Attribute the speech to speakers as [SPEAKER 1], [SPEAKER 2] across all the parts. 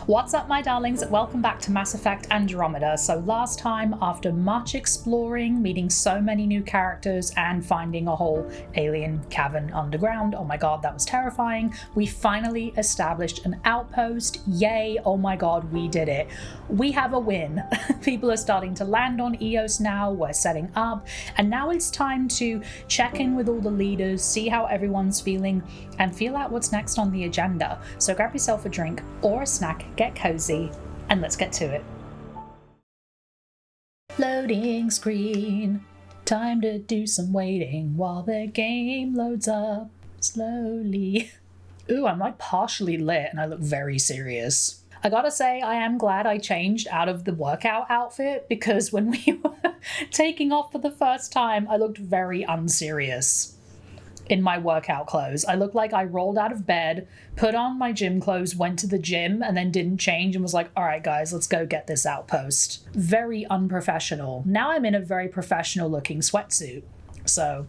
[SPEAKER 1] What's up, my darlings? Welcome back to Mass Effect Andromeda. So last time, after much exploring, meeting so many new characters and finding a whole alien cavern underground, oh my god, that was terrifying, we finally established an outpost. Yay, oh my god, we did it. We have a win. People are starting to land on Eos now, we're setting up, and now it's time to check in with all the leaders, see how everyone's feeling, and feel out what's next on the agenda. So grab yourself a drink or a snack, get cozy, and let's get to it. Loading screen. Time to do some waiting while the game loads up slowly. Ooh, I'm like partially lit and I look very serious. I gotta say, I am glad I changed out of the workout outfit because when we were taking off for the first time, I looked very unserious in my workout clothes. I looked like I rolled out of bed, put on my gym clothes, went to the gym, and then didn't change and was like, all right, guys, let's go get this outpost. Very unprofessional. Now I'm in a very professional looking sweatsuit. So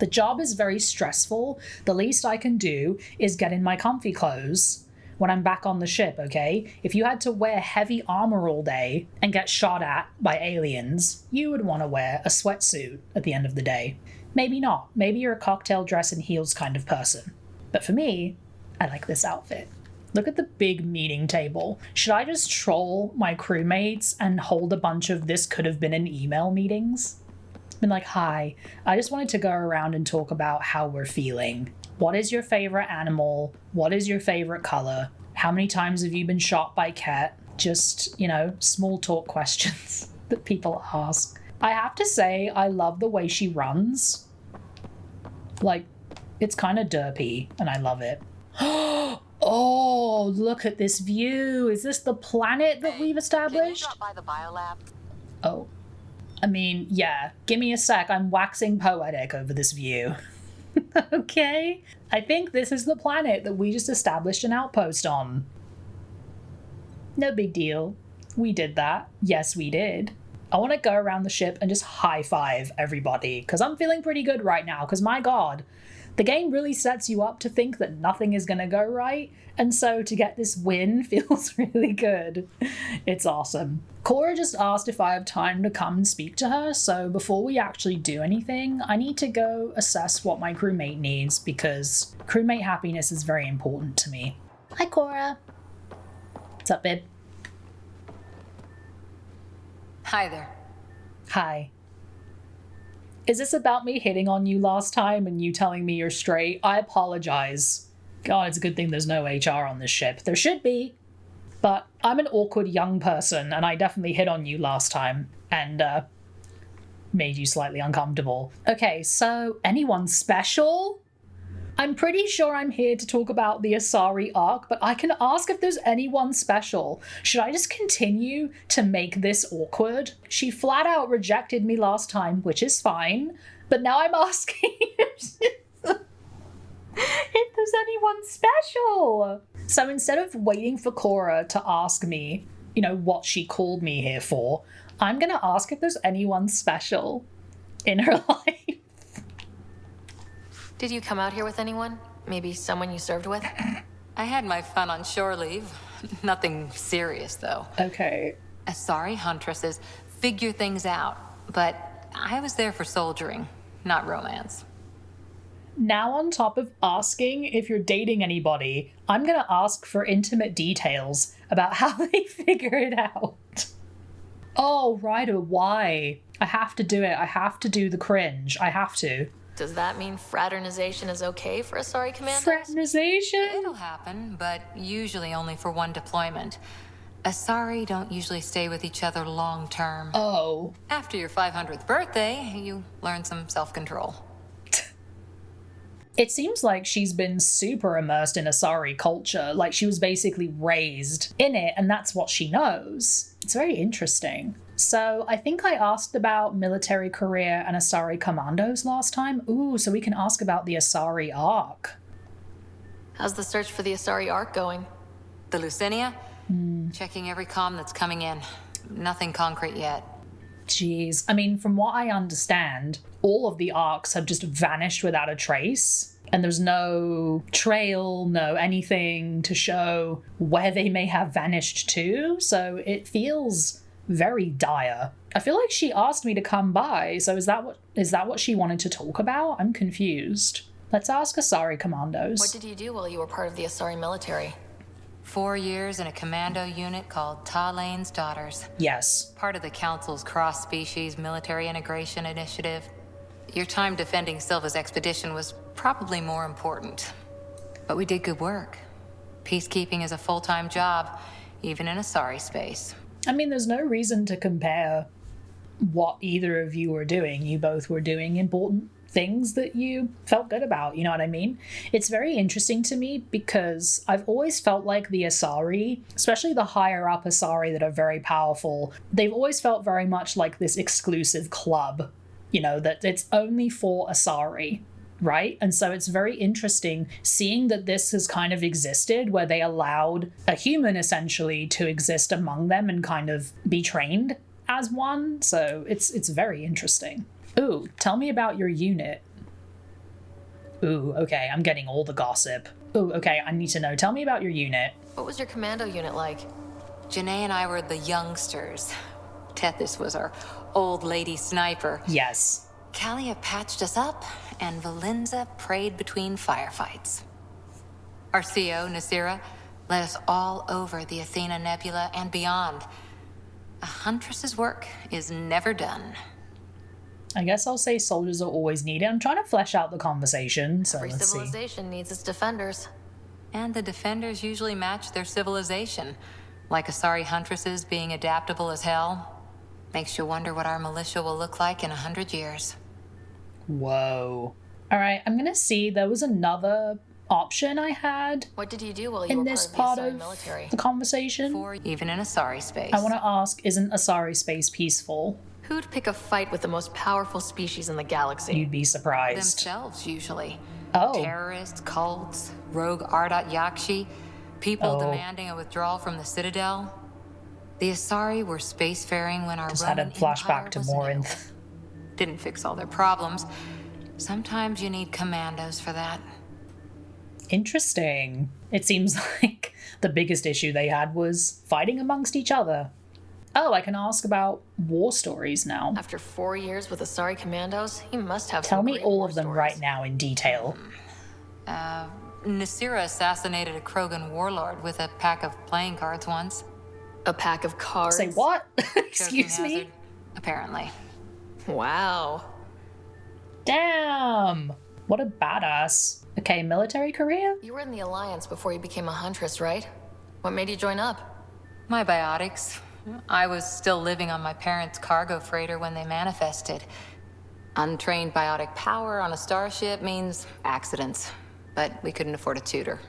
[SPEAKER 1] the job is very stressful. The least I can do is get in my comfy clothes when I'm back on the ship, okay? If you had to wear heavy armor all day and get shot at by aliens, you would want to wear a sweatsuit at the end of the day. Maybe not. Maybe you're a cocktail dress and heels kind of person. But for me, I like this outfit. Look at the big meeting table. Should I just troll my crewmates and hold a bunch of this could have been an email meetings? Been like, hi, I just wanted to go around and talk about how we're feeling. What is your favorite animal? What is your favorite color? How many times have you been shot by Cat? Just, small talk questions that people ask. I have to say, I love the way she runs. Like, it's kind of derpy, and I love it. Oh, look at this view. Is this the planet that we've established?
[SPEAKER 2] Can you drop by the biolab?
[SPEAKER 1] Oh. I mean, yeah. Give me a sec. I'm waxing poetic over this view. Okay. I think this is the planet that we just established an outpost on. No big deal. We did that. Yes, we did. I want to go around the ship and just high five everybody because I'm feeling pretty good right now because my god, the game really sets you up to think that nothing is going to go right, and so to get this win feels really good. It's awesome. Cora just asked if I have time to come and speak to her, so before we actually do anything, I need to go assess what my crewmate needs because crewmate happiness is very important to me. Hi, Cora. What's up, babe?
[SPEAKER 2] Hi there.
[SPEAKER 1] Hi. Is this about me hitting on you last time and you telling me you're straight? I apologize. God, it's a good thing there's no HR on this ship. There should be. But I'm an awkward young person and I definitely hit on you last time and made you slightly uncomfortable. Okay, so anyone special? I'm pretty sure I'm here to talk about the Asari arc, but I can ask if there's anyone special. Should I just continue to make this awkward? She flat out rejected me last time, which is fine, but now I'm asking if there's anyone special. So instead of waiting for Cora to ask me, what she called me here for, I'm gonna ask if there's anyone special in her life.
[SPEAKER 2] Did you come out here with anyone? Maybe someone you served with?
[SPEAKER 3] I had my fun on shore leave. Nothing serious, though.
[SPEAKER 1] Okay.
[SPEAKER 3] Asari huntresses figure things out, but I was there for soldiering, not romance.
[SPEAKER 1] Now on top of asking if you're dating anybody, I'm gonna ask for intimate details about how they figure it out. Oh, Ryder, why? I have to do it. I have to do the cringe. I have to.
[SPEAKER 2] Does that mean fraternization is okay for Asari commandos?
[SPEAKER 1] Fraternization?
[SPEAKER 3] It'll happen, but usually only for one deployment. Asari don't usually stay with each other long term.
[SPEAKER 1] Oh.
[SPEAKER 3] After your 500th birthday, you learn some self-control.
[SPEAKER 1] It seems like she's been super immersed in Asari culture, like she was basically raised in it, and that's what she knows. It's very interesting. So I think I asked about military career and Asari commandos last time. Ooh, so we can ask about the Asari arc.
[SPEAKER 2] How's the search for the Asari arc going?
[SPEAKER 3] The Lucinia? Checking every comm that's coming in. Nothing concrete yet.
[SPEAKER 1] Jeez. I mean, from what I understand, all of the arcs have just vanished without a trace. And there's no trail, no anything to show where they may have vanished to. So it feels very dire. I feel like she asked me to come by. So is that what she wanted to talk about? I'm confused. Let's ask Asari commandos.
[SPEAKER 2] What did you do while you were part of the Asari military?
[SPEAKER 3] 4 years in a commando unit called Talane's Daughters.
[SPEAKER 1] Yes.
[SPEAKER 3] Part of the Council's cross-species military integration initiative. Your time defending Silva's expedition was probably more important. But we did good work. Peacekeeping is a full-time job, even in Asari space.
[SPEAKER 1] I mean, there's no reason to compare what either of you were doing. You both were doing important things that you felt good about, you know what I mean? It's very interesting to me because I've always felt like the Asari, especially the higher up Asari that are very powerful, they've always felt very much like this exclusive club, you know, that it's only for Asari, right? And so it's very interesting seeing that this has kind of existed where they allowed a human essentially to exist among them and kind of be trained as one. So it's very interesting. Ooh, tell me about your unit. Ooh, okay, I'm getting all the gossip. Ooh, okay, I need to know. Tell me about your unit.
[SPEAKER 2] What was your commando unit like?
[SPEAKER 3] Janae and I were the youngsters. Tethys was our old lady sniper.
[SPEAKER 1] Yes.
[SPEAKER 3] Kalia patched us up, and Valenza prayed between firefights. Our CO, Nasira, led us all over the Athena Nebula and beyond. A huntress's work is never done.
[SPEAKER 1] I guess I'll say soldiers are always needed. I'm trying to flesh out the conversation, so
[SPEAKER 2] Every
[SPEAKER 1] let's see.
[SPEAKER 2] civilization needs its defenders.
[SPEAKER 3] And the defenders usually match their civilization. Like Asari huntresses being adaptable as hell. Makes you wonder what our militia will look like in 100 years.
[SPEAKER 1] Whoa. All right, I'm gonna see. There was another option I had
[SPEAKER 2] What did you do while you
[SPEAKER 1] in
[SPEAKER 2] were
[SPEAKER 1] this
[SPEAKER 2] part
[SPEAKER 1] part
[SPEAKER 2] of
[SPEAKER 1] of
[SPEAKER 2] the Asari military?
[SPEAKER 1] the conversation.
[SPEAKER 3] Or even in Asari space.
[SPEAKER 1] I want to ask, isn't Asari space peaceful?
[SPEAKER 2] Who'd pick a fight with the most powerful species in the galaxy?
[SPEAKER 1] You'd be surprised.
[SPEAKER 3] Themselves, usually.
[SPEAKER 1] Oh.
[SPEAKER 3] Terrorists, cults, rogue Ardat Yakshi, people
[SPEAKER 1] Oh.
[SPEAKER 3] demanding a withdrawal from the Citadel. The Asari were spacefaring when our
[SPEAKER 1] Just had a
[SPEAKER 3] Roman
[SPEAKER 1] flashback
[SPEAKER 3] Empire
[SPEAKER 1] to
[SPEAKER 3] was
[SPEAKER 1] Morinth.
[SPEAKER 3] new. Didn't fix all their problems. Sometimes you need commandos for that.
[SPEAKER 1] Interesting. It seems like the biggest issue they had was fighting amongst each other. Oh, I can ask about war stories now.
[SPEAKER 2] After 4 years with Asari commandos, he must have
[SPEAKER 1] Tell
[SPEAKER 2] some
[SPEAKER 1] me
[SPEAKER 2] great
[SPEAKER 1] all
[SPEAKER 2] war
[SPEAKER 1] of them
[SPEAKER 2] stories.
[SPEAKER 1] right now in detail.
[SPEAKER 3] Nasira assassinated a Krogan warlord with a pack of playing cards once.
[SPEAKER 2] A pack of cards.
[SPEAKER 1] Say what?
[SPEAKER 3] Choking
[SPEAKER 1] Excuse me?
[SPEAKER 3] hazard, apparently.
[SPEAKER 2] Wow.
[SPEAKER 1] Damn. What a badass. Okay, military career?
[SPEAKER 2] You were in the Alliance before you became a huntress, right? What made you join up?
[SPEAKER 3] My biotics. I was still living on my parents' cargo freighter when they manifested. Untrained biotic power on a starship means accidents. But we couldn't afford a tutor.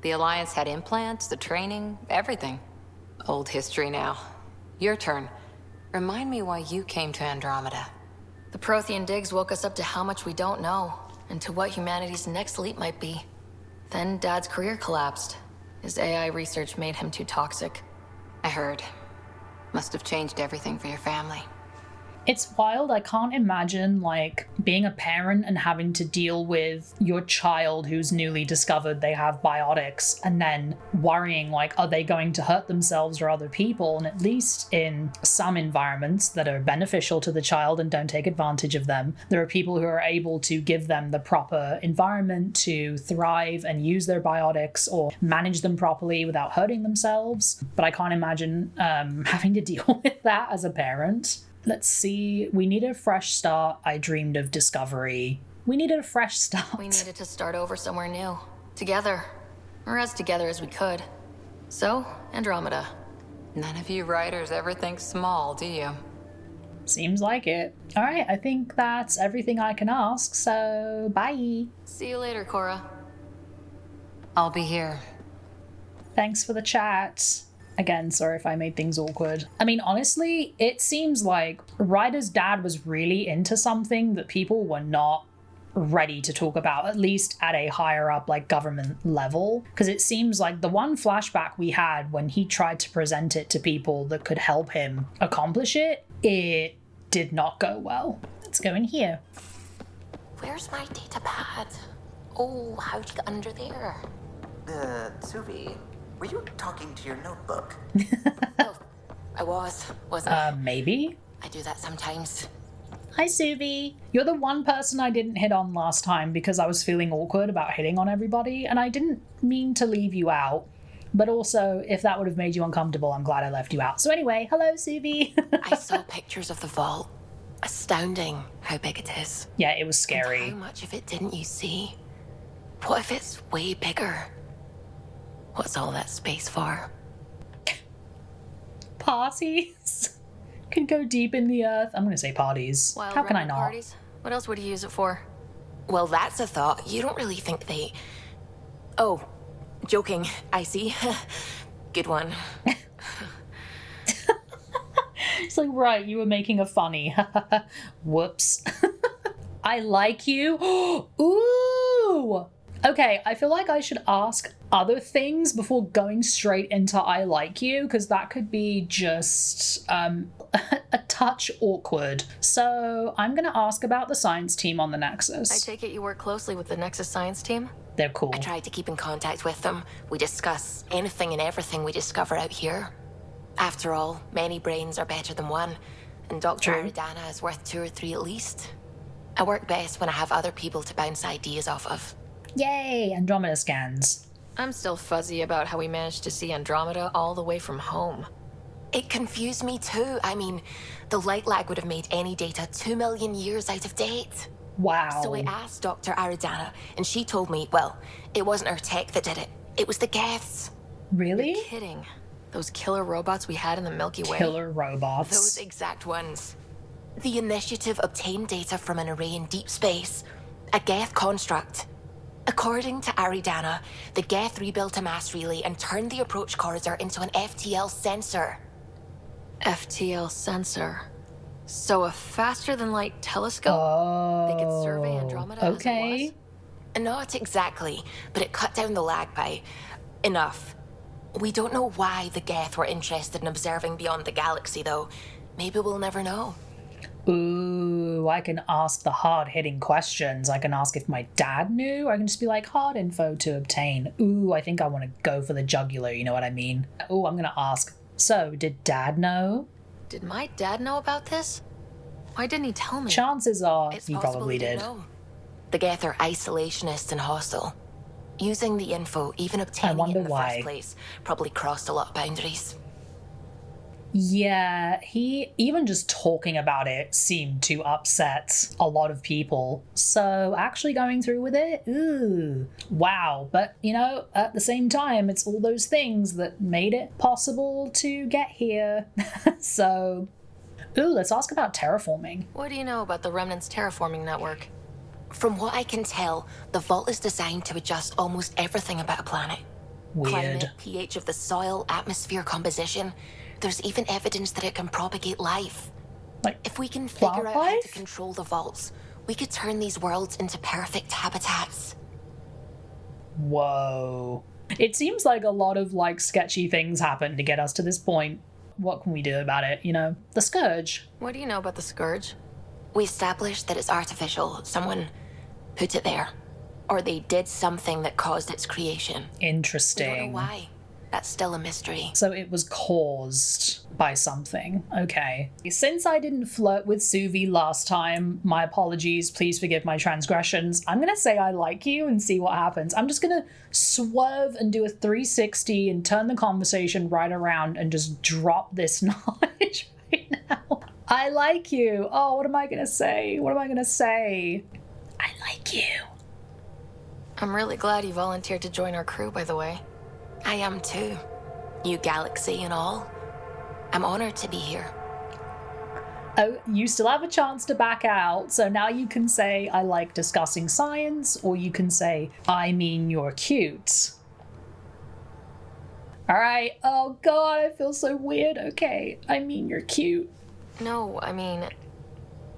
[SPEAKER 3] The Alliance had implants, the training, everything. Old history now. Your turn. Remind me why you came to Andromeda.
[SPEAKER 2] The Prothean digs woke us up to how much we don't know, and to what humanity's next leap might be. Then Dad's career collapsed. His AI research made him too toxic.
[SPEAKER 3] I heard. Must have changed everything for your family.
[SPEAKER 1] It's wild. I can't imagine, like, being a parent and having to deal with your child who's newly discovered they have biotics and then worrying, like, are they going to hurt themselves or other people? And at least in some environments that are beneficial to the child and don't take advantage of them, there are people who are able to give them the proper environment to thrive and use their biotics or manage them properly without hurting themselves. But I can't imagine having to deal with that as a parent. Let's see. We need a fresh start. I dreamed of discovery. We needed a fresh start.
[SPEAKER 2] We needed to start over somewhere new. Together. Or as together as we could. So, Andromeda.
[SPEAKER 3] None of you writers ever think small, do you?
[SPEAKER 1] Seems like it. All right, I think that's everything I can ask, so bye.
[SPEAKER 2] See you later, Cora.
[SPEAKER 3] I'll be here.
[SPEAKER 1] Thanks for the chat. Again, sorry if I made things awkward. I mean, honestly, it seems like Ryder's dad was really into something that people were not ready to talk about, at least at a higher up, like, government level. Because it seems like the one flashback we had when he tried to present it to people that could help him accomplish it, it did not go well. Let's go in here.
[SPEAKER 2] Where's my data pad? Oh, how'd you get under there?
[SPEAKER 4] Suvi, were you talking to your notebook?
[SPEAKER 2] Oh, I wasn't I?
[SPEAKER 1] Maybe?
[SPEAKER 2] I do that sometimes.
[SPEAKER 1] Hi, Suvi. You're the one person I didn't hit on last time because I was feeling awkward about hitting on everybody, and I didn't mean to leave you out. But also, if that would have made you uncomfortable, I'm glad I left you out. So anyway, hello, Suvi.
[SPEAKER 2] I saw pictures of the vault. Astounding how big it is.
[SPEAKER 1] Yeah, it was scary.
[SPEAKER 2] And how much of it didn't you see? What if it's way bigger? What's all that space for?
[SPEAKER 1] Parties? Could go deep in the earth. I'm going to say parties.
[SPEAKER 2] Wild
[SPEAKER 1] How can I
[SPEAKER 2] remnant
[SPEAKER 1] not?
[SPEAKER 2] Parties? What else would you use it for? Well, that's a thought. You don't really think they... Oh, joking. I see. Good one.
[SPEAKER 1] It's like, right, you were making a funny. Whoops. I like you. Ooh! Okay, I feel like I should ask other things before going straight into I like you, because that could be just a touch awkward. So I'm going to ask about the science team on the Nexus.
[SPEAKER 2] I take it you work closely with the Nexus science team?
[SPEAKER 1] They're cool.
[SPEAKER 2] I try to keep in contact with them. We discuss anything and everything we discover out here. After all, many brains are better than one, and Dr. Aridana is worth 2 or 3 at least. I work best when I have other people to bounce ideas off of.
[SPEAKER 1] Yay, Andromeda scans.
[SPEAKER 2] I'm still fuzzy about how we managed to see Andromeda all the way from home. It confused me too. I mean, the light lag would have made any data 2 million years out of date.
[SPEAKER 1] Wow.
[SPEAKER 2] So I asked Dr. Aridana, and she told me, well, it wasn't her tech that did it. It was the Geths.
[SPEAKER 1] Really?
[SPEAKER 2] You're kidding. Those killer robots we had in the Milky Way.
[SPEAKER 1] Killer robots.
[SPEAKER 2] Those exact ones. The initiative obtained data from an array in deep space, a Geth construct. According to Aridana, the Geth rebuilt a mass relay and turned the approach corridor into an FTL sensor. FTL sensor? So a faster-than-light telescope?
[SPEAKER 1] Oh,
[SPEAKER 2] They could survey Andromeda as
[SPEAKER 1] okay.
[SPEAKER 2] it was? Not exactly, but it cut down the lag by enough. We don't know why the Geth were interested in observing beyond the galaxy, though. Maybe we'll never know.
[SPEAKER 1] Ooh, I can ask the hard-hitting questions. I can ask if my dad knew. I can just be like, hard info to obtain. Ooh, I think I want to go for the jugular, you know what I mean? Ooh, I'm going to ask, so, did dad know?
[SPEAKER 2] Did my dad know about this? Why didn't he tell me?
[SPEAKER 1] Chances are
[SPEAKER 2] It's
[SPEAKER 1] he
[SPEAKER 2] possible
[SPEAKER 1] probably
[SPEAKER 2] didn't
[SPEAKER 1] did.
[SPEAKER 2] know. The Geth are isolationist and hostile. Using the info, even obtaining it in the first place, probably crossed a lot of boundaries.
[SPEAKER 1] Yeah, he, even just talking about it seemed to upset a lot of people. So actually going through with it, ooh, wow. But, you know, at the same time, it's all those things that made it possible to get here. So, ooh, let's ask about terraforming.
[SPEAKER 2] What do you know about the Remnant's terraforming network? From what I can tell, the vault is designed to adjust almost everything about a planet.
[SPEAKER 1] Weird.
[SPEAKER 2] Climate, pH of the soil, atmosphere composition. There's even evidence that it can propagate life.
[SPEAKER 1] Like,
[SPEAKER 2] if we can figure out how
[SPEAKER 1] life?
[SPEAKER 2] to control the vaults, we could turn these worlds into perfect habitats.
[SPEAKER 1] Whoa. It seems like a lot of, like, sketchy things happen to get us to this point. What can we do about it, you know? The Scourge.
[SPEAKER 2] What do you know about the Scourge? We established that it's artificial. Someone put it there. Or they did something that caused its creation.
[SPEAKER 1] Interesting.
[SPEAKER 2] We don't know why. That's still a mystery.
[SPEAKER 1] So it was caused by something. Okay. Since I didn't flirt with Suvi last time, my apologies, please forgive my transgressions. I'm going to say I like you and see what happens. I'm just going to swerve and do a 360 and turn the conversation right around and just drop this knowledge right now. I like you. Oh, what am I going to say? What am I going to say? I like you.
[SPEAKER 2] I'm really glad you volunteered to join our crew, by the way. I am too. New galaxy and all. I'm honored to be here.
[SPEAKER 1] Oh, you still have a chance to back out, so now you can say, I like discussing science, or you can say, I mean you're cute. Alright, oh god, I feel so weird. Okay, I mean you're cute.
[SPEAKER 2] No, I mean,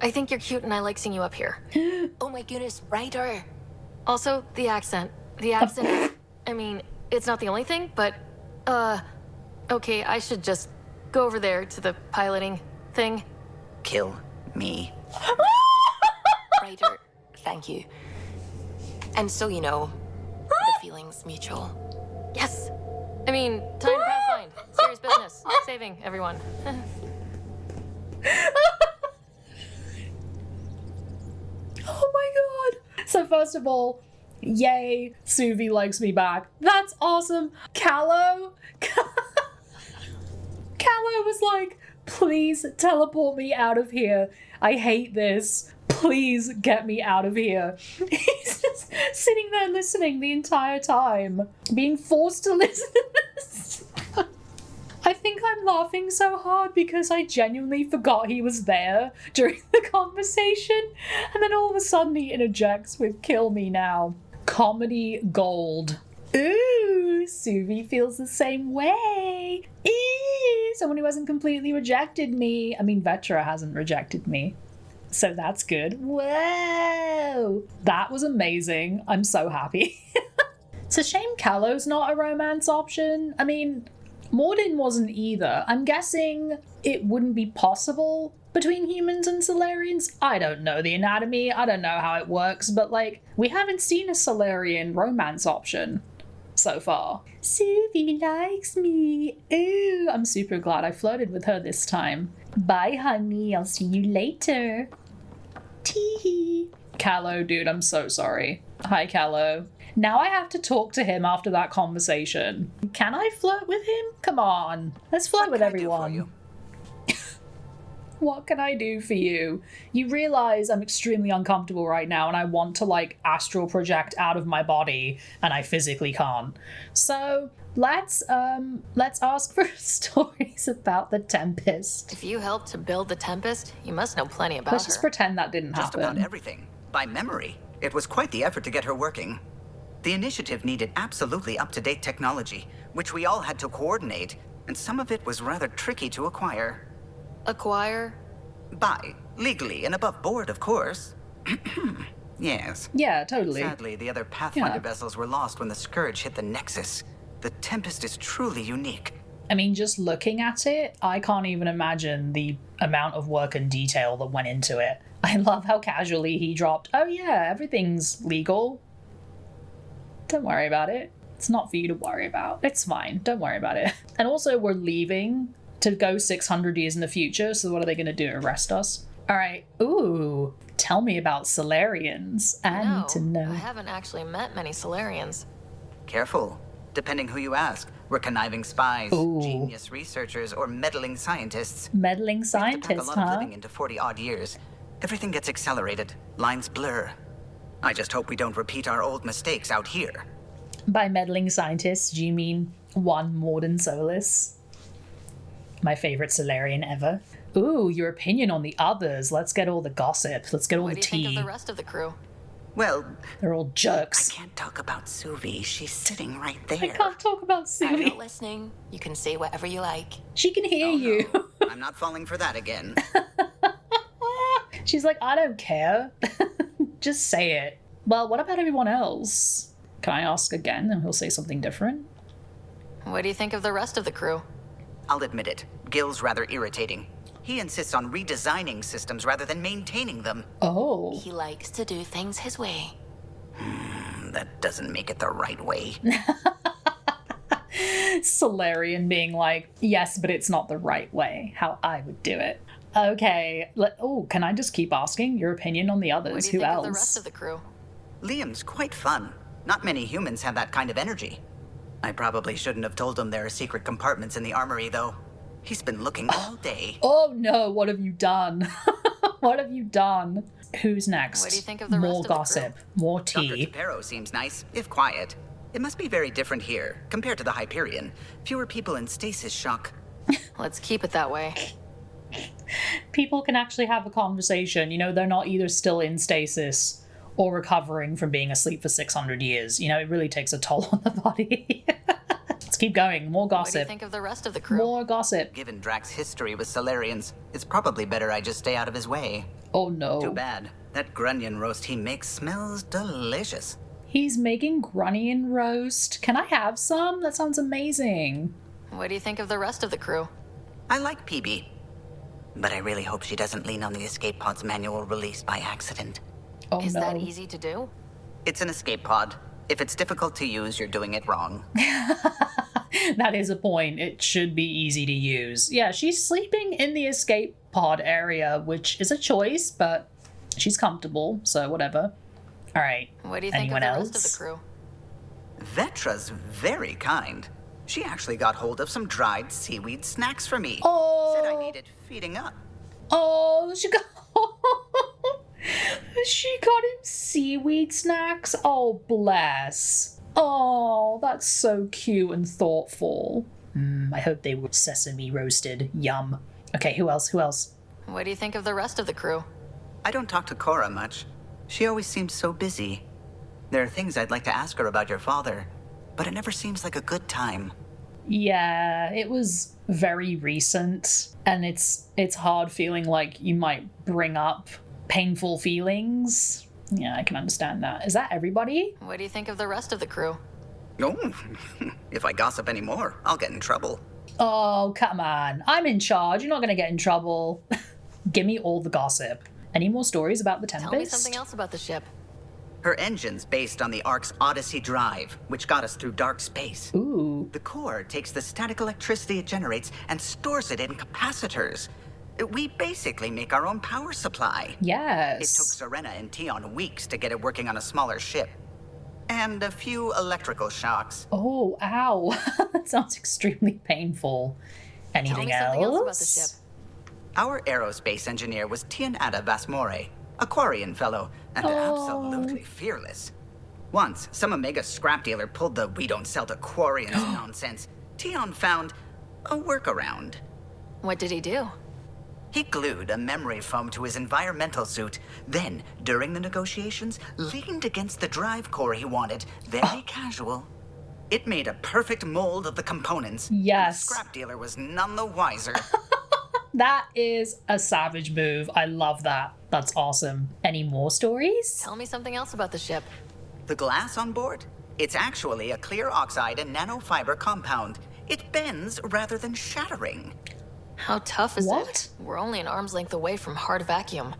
[SPEAKER 2] I think you're cute and I like seeing you up here. Oh my goodness, Ryder. Also, the accent. The accent, I mean, it's not the only thing, but, okay, I should just go over there to the piloting thing.
[SPEAKER 4] Kill me.
[SPEAKER 2] Ryder, thank you. And so, you know, the feeling's mutual.
[SPEAKER 5] Yes. I mean, time to Pathfind. Serious business. Saving everyone.
[SPEAKER 1] Oh my god. So first of all, yay, Suvi likes me back. That's awesome. Kallo was like, please teleport me out of here. I hate this. Please get me out of here. He's just sitting there listening the entire time, being forced to listen to this. I think I'm laughing so hard because I genuinely forgot he was there during the conversation, and then all of a sudden he interjects with "kill me now." Comedy gold. Ooh, Suvi feels the same way. Ooh, someone who hasn't completely rejected me. I mean, Vetra hasn't rejected me, so that's good. Whoa! That was amazing. I'm so happy. It's a shame Kallo's not a romance option. I mean, Mordin wasn't either. I'm guessing it wouldn't be possible between humans and Solarians. I don't know the anatomy. I don't know how it works, but like, we haven't seen a Solarian romance option so far. Suvi likes me. Ooh, I'm super glad I flirted with her this time. Bye, honey. I'll see you later. Teehee. Kallo, dude, I'm so sorry. Hi, Kallo. Now I have to talk to him after that conversation. Can I flirt with him? Come on. Let's flirt with everyone. What can I do for you? You realize I'm extremely uncomfortable right now and I want to like astral project out of my body and I physically can't. So let's ask for stories about the Tempest.
[SPEAKER 5] If you helped to build the Tempest, you must know plenty about
[SPEAKER 1] Let's just pretend that didn't
[SPEAKER 4] Just
[SPEAKER 1] happen.
[SPEAKER 4] about everything. By memory. It was quite the effort to get her working. The initiative needed absolutely up-to-date technology, which we all had to coordinate, and some of it was rather tricky to acquire.
[SPEAKER 5] Acquire?
[SPEAKER 4] By legally and above board, of course. Yes.
[SPEAKER 1] Yeah, totally.
[SPEAKER 4] Sadly, the other Pathfinder vessels were lost when the Scourge hit the Nexus. The Tempest is truly unique.
[SPEAKER 1] I mean, just looking at it, I can't even imagine the amount of work and detail that went into it. I love how casually he dropped, oh yeah, everything's legal. Don't worry about it. It's not for you to worry about. It's fine. Don't worry about it. And also, we're leaving to go 600 years in the future, so what are they going to do? Arrest us? All right. Ooh. Tell me about Solarians. I need to know.
[SPEAKER 5] I haven't actually met many Solarians.
[SPEAKER 4] Careful. Depending who you ask, we're conniving spies,
[SPEAKER 1] Ooh.
[SPEAKER 4] genius researchers, or meddling scientists.
[SPEAKER 1] Meddling
[SPEAKER 4] We have to pack
[SPEAKER 1] scientists,
[SPEAKER 4] a lot of
[SPEAKER 1] huh?
[SPEAKER 4] living into 40-odd years. Everything gets accelerated. Lines blur. I just hope we don't repeat our old mistakes out here.
[SPEAKER 1] By meddling scientists, do you mean one Morden Solus? My favorite Solarian ever. Ooh, your opinion on the others. Let's get all the gossip. Let's get all
[SPEAKER 5] What
[SPEAKER 1] the
[SPEAKER 5] do you think
[SPEAKER 1] tea.
[SPEAKER 5] of the rest of the crew?
[SPEAKER 4] Well,
[SPEAKER 1] They're all
[SPEAKER 4] I
[SPEAKER 1] jerks.
[SPEAKER 4] can't talk about Suvi. She's sitting right
[SPEAKER 1] I
[SPEAKER 4] there.
[SPEAKER 1] can't talk about
[SPEAKER 2] I'm
[SPEAKER 1] Suvi.
[SPEAKER 2] not listening. You can say whatever you like.
[SPEAKER 1] She can hear
[SPEAKER 4] Oh,
[SPEAKER 1] you.
[SPEAKER 4] no. I'm not falling for that again.
[SPEAKER 1] She's like, I don't care. Just say it. Well, what about everyone else? Can I ask again and he'll say something different?
[SPEAKER 5] What do you think of the rest of the crew?
[SPEAKER 4] I'll admit it. Gil's rather irritating. He insists on redesigning systems rather than maintaining them.
[SPEAKER 1] Oh.
[SPEAKER 2] He likes to do things his way.
[SPEAKER 4] That doesn't make it the right way.
[SPEAKER 1] Solarian being like, yes, but it's not the right way. How I would do it. Okay. Can I just keep asking your opinion on the
[SPEAKER 5] What
[SPEAKER 1] others?
[SPEAKER 5] do you
[SPEAKER 1] Who
[SPEAKER 5] think
[SPEAKER 1] else?
[SPEAKER 5] of the rest of the crew?
[SPEAKER 4] Liam's quite fun. Not many humans have that kind of energy. I probably shouldn't have told him there are secret compartments in the armory, though. He's been looking all day.
[SPEAKER 1] Oh no, what have you done? What have you done? Who's next?
[SPEAKER 5] What do you think of the
[SPEAKER 1] More
[SPEAKER 5] rest of the crew?
[SPEAKER 1] gossip, more
[SPEAKER 4] Dr.
[SPEAKER 1] tea.
[SPEAKER 4] Tapero seems nice, if quiet. It must be very different here, compared to the Hyperion. Fewer people in stasis shock.
[SPEAKER 5] Let's keep it that way.
[SPEAKER 1] People can actually have a conversation. You know, they're not either still in stasis or recovering from being asleep for 600 years. You know, it really takes a toll on the body. Let's keep going. More
[SPEAKER 5] What do you
[SPEAKER 1] gossip.
[SPEAKER 5] think of the rest of the crew?
[SPEAKER 1] More gossip.
[SPEAKER 4] Given Drack's history with Solarians, it's probably better I just stay out of his way.
[SPEAKER 1] Oh no.
[SPEAKER 4] Too bad. That grunion roast he makes smells delicious.
[SPEAKER 1] He's making grunion roast. Can I have some? That sounds amazing.
[SPEAKER 5] What do you think of the rest of the crew?
[SPEAKER 4] I like Peebee. But I really hope she doesn't lean on the escape pod's manual release by accident.
[SPEAKER 1] Oh
[SPEAKER 5] Is
[SPEAKER 1] no.
[SPEAKER 5] that easy to do?
[SPEAKER 4] It's an escape pod. If it's difficult to use, you're doing it wrong.
[SPEAKER 1] That is a point. It should be easy to use. Yeah, she's sleeping in the escape pod area, which is a choice, but she's comfortable, so whatever. All right.
[SPEAKER 5] What do you think of the rest of the crew?
[SPEAKER 4] Vetra's very kind. She actually got hold of some dried seaweed snacks for me.
[SPEAKER 1] Oh.
[SPEAKER 4] Said I needed feeding up.
[SPEAKER 1] Oh, she got him seaweed snacks. Oh, bless. Oh, that's so cute and thoughtful. I hope they were sesame roasted. Yum. Okay, who else?
[SPEAKER 5] What do you think of the rest of the crew?
[SPEAKER 4] I don't talk to Cora much. She always seems so busy. There are things I'd like to ask her about your father, but it never seems like a good time.
[SPEAKER 1] Yeah, it was very recent, and it's hard feeling like you might bring up painful feelings. Yeah, I can understand that. Is that everybody?
[SPEAKER 5] What do you think of the rest of the crew?
[SPEAKER 4] Oh, if I gossip anymore, I'll get in trouble.
[SPEAKER 1] Oh, come on. I'm in charge. You're not going to get in trouble. Give me all the gossip. Any more stories about the Tempest?
[SPEAKER 5] Tell me something else about the ship.
[SPEAKER 4] Her engine's based on the Ark's Odyssey drive, which got us through dark space.
[SPEAKER 1] Ooh.
[SPEAKER 4] The core takes the static electricity it generates and stores it in capacitors. We basically make our own power supply.
[SPEAKER 1] Yes.
[SPEAKER 4] It took Serena and Tion weeks to get it working on a smaller ship. And a few electrical shocks.
[SPEAKER 1] Oh, ow. That sounds extremely painful. Anything else?
[SPEAKER 5] Tell me something else about the ship.
[SPEAKER 4] Our aerospace engineer was Tianada Vasmore, a Quarian fellow, and absolutely fearless. Once, some Omega scrap dealer pulled the "we don't sell to Quarians" nonsense. Tion found a workaround.
[SPEAKER 5] What did he do?
[SPEAKER 4] He glued a memory foam to his environmental suit, then, during the negotiations, leaned against the drive core he wanted, very casual. It made a perfect mold of the components.
[SPEAKER 1] Yes.
[SPEAKER 4] And the scrap dealer was none the wiser.
[SPEAKER 1] That is a savage move. I love that. That's awesome. Any more stories?
[SPEAKER 5] Tell me something else about the ship.
[SPEAKER 4] The glass on board? It's actually a clear oxide and nanofiber compound. It bends rather than shattering.
[SPEAKER 5] How tough is
[SPEAKER 1] What?
[SPEAKER 5] it? We're only an arm's length away from hard vacuum.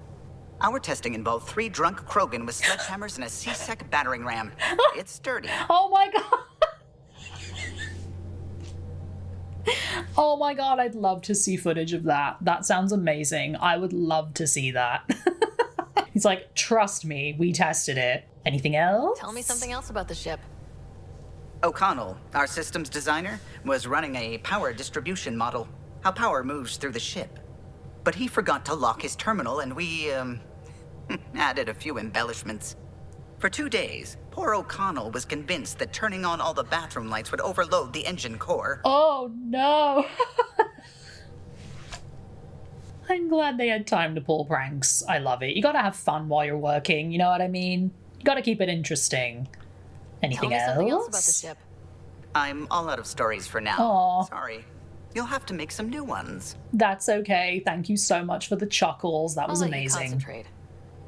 [SPEAKER 4] Our testing involved 3 drunk Krogan with sledgehammers and a C-Sec battering ram. It's sturdy.
[SPEAKER 1] Oh my god. Oh my god, I'd love to see footage of that. That sounds amazing. I would love to see that. He's like, trust me, we tested it. Anything else?
[SPEAKER 5] Tell me something else about the ship.
[SPEAKER 4] O'Connell, our systems designer, was running a power distribution model, how power moves through the ship. But he forgot to lock his terminal and we, added a few embellishments. For 2 days, poor O'Connell was convinced that turning on all the bathroom lights would overload the engine core.
[SPEAKER 1] Oh no. I'm glad they had time to pull pranks. I love it. You gotta have fun while you're working, you know what I mean? You gotta keep it interesting. Anything
[SPEAKER 5] Tell me
[SPEAKER 1] else?
[SPEAKER 5] something else about the ship.
[SPEAKER 4] I'm all out of stories for now.
[SPEAKER 1] Aw.
[SPEAKER 4] Sorry. You'll have to make some new ones.
[SPEAKER 1] That's okay. Thank you so much for the chuckles. That was
[SPEAKER 5] I'll let you
[SPEAKER 1] amazing.
[SPEAKER 5] concentrate.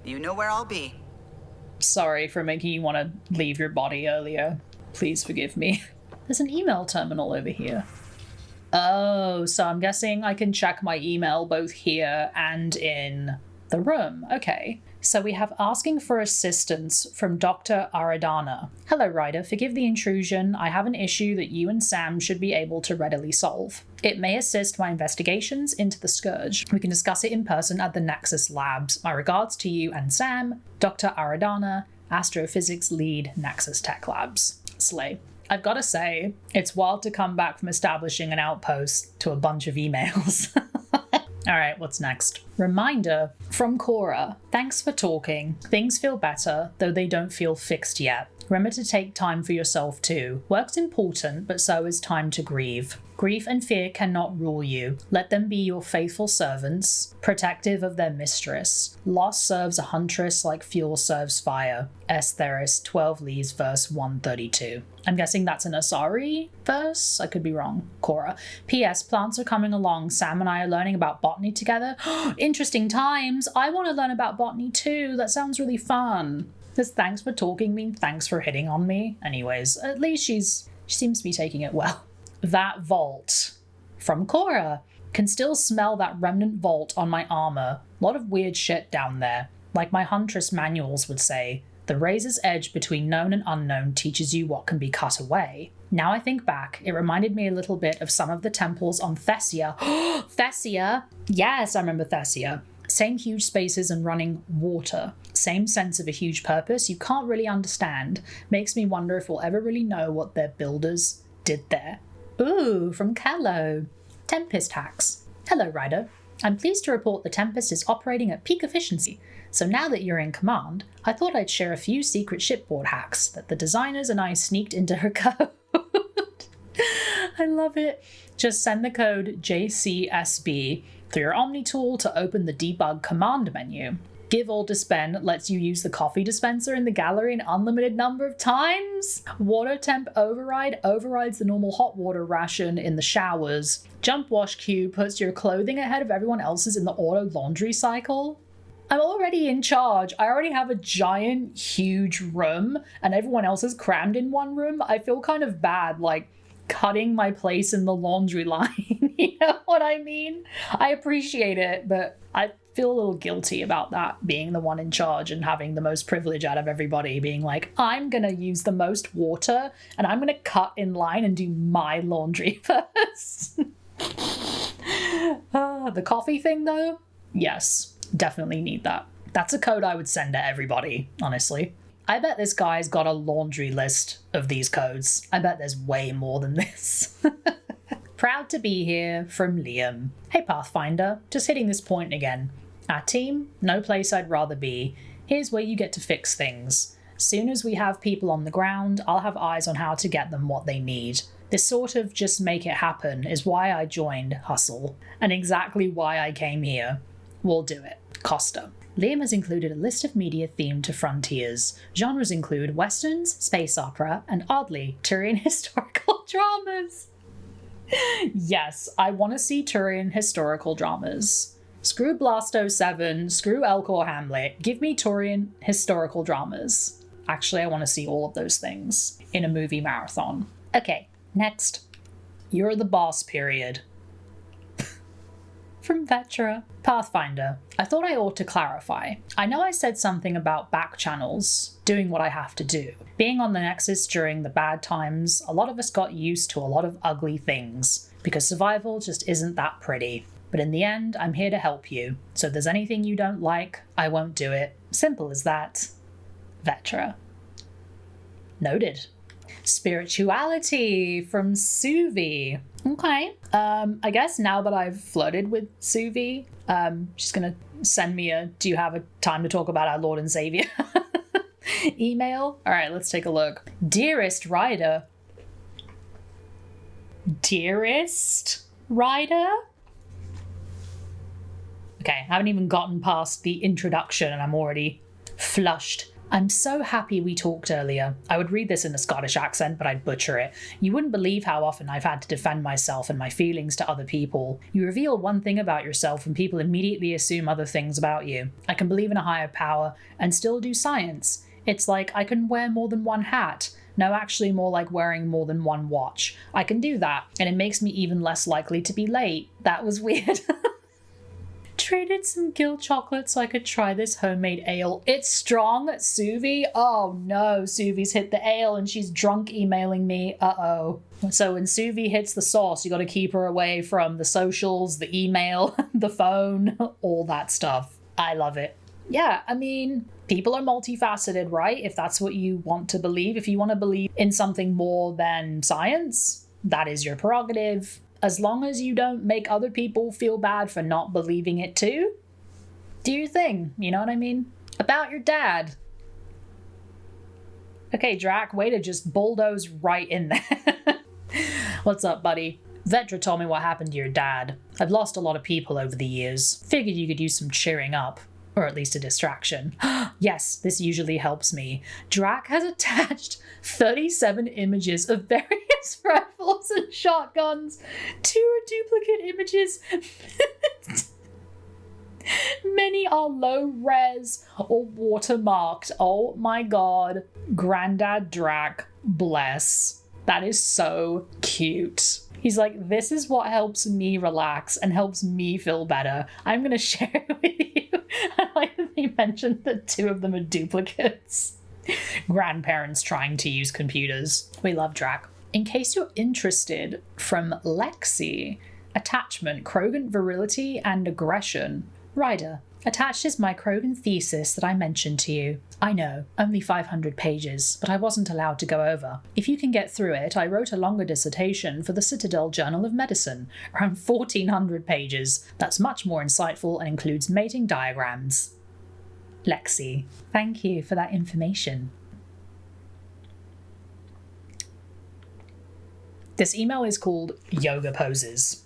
[SPEAKER 4] You know where I'll be.
[SPEAKER 1] Sorry for making you want to leave your body earlier. Please forgive me. There's an email terminal over here. Oh, so I'm guessing I can check my email both here and in the room. Okay. So we have asking for assistance from Dr. Aradana. Hello, Ryder. Forgive the intrusion. I have an issue that you and Sam should be able to readily solve. It may assist my investigations into the Scourge. We can discuss it in person at the Nexus labs. My regards to you and Sam, Dr. Aradana, Astrophysics Lead, Nexus Tech Labs. Slay. I've got to say, it's wild to come back from establishing an outpost to a bunch of emails. All right, what's next? Reminder from Cora. Thanks for talking. Things feel better, though they don't feel fixed yet. Remember to take time for yourself too. Work's important, but so is time to grieve. Grief and fear cannot rule you. Let them be your faithful servants, protective of their mistress. Loss serves a huntress like fuel serves fire. Estheris 12 Leaves verse 132. I'm guessing that's an Asari verse? I could be wrong. Cora. P.S. Plants are coming along. Sam and I are learning about botany together. Interesting times. I want to learn about botany too. That sounds really fun. Does thanks for talking mean thanks for hitting on me? Anyways, at least she seems to be taking it well. That vault from Cora. Can still smell that remnant vault on my armor. A lot of weird shit down there. Like my Huntress manuals would say, The razor's edge between known and unknown teaches you what can be cut away. Now I think back, it reminded me a little bit of some of the temples on Thessia. Thessia! Yes, I remember Thessia. Same huge spaces and running water. Same sense of a huge purpose you can't really understand. Makes me wonder if we'll ever really know what their builders did there. Ooh, from Kallo. Tempest hacks. Hello, Ryder. I'm pleased to report the Tempest is operating at peak efficiency. So now that you're in command, I thought I'd share a few secret shipboard hacks that the designers and I sneaked into her code. I love it. Just send the code JCSB through your Omni tool to open the debug command menu. Give all to spend lets you use the coffee dispenser in the gallery an unlimited number of times. Water temp override overrides the normal hot water ration in the showers. Jump wash queue puts your clothing ahead of everyone else's in the auto laundry cycle. I'm already in charge. I already have a giant, huge room and everyone else is crammed in one room. I feel kind of bad, like, cutting my place in the laundry line. You know what I mean? I appreciate it, but I feel a little guilty about that, being the one in charge and having the most privilege out of everybody, being like, I'm gonna use the most water and I'm gonna cut in line and do my laundry first. The coffee thing though? Yes, definitely need that. That's a code I would send to everybody, honestly. I bet this guy's got a laundry list of these codes. I bet there's way more than this. Proud to be here from Liam. Hey Pathfinder, just hitting this point again. Our team, no place I'd rather be. Here's where you get to fix things. Soon as we have people on the ground, I'll have eyes on how to get them what they need. This sort of just make it happen is why I joined Hustle, and exactly why I came here. We'll do it. Costa. Liam has included a list of media themed to Frontiers. Genres include westerns, space opera, and oddly, Turian historical dramas. Yes, I want to see Turian historical dramas. Screw Blasto 7, screw Elcor Hamlet, give me Turian historical dramas. Actually, I want to see all of those things in a movie marathon. Okay, next. You're the boss, period. From Vetra. Pathfinder, I thought I ought to clarify. I know I said something about back channels, doing what I have to do. Being on the Nexus during the bad times, a lot of us got used to a lot of ugly things, because survival just isn't that pretty. But in the end, I'm here to help you, so if there's anything you don't like, I won't do it. Simple as that. Vetra. Noted. Spirituality from Suvi. Okay. I guess now that I've flirted with Suvi, she's gonna send me a "do you have a time to talk about our Lord and Savior" email. All right, let's take a look. Dearest Ryder. Dearest Ryder? Okay, I haven't even gotten past the introduction and I'm already flushed. I'm so happy we talked earlier. I would read this in a Scottish accent, but I'd butcher it. You wouldn't believe how often I've had to defend myself and my feelings to other people. You reveal one thing about yourself and people immediately assume other things about you. I can believe in a higher power and still do science. It's like I can wear more than one hat. No, actually more like wearing more than one watch. I can do that, and it makes me even less likely to be late. That was weird. Traded some Gill chocolate so I could try this homemade ale. It's strong, Suvi. Oh no, Suvi's hit the ale and she's drunk emailing me. Uh-oh. So when Suvi hits the sauce, you gotta keep her away from the socials, the email, the phone, all that stuff. I love it. Yeah, I mean, people are multifaceted, right? If that's what you want to believe. If you want to believe in something more than science, that is your prerogative. As long as you don't make other people feel bad for not believing it too, do your thing, you know what I mean? About your dad. Okay, Drack, way to just bulldoze right in there. What's up, buddy? Vetra told me what happened to your dad. I've lost a lot of people over the years. Figured you could use some cheering up. Or at least a distraction. Yes, this usually helps me. Drack has attached 37 images of various rifles and shotguns. 2 are duplicate images. Many are low res or watermarked. Oh my god. Grandad Drack, bless. That is so cute. He's like, this is what helps me relax and helps me feel better. I'm going to share it with you. I like that he mentioned that 2 of them are duplicates. Grandparents trying to use computers. We love Drack. In case you're interested, from Lexi, attachment, Krogan virility and aggression. Ryder, attached is my Krogan thesis that I mentioned to you. I know, only 500 pages, but I wasn't allowed to go over. If you can get through it, I wrote a longer dissertation for the Citadel Journal of Medicine, around 1,400 pages. That's much more insightful and includes mating diagrams. Lexi, thank you for that information. This email is called Yoga Poses.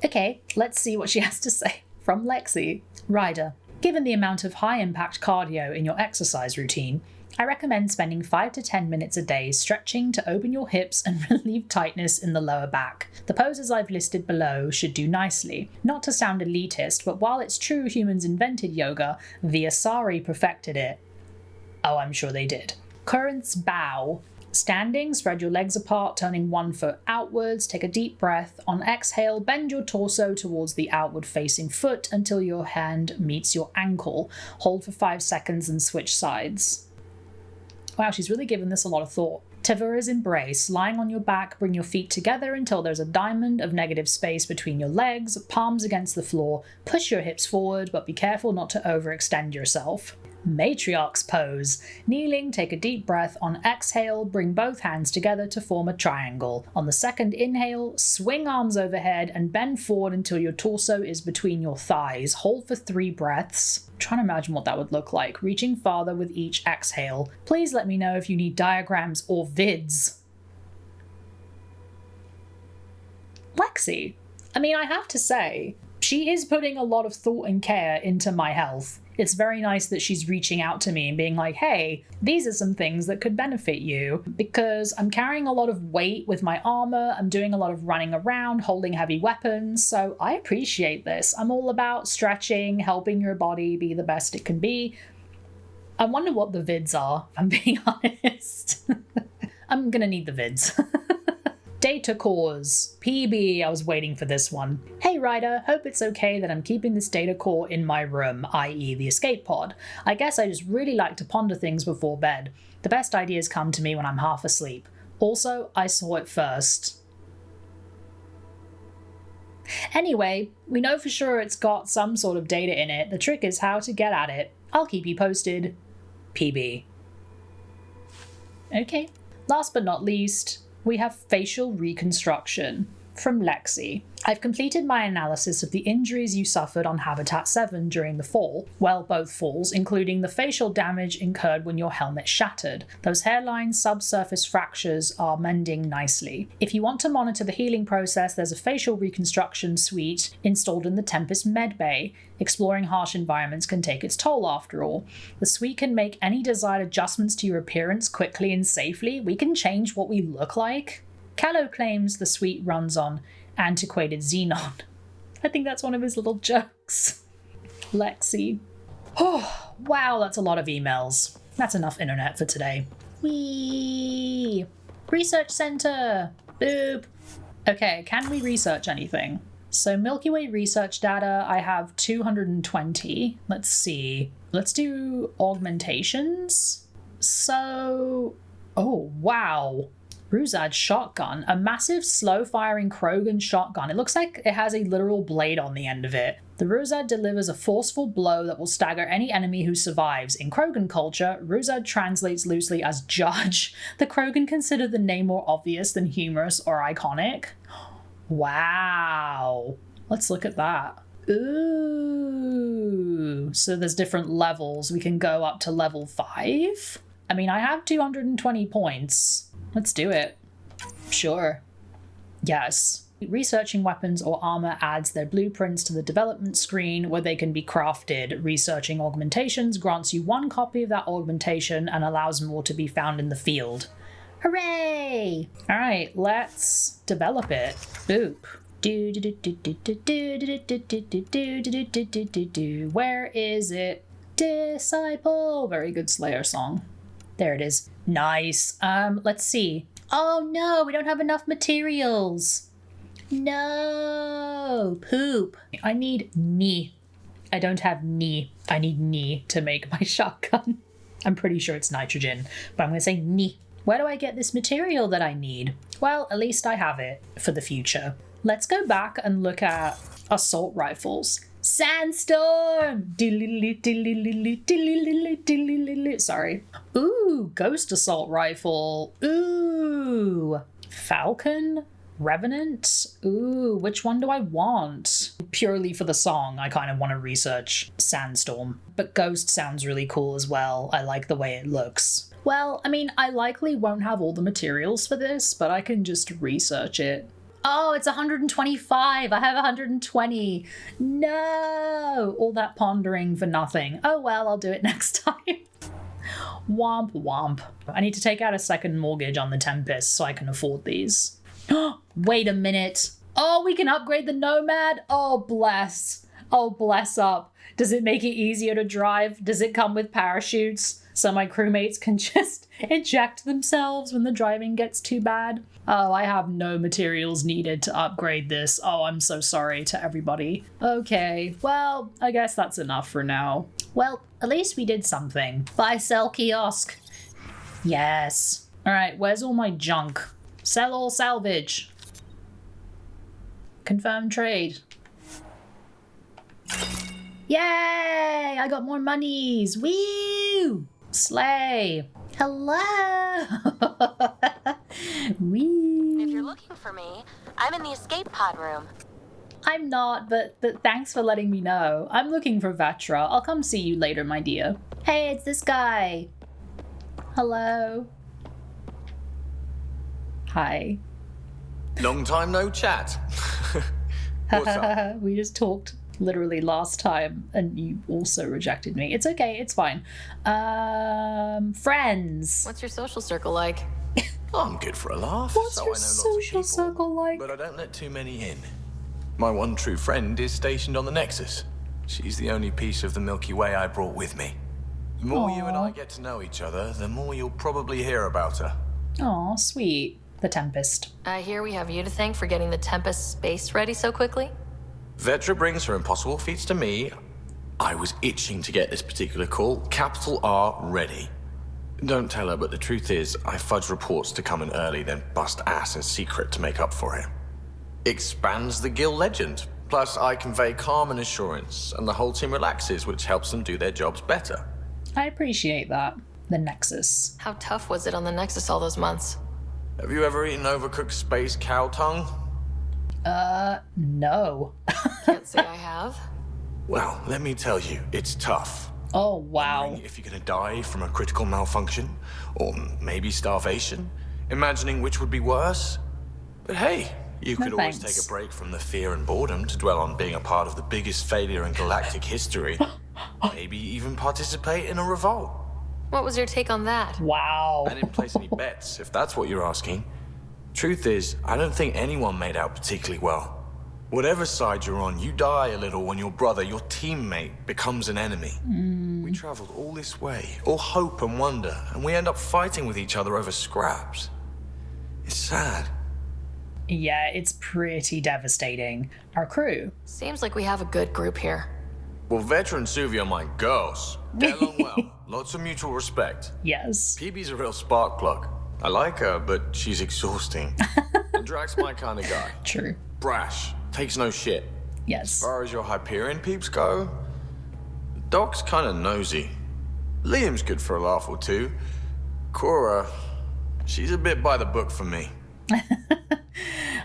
[SPEAKER 1] Okay, let's see what she has to say. From Lexi. Ryder, given the amount of high-impact cardio in your exercise routine, I recommend spending 5 to 10 minutes a day stretching to open your hips and relieve tightness in the lower back. The poses I've listed below should do nicely. Not to sound elitist, but while it's true humans invented yoga, the Asari perfected it. Oh, I'm sure they did. Currents bow. Standing, spread your legs apart, turning 1 foot outwards. Take a deep breath. On exhale, bend your torso towards the outward-facing foot until your hand meets your ankle. Hold for 5 seconds and switch sides. Wow, she's really given this a lot of thought. Tavura's embrace. Lying on your back, bring your feet together until there's a diamond of negative space between your legs, palms against the floor. Push your hips forward, but be careful not to overextend yourself. Matriarch's pose. Kneeling, take a deep breath. On exhale, bring both hands together to form a triangle. On the second inhale, swing arms overhead and bend forward until your torso is between your thighs. Hold for 3 breaths. I'm trying to imagine what that would look like, reaching farther with each exhale. Please let me know if you need diagrams or vids. Lexi, I mean, I have to say, she is putting a lot of thought and care into my health. It's very nice that she's reaching out to me and being like, hey, these are some things that could benefit you, because I'm carrying a lot of weight with my armor, I'm doing a lot of running around, holding heavy weapons, so I appreciate this. I'm all about stretching, helping your body be the best it can be. I wonder what the vids are, if I'm being honest. I'm gonna need the vids. Data cores. Peebee, I was waiting for this one. Hey Ryder, hope it's okay that I'm keeping this data core in my room, i.e. the escape pod. I guess I just really like to ponder things before bed. The best ideas come to me when I'm half asleep. Also, I saw it first. Anyway, we know for sure it's got some sort of data in it. The trick is how to get at it. I'll keep you posted. Peebee. Okay. Last but not least, we have facial reconstruction from Lexi. I've completed my analysis of the injuries you suffered on Habitat 7 during the fall. Well, both falls, including the facial damage incurred when your helmet shattered. Those hairline subsurface fractures are mending nicely. If you want to monitor the healing process, there's a facial reconstruction suite installed in the Tempest med bay. Exploring harsh environments can take its toll after all. The suite can make any desired adjustments to your appearance quickly and safely. We can change what we look like. Kallo claims the suite runs on antiquated xenon. I think that's one of his little jokes. Lexi. Oh, wow, that's a lot of emails. That's enough internet for today. Whee! Research center! Boop! Okay, can we research anything? So Milky Way research data, I have 220. Let's see. Let's do augmentations. So, oh, wow. Ruzad shotgun, a massive slow-firing Krogan shotgun. It looks like it has a literal blade on the end of it. The Ruzad delivers a forceful blow that will stagger any enemy who survives. In Krogan culture, Ruzad translates loosely as judge. The Krogan consider the name more obvious than humorous or iconic. Wow. Let's look at that. Ooh. So there's different levels. We can go up to level 5. I mean, I have 220 points. Let's do it. Sure. Yes. Researching weapons or armor adds their blueprints to the development screen where they can be crafted. Researching augmentations grants you 1 copy of that augmentation and allows more to be found in the field. Hooray! All right, let's develop it. Boop. Where is it? Disciple. Very good Slayer song. There it is. Nice. Let's see. Oh no, we don't have enough materials. No. Poop. I need knee. I don't have knee. I need knee to make my shotgun. I'm pretty sure it's nitrogen, but I'm going to say ni. Where do I get this material that I need? Well, at least I have it for the future. Let's go back and look at assault rifles. Sandstorm! Sorry. Ooh, ghost assault rifle. Ooh, Falcon? Revenant? Ooh, which one do I want? Purely for the song, I kind of want to research Sandstorm. But Ghost sounds really cool as well. I like the way it looks. Well, I mean, I likely won't have all the materials for this, but I can just research it. Oh, it's 125. I have 120. No! All that pondering for nothing. Oh well, I'll do it next time. Womp womp. I need to take out a second mortgage on the Tempest so I can afford these. Wait a minute. Oh, we can upgrade the Nomad? Oh, bless. Oh, bless up. Does it make it easier to drive? Does it come with parachutes so my crewmates can just eject themselves when the driving gets too bad? Oh, I have no materials needed to upgrade this. Oh, I'm so sorry to everybody. Okay, well, I guess that's enough for now. Well, at least we did something. Buy, sell, kiosk. Yes. All right, where's all my junk? Sell or salvage. Confirm trade. Yay! I got more monies. Woo! Slay. Hello. Wee.
[SPEAKER 2] If you're looking for me, I'm in the escape pod room.
[SPEAKER 1] I'm not, but thanks for letting me know. I'm looking for Vetra. I'll come see you later, my dear. Hey, it's this guy. Hello. Hi.
[SPEAKER 6] Long time no chat. What's up?
[SPEAKER 1] We just talked literally last time and you also rejected me. It's okay, it's fine. Friends.
[SPEAKER 5] What's your social circle like?
[SPEAKER 6] I'm good for a laugh.
[SPEAKER 1] What's
[SPEAKER 6] so
[SPEAKER 1] your
[SPEAKER 6] I know lots of
[SPEAKER 1] social
[SPEAKER 6] people,
[SPEAKER 1] circle like?
[SPEAKER 6] But I don't let too many in. My one true friend is stationed on the Nexus. She's the only piece of the Milky Way I brought with me. The more you and I get to know each other, the more you'll probably hear about her.
[SPEAKER 1] Aw, sweet. The Tempest.
[SPEAKER 5] I hear we have you to thank for getting the Tempest space ready so quickly.
[SPEAKER 6] Vetra brings her impossible feats to me. I was itching to get this particular call, capital R, ready. Don't tell her, but the truth is, I fudge reports to come in early, then bust ass in secret to make up for it. Expands the guild legend. Plus, I convey calm and assurance, and the whole team relaxes, which helps them do their jobs better.
[SPEAKER 1] I appreciate that. The Nexus.
[SPEAKER 5] How tough was it on the Nexus all those months?
[SPEAKER 6] Have you ever eaten overcooked space cow tongue?
[SPEAKER 1] No.
[SPEAKER 5] Can't say I have.
[SPEAKER 6] Well, let me tell you, it's tough.
[SPEAKER 1] Oh, wow.
[SPEAKER 6] Wondering if you're gonna die from a critical malfunction, or maybe starvation, imagining which would be worse. But hey, you could always
[SPEAKER 1] thanks.
[SPEAKER 6] take a break from the fear and boredom to dwell on being a part of the biggest failure in galactic history. Maybe even participate in a revolt.
[SPEAKER 5] What was your take on that?
[SPEAKER 1] Wow.
[SPEAKER 6] I didn't place any bets, if that's what you're asking. Truth is, I don't think anyone made out particularly well. Whatever side you're on, you die a little when your brother, your teammate, becomes an enemy. We traveled all this way, all hope and wonder, and we end up fighting with each other over scraps. It's sad.
[SPEAKER 1] Yeah, it's pretty devastating. Our crew.
[SPEAKER 5] Seems like we have a good group here.
[SPEAKER 6] Well, Vetra and Suvi are my girls. Get along well. Lots of mutual respect.
[SPEAKER 1] Yes.
[SPEAKER 6] Peebee's a real spark plug. I like her, but she's exhausting. And Drack's my kind of guy.
[SPEAKER 1] True.
[SPEAKER 6] Brash. Takes no shit.
[SPEAKER 1] Yes.
[SPEAKER 6] As far as your Hyperion peeps go, Doc's kind of nosy. Liam's good for a laugh or two. Cora, she's a bit by the book for me.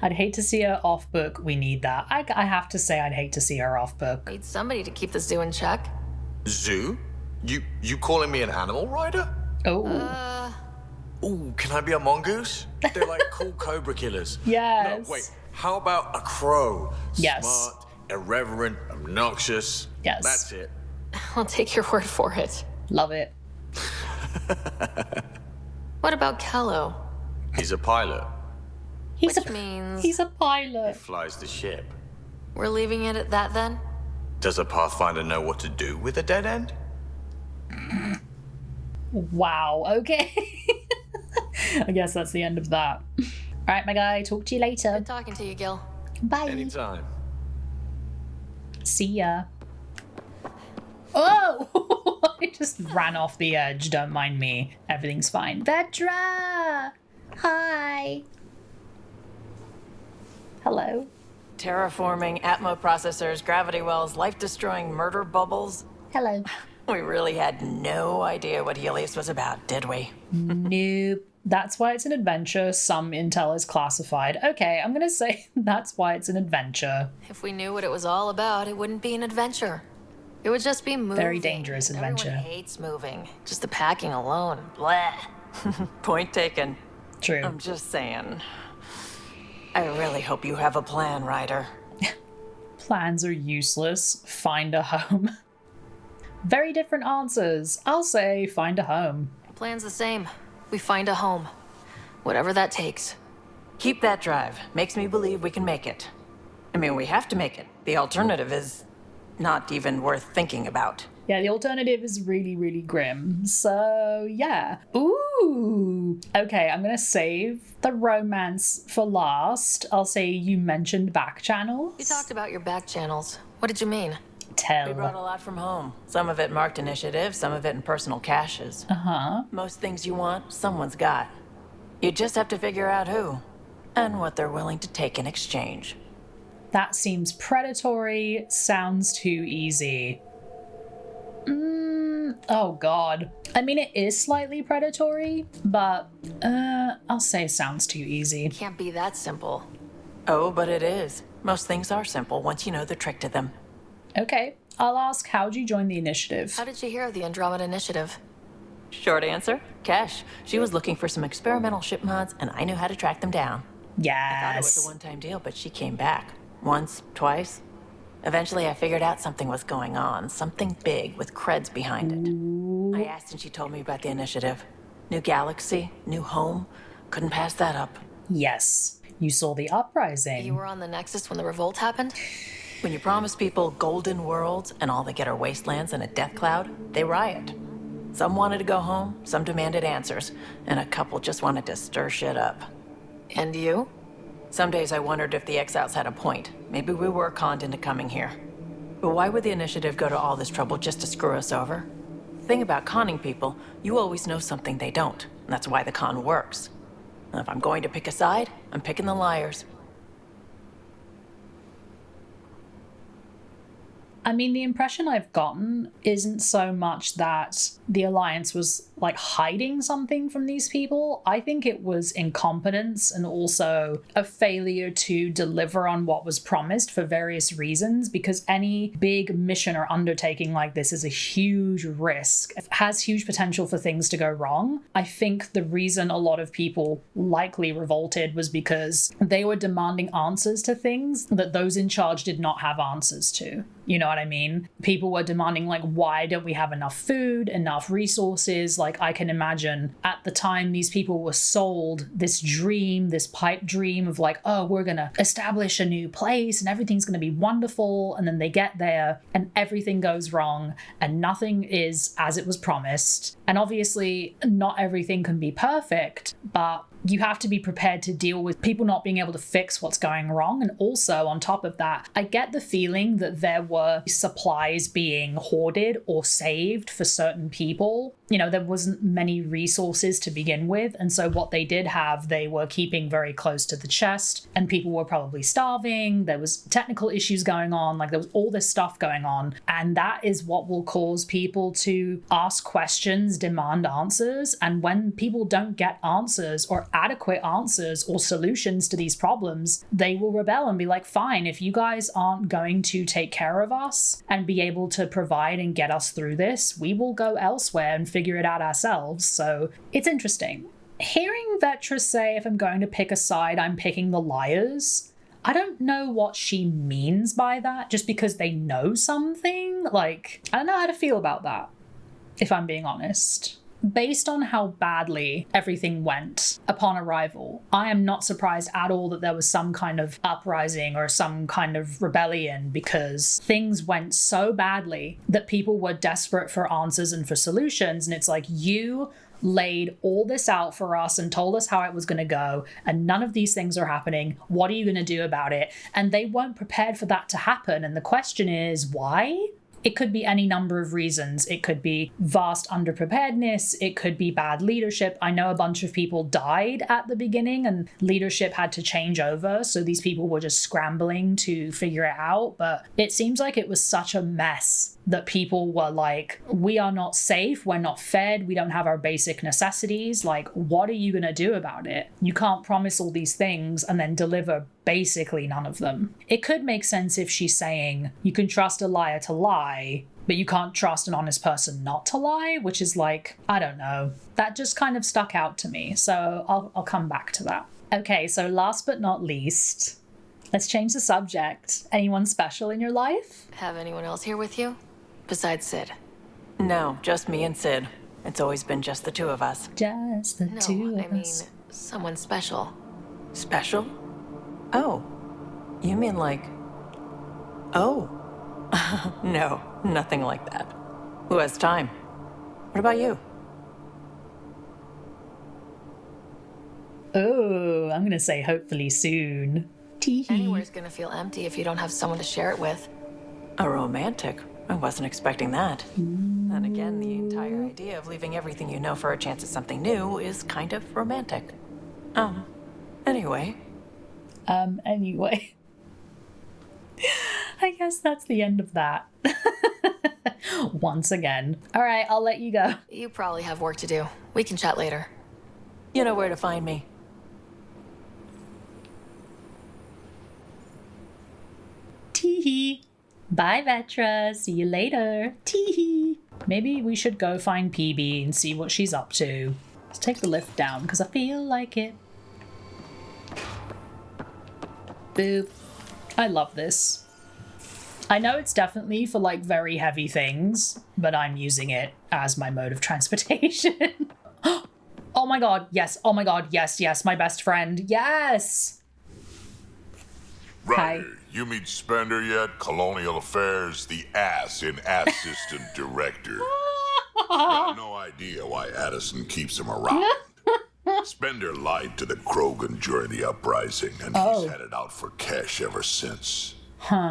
[SPEAKER 1] I'd hate to see her off book. We need that. I have to say I'd hate to see her off book.
[SPEAKER 5] Need somebody to keep the zoo in check.
[SPEAKER 6] Zoo? You calling me an animal rider?
[SPEAKER 1] Oh.
[SPEAKER 6] Ooh, can I be a mongoose? They're like cool cobra killers.
[SPEAKER 1] Yes.
[SPEAKER 6] No, wait. How about a crow?
[SPEAKER 1] Yes.
[SPEAKER 6] Smart, irreverent, obnoxious.
[SPEAKER 1] Yes.
[SPEAKER 6] That's it.
[SPEAKER 5] I'll take your word for it.
[SPEAKER 1] Love it.
[SPEAKER 5] What about Kallo?
[SPEAKER 6] He's a pilot.
[SPEAKER 1] He's
[SPEAKER 5] Which means
[SPEAKER 1] he's a pilot.
[SPEAKER 6] Flies the ship.
[SPEAKER 5] we're leaving it at that then?
[SPEAKER 6] Does a Pathfinder know what to do with a dead end?
[SPEAKER 1] Wow, okay. I guess that's the end of that. All right, my guy, talk to you later.
[SPEAKER 5] Good talking to you, Gil.
[SPEAKER 1] Bye.
[SPEAKER 6] Anytime.
[SPEAKER 1] See ya. Oh! I just ran off the edge. Don't mind me. Everything's fine. Vetra! Hi. Hello.
[SPEAKER 7] Terraforming, Atmo processors, gravity wells, life-destroying murder bubbles.
[SPEAKER 1] Hello.
[SPEAKER 7] We really had no idea what Helios was about, did we?
[SPEAKER 1] Nope. That's why it's an adventure. Some intel is classified. Okay, I'm gonna say that's why it's an adventure.
[SPEAKER 5] If we knew what it was all about, it wouldn't be an adventure. It would just be moving.
[SPEAKER 1] Very dangerous adventure.
[SPEAKER 5] Everyone hates moving. Just the packing alone. Blah.
[SPEAKER 7] Point taken.
[SPEAKER 1] True.
[SPEAKER 7] I'm just saying. I really hope you have a plan, Ryder.
[SPEAKER 1] Plans are useless. Find a home. Very different answers. I'll say find a home.
[SPEAKER 5] Plan's the same. We find a home. Whatever that takes.
[SPEAKER 7] Keep that drive. Makes me believe we can make it. I mean, we have to make it. The alternative is not even worth thinking about.
[SPEAKER 1] Yeah, the alternative is really, really grim. So, yeah. Ooh. Okay, I'm gonna save the romance for last. I'll say you mentioned back channels.
[SPEAKER 5] You talked about your back channels. What did you mean?
[SPEAKER 1] Tell.
[SPEAKER 7] We brought a lot from home. Some of it marked initiative, some of it in personal caches.
[SPEAKER 1] Uh-huh.
[SPEAKER 7] Most things you want, someone's got. You just have to figure out who, and what they're willing to take in exchange.
[SPEAKER 1] That seems predatory. Sounds too easy. Oh god. I mean, it is slightly predatory, but I'll say sounds too easy.
[SPEAKER 5] Can't be that simple.
[SPEAKER 7] Oh, but it is. Most things are simple once you know the trick to them.
[SPEAKER 1] Okay, I'll ask, how'd you join the initiative?
[SPEAKER 5] How did you hear of the Andromeda Initiative?
[SPEAKER 7] Short answer, Cash. She was looking for some experimental ship mods, and I knew how to track them down. I thought it was a
[SPEAKER 1] Yes.
[SPEAKER 7] one-time deal, but she came back. Once, twice. Eventually, I figured out something was going on. Something big with creds behind it. I asked and she told me about the initiative. New galaxy, new home. Couldn't pass that up.
[SPEAKER 1] Yes. You saw the uprising.
[SPEAKER 5] You were on the Nexus when the revolt happened?
[SPEAKER 7] When you promise people golden worlds and all they get are wastelands and a death cloud, they riot. Some wanted to go home, some demanded answers, and a couple just wanted to stir shit up.
[SPEAKER 5] And you?
[SPEAKER 7] Some days I wondered if the exiles had a point. Maybe we were conned into coming here. But why would the initiative go to all this trouble just to screw us over? The thing about conning people, you always know something they don't. And that's why the con works. And if I'm going to pick a side, I'm picking the liars.
[SPEAKER 1] I mean, the impression I've gotten isn't so much that the Alliance was, like, hiding something from these people. I think it was incompetence and also a failure to deliver on what was promised for various reasons, because any big mission or undertaking like this is a huge risk. It has huge potential for things to go wrong. I think the reason a lot of people likely revolted was because they were demanding answers to things that those in charge did not have answers to. You know what I mean? People were demanding, like, why don't we have enough food, enough resources? Like, I can imagine at the time these people were sold this dream, this pipe dream of like, oh, we're going to establish a new place and everything's going to be wonderful. And then they get there and everything goes wrong and nothing is as it was promised. And obviously, not everything can be perfect, but you have to be prepared to deal with people not being able to fix what's going wrong. And also, on top of that, I get the feeling that there were supplies being hoarded or saved for certain people. You know, there wasn't many resources to begin with. And so what they did have, they were keeping very close to the chest, and people were probably starving. There was technical issues going on. Like, there was all this stuff going on. And that is what will cause people to ask questions, demand answers. And when people don't get answers or adequate answers or solutions to these problems, they will rebel and be like, fine, if you guys aren't going to take care of us and be able to provide and get us through this, we will go elsewhere and figure it out ourselves. So it's interesting. Hearing Vetra say, if I'm going to pick a side, I'm picking the liars. I don't know what she means by that, just because they know something. Like, I don't know how to feel about that, if I'm being honest. Based on how badly everything went upon arrival, I am not surprised at all that there was some kind of uprising or some kind of rebellion, because things went so badly that people were desperate for answers and for solutions. And it's like, you laid all this out for us and told us how it was going to go, and none of these things are happening. What are you going to do about it? And they weren't prepared for that to happen. And the question is, why? It could be any number of reasons. It could be vast underpreparedness. It could be bad leadership. I know a bunch of people died at the beginning and leadership had to change over. So these people were just scrambling to figure it out. But it seems like it was such a mess that people were like, we are not safe. We're not fed. We don't have our basic necessities. Like, what are you going to do about it? You can't promise all these things and then deliver basically none of them. It could make sense if she's saying you can trust a liar to lie, but you can't trust an honest person not to lie, which is like, I don't know. That just kind of stuck out to me. So I'll come back to that. Okay, so last but not least, let's change the subject. Anyone special in your life?
[SPEAKER 5] Have anyone else here with you? Besides Sid?
[SPEAKER 7] No, just me and Sid. It's always been just the two of us.
[SPEAKER 1] Just the two
[SPEAKER 5] No,
[SPEAKER 1] of
[SPEAKER 5] I mean,
[SPEAKER 1] us.
[SPEAKER 5] someone special.
[SPEAKER 7] Special? Oh, you mean like... Oh. No, nothing like that. Who has time? What about you?
[SPEAKER 1] Oh, I'm going to say hopefully soon. Tee-hee.
[SPEAKER 5] Anywhere's gonna feel empty if you don't have someone to share it with.
[SPEAKER 7] A romantic? I wasn't expecting that. Then again, the entire idea of leaving everything you know for a chance at something new is kind of romantic. Anyway.
[SPEAKER 1] Anyway. I guess that's the end of that. Once again. All right, I'll let you go.
[SPEAKER 5] You probably have work to do. We can chat later.
[SPEAKER 7] You know where to find me.
[SPEAKER 1] Tee-hee. Bye, Vetra. See you later. Tee-hee. Maybe we should go find Peebee and see what she's up to. Let's take the lift down, because I feel like it. Boop. I love this. I know it's definitely for, like, very heavy things, but I'm using it as my mode of transportation. Oh my god, yes. Oh my god, yes, yes. My best friend. Yes!
[SPEAKER 8] Ryder, you meet Spender yet? Colonial Affairs, the ass in Assistant Director. Got no idea why Addison keeps him around. Spender lied to the Krogan during the uprising, and he's headed out for cash ever since.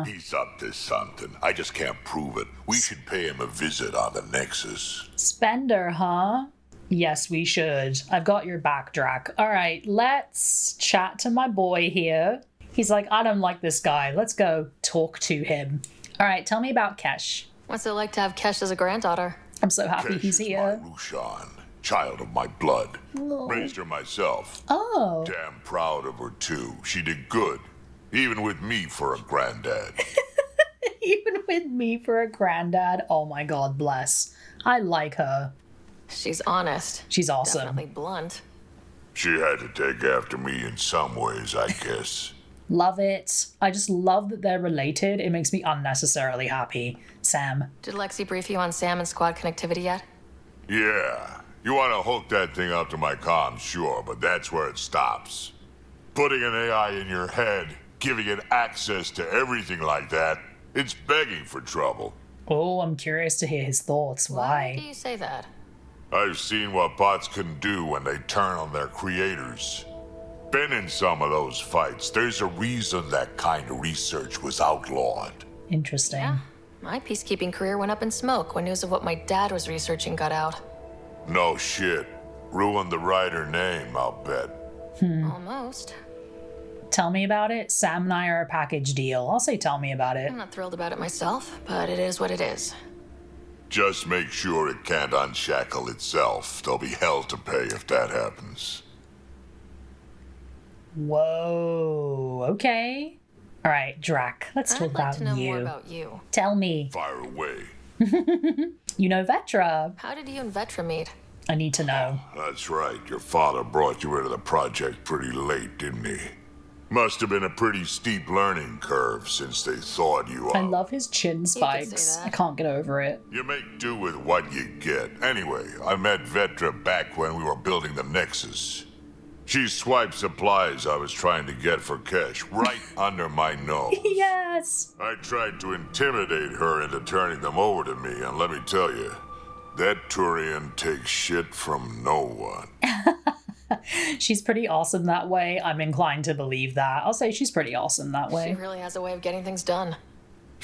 [SPEAKER 8] He's up to something. I just can't prove it. We should pay him a visit on the Nexus.
[SPEAKER 1] Spender, huh? Yes, we should. I've got your back, Drack. All right, let's chat to my boy here. He's like, I don't like this guy. Let's go talk to him. All right, tell me about Kesh.
[SPEAKER 5] What's it like to have Kesh as a granddaughter?
[SPEAKER 1] I'm so happy
[SPEAKER 8] Kesh
[SPEAKER 1] he's
[SPEAKER 8] is
[SPEAKER 1] here.
[SPEAKER 8] my Rushan, child of my blood. Raised her myself.
[SPEAKER 1] Oh.
[SPEAKER 8] Damn proud of her, too. She did good. Even with me for a granddad.
[SPEAKER 1] Even with me for a granddad. Oh my god, bless. I like her.
[SPEAKER 5] She's honest.
[SPEAKER 1] She's awesome.
[SPEAKER 5] Definitely blunt.
[SPEAKER 8] She had to take after me in some ways, I guess.
[SPEAKER 1] Love it. I just love that they're related. It makes me unnecessarily happy. Sam.
[SPEAKER 5] Did Lexi brief you on Sam and squad connectivity yet?
[SPEAKER 8] Yeah. You want to hook that thing up to my comms, sure, but that's where it stops. Putting an AI in your head, giving it access to everything like that, it's begging for trouble.
[SPEAKER 1] Oh, I'm curious to hear his thoughts.
[SPEAKER 5] Why do
[SPEAKER 1] Why?
[SPEAKER 5] you say that?
[SPEAKER 8] I've seen what bots can do when they turn on their creators. Been in some of those fights. There's a reason that kind of research was outlawed.
[SPEAKER 1] Interesting.
[SPEAKER 5] Yeah. My peacekeeping career went up in smoke when news of what my dad was researching got out.
[SPEAKER 8] No shit. Ruined the Ryder name, I'll bet.
[SPEAKER 5] Almost.
[SPEAKER 1] Tell me about it. Sam and I are a package deal. I'll say tell me about it.
[SPEAKER 5] I'm not thrilled about it myself, but it is what it is.
[SPEAKER 8] Just make sure it can't unshackle itself. There'll be hell to pay if that happens.
[SPEAKER 1] Whoa. Okay. All right, Drack. Let's
[SPEAKER 5] I'd
[SPEAKER 1] talk
[SPEAKER 5] like
[SPEAKER 1] about
[SPEAKER 5] to know
[SPEAKER 1] you.
[SPEAKER 5] more about you.
[SPEAKER 1] Tell me.
[SPEAKER 8] Fire away.
[SPEAKER 1] You know Vetra.
[SPEAKER 5] How did you and Vetra meet?
[SPEAKER 1] I need to know.
[SPEAKER 8] That's right. Your father brought you into the project pretty late, didn't he? Must have been a pretty steep learning curve since they thawed you
[SPEAKER 1] I
[SPEAKER 8] out.
[SPEAKER 1] love his chin spikes.
[SPEAKER 5] that.
[SPEAKER 1] I can't get over it.
[SPEAKER 8] You make do with what you get. Anyway, I met Vetra back when we were building the Nexus. She swiped supplies I was trying to get for Kesh right under my nose.
[SPEAKER 1] Yes.
[SPEAKER 8] I tried to intimidate her into turning them over to me, and let me tell you, that Turian takes shit from no one.
[SPEAKER 1] She's pretty awesome that way. I'm inclined to believe that. I'll say she's pretty awesome that
[SPEAKER 5] She
[SPEAKER 1] way.
[SPEAKER 5] really has a way of getting things done.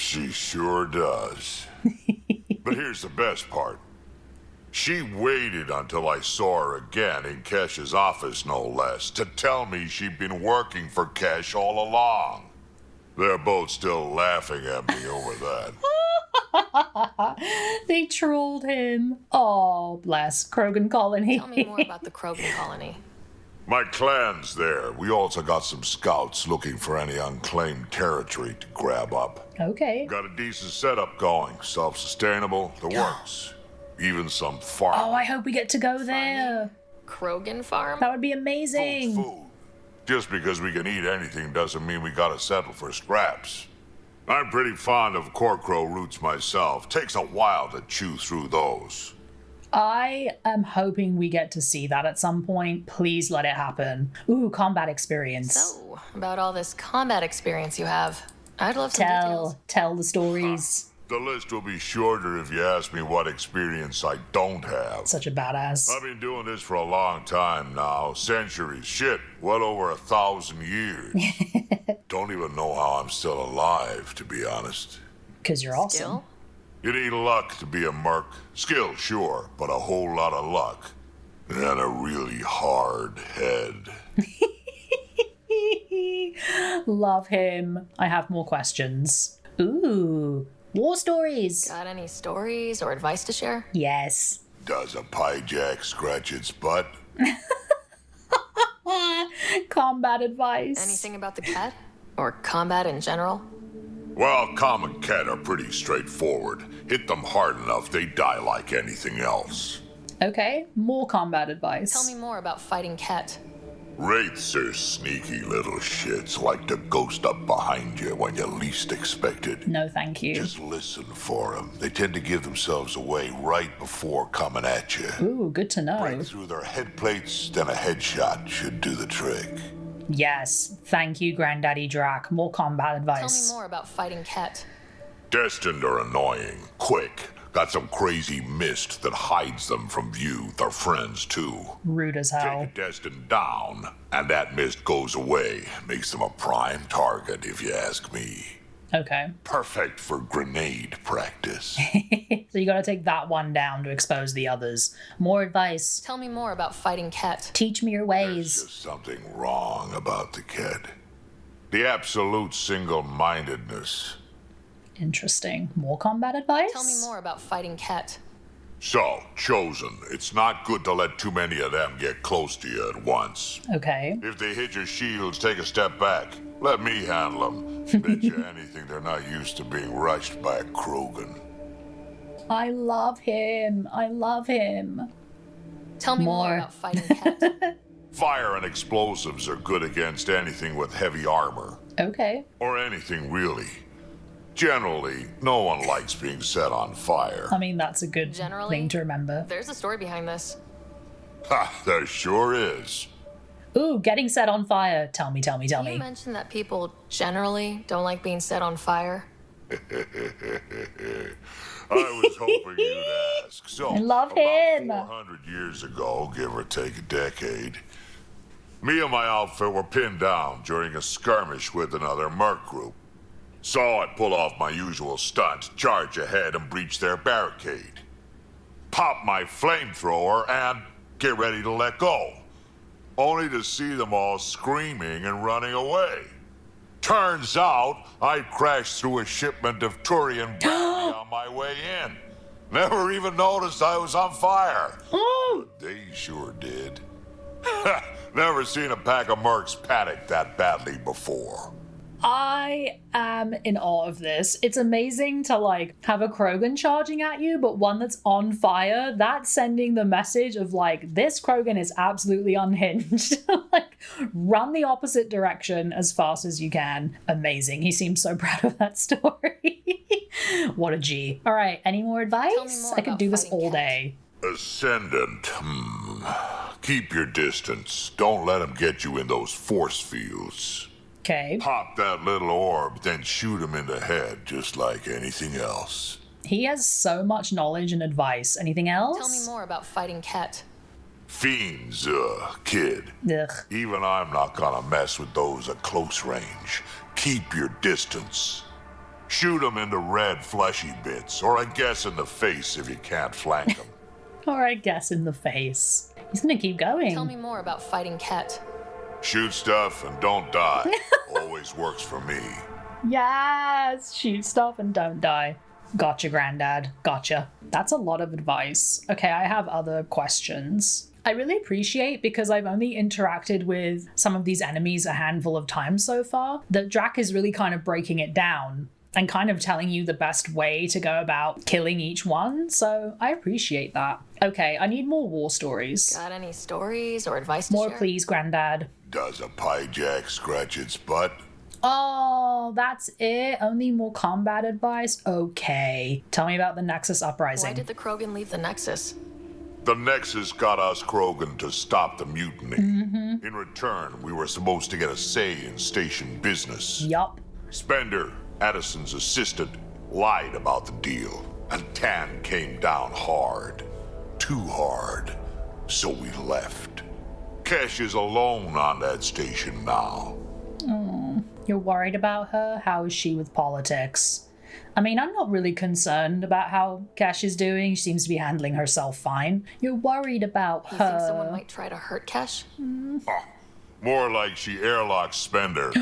[SPEAKER 8] She sure does. But here's the best part. She waited until I saw her again in Kesh's office, no less, to tell me she'd been working for Kesh all along. They're both still laughing at me over that.
[SPEAKER 1] They trolled him. Oh, bless. Krogan colony.
[SPEAKER 5] Tell me more about the Krogan colony.
[SPEAKER 8] My clan's there. We also got some scouts looking for any unclaimed territory to grab up.
[SPEAKER 1] Okay.
[SPEAKER 8] Got a decent setup going. Self-sustainable, the works. Even some farm.
[SPEAKER 1] Oh, I hope we get to go there.
[SPEAKER 5] Krogan farm?
[SPEAKER 1] That would be amazing.
[SPEAKER 8] Food. Just because we can eat anything doesn't mean we gotta settle for scraps. I'm pretty fond of corcrow roots myself. Takes a while to chew through those.
[SPEAKER 1] I am hoping we get to see that at some point. Please let it happen. Ooh, combat experience.
[SPEAKER 5] So, about all this combat experience you have, I'd love some details.
[SPEAKER 1] Tell the stories.
[SPEAKER 8] The list will be shorter if you ask me what experience I don't have.
[SPEAKER 1] Such a badass.
[SPEAKER 8] I've been doing this for a long time now. Centuries. Shit, well over 1,000 years. Don't even know how I'm still alive, to be honest.
[SPEAKER 1] Because you're awesome.
[SPEAKER 5] Skill?
[SPEAKER 8] You need luck to be a merc. Skill, sure, but a whole lot of luck. And a really hard head.
[SPEAKER 1] Love him. I have more questions. Ooh, war stories.
[SPEAKER 5] Got any stories or advice to share?
[SPEAKER 1] Yes.
[SPEAKER 8] Does a pie jack scratch its butt?
[SPEAKER 1] Combat advice.
[SPEAKER 5] Anything about the cat? Or combat in general?
[SPEAKER 8] Well, common cat are pretty straightforward. Hit them hard enough, they die like anything else.
[SPEAKER 1] Okay, more combat advice.
[SPEAKER 5] Tell me more about fighting cat.
[SPEAKER 8] Wraiths are sneaky little shits, like to ghost up behind you when you least expect it.
[SPEAKER 1] No, thank you.
[SPEAKER 8] Just listen for them. They tend to give themselves away right before coming at you.
[SPEAKER 1] Ooh, good to know.
[SPEAKER 8] Break through their head plates, then a headshot should do the trick.
[SPEAKER 1] Yes, thank you, Granddaddy Drack. More combat advice.
[SPEAKER 5] Tell me more about fighting cat.
[SPEAKER 8] Destined are annoying. Quick. Got some crazy mist that hides them from view. They're friends, too.
[SPEAKER 1] Rude as hell.
[SPEAKER 8] Take a Destined down, and that mist goes away. Makes them a prime target, if you ask me.
[SPEAKER 1] Okay.
[SPEAKER 8] Perfect for grenade practice.
[SPEAKER 1] So you gotta take that one down to expose the others. More advice.
[SPEAKER 5] Tell me more about fighting cat.
[SPEAKER 1] Teach me your
[SPEAKER 8] There's
[SPEAKER 1] ways.
[SPEAKER 8] just something wrong about the kid. The absolute single-mindedness.
[SPEAKER 1] Interesting. More combat advice?
[SPEAKER 5] Tell me more about fighting cat.
[SPEAKER 8] So, Chosen, it's not good to let too many of them get close to you at once.
[SPEAKER 1] Okay.
[SPEAKER 8] If they hit your shields, take a step back. Let me handle them. Bet you anything they're not used to being rushed by a Krogan.
[SPEAKER 1] I love him. I love him.
[SPEAKER 5] Tell me more
[SPEAKER 1] More.
[SPEAKER 5] about fighting cat.
[SPEAKER 8] Fire and explosives are good against anything with heavy armor.
[SPEAKER 1] Okay.
[SPEAKER 8] Or anything, really. Generally, no one likes being set on fire.
[SPEAKER 1] I mean, that's a good
[SPEAKER 5] Generally,
[SPEAKER 1] thing to remember.
[SPEAKER 5] There's a story behind this.
[SPEAKER 8] Ha, there sure is.
[SPEAKER 1] Ooh, getting set on fire. Tell me.
[SPEAKER 5] You mentioned that people generally don't like being set on fire.
[SPEAKER 8] I was hoping you'd ask. So,
[SPEAKER 1] I love
[SPEAKER 8] about
[SPEAKER 1] him.
[SPEAKER 8] 400 years ago, give or take a decade, me and my outfit were pinned down during a skirmish with another merc group. So I'd pull off my usual stunt, charge ahead and breach their barricade. Pop my flamethrower and get ready to let go. Only to see them all screaming and running away. Turns out I crashed through a shipment of Turian brandy on my way in. Never even noticed I was on fire. But they sure did. Never seen a pack of mercs panic that badly before.
[SPEAKER 1] I am in awe of this. It's amazing to like have a Krogan charging at you, but one that's on fire. That's sending the message of like, this Krogan is absolutely unhinged. Like, run the opposite direction as fast as you can. Amazing. He seems so proud of that story. What a G. All right, any more advice?
[SPEAKER 5] Tell me more
[SPEAKER 1] I could
[SPEAKER 5] about
[SPEAKER 1] do this
[SPEAKER 5] fighting
[SPEAKER 1] all
[SPEAKER 5] cat.
[SPEAKER 1] day.
[SPEAKER 8] Ascendant, Keep your distance. Don't let them get you in those force fields.
[SPEAKER 1] Okay.
[SPEAKER 8] Pop that little orb, then shoot him in the head, just like anything else.
[SPEAKER 1] He has so much knowledge and advice. Anything else?
[SPEAKER 5] Tell me more about fighting cat.
[SPEAKER 8] Fiends, kid.
[SPEAKER 1] Ugh.
[SPEAKER 8] Even I'm not gonna mess with those at close range. Keep your distance. Shoot him into red fleshy bits, or I guess in the face if you can't flank him.
[SPEAKER 1] Or I guess in the face. He's gonna keep going.
[SPEAKER 5] Tell me more about fighting Ket.
[SPEAKER 8] Shoot stuff and don't die. Always works for me.
[SPEAKER 1] Yes! Shoot stuff and don't die. Gotcha, Granddad. Gotcha. That's a lot of advice. Okay, I have other questions. I really appreciate, because I've only interacted with some of these enemies a handful of times so far, that Drack is really kind of breaking it down and kind of telling you the best way to go about killing each one, so I appreciate that. Okay, I need more war stories.
[SPEAKER 5] Got any stories or advice to
[SPEAKER 1] More,
[SPEAKER 5] share?
[SPEAKER 1] please, Granddad.
[SPEAKER 8] Does a pie jack scratch its butt?
[SPEAKER 1] Oh, that's it? Only more combat advice? Okay. Tell me about the Nexus uprising.
[SPEAKER 5] Why did the Krogan leave the Nexus?
[SPEAKER 8] The Nexus got us Krogan to stop the mutiny. In return, we were supposed to get a say in station business.
[SPEAKER 1] Yup.
[SPEAKER 8] Spender, Addison's assistant, lied about the deal, and Tan came down hard. Too hard. So we left. Kesh is alone on that station now.
[SPEAKER 1] You're worried about her? How is she with politics? I mean, I'm not really concerned about how Kesh is doing. She seems to be handling herself fine. You're worried about
[SPEAKER 5] You
[SPEAKER 1] her.
[SPEAKER 5] think someone might try to hurt Kesh?
[SPEAKER 8] More like she airlocks Spender.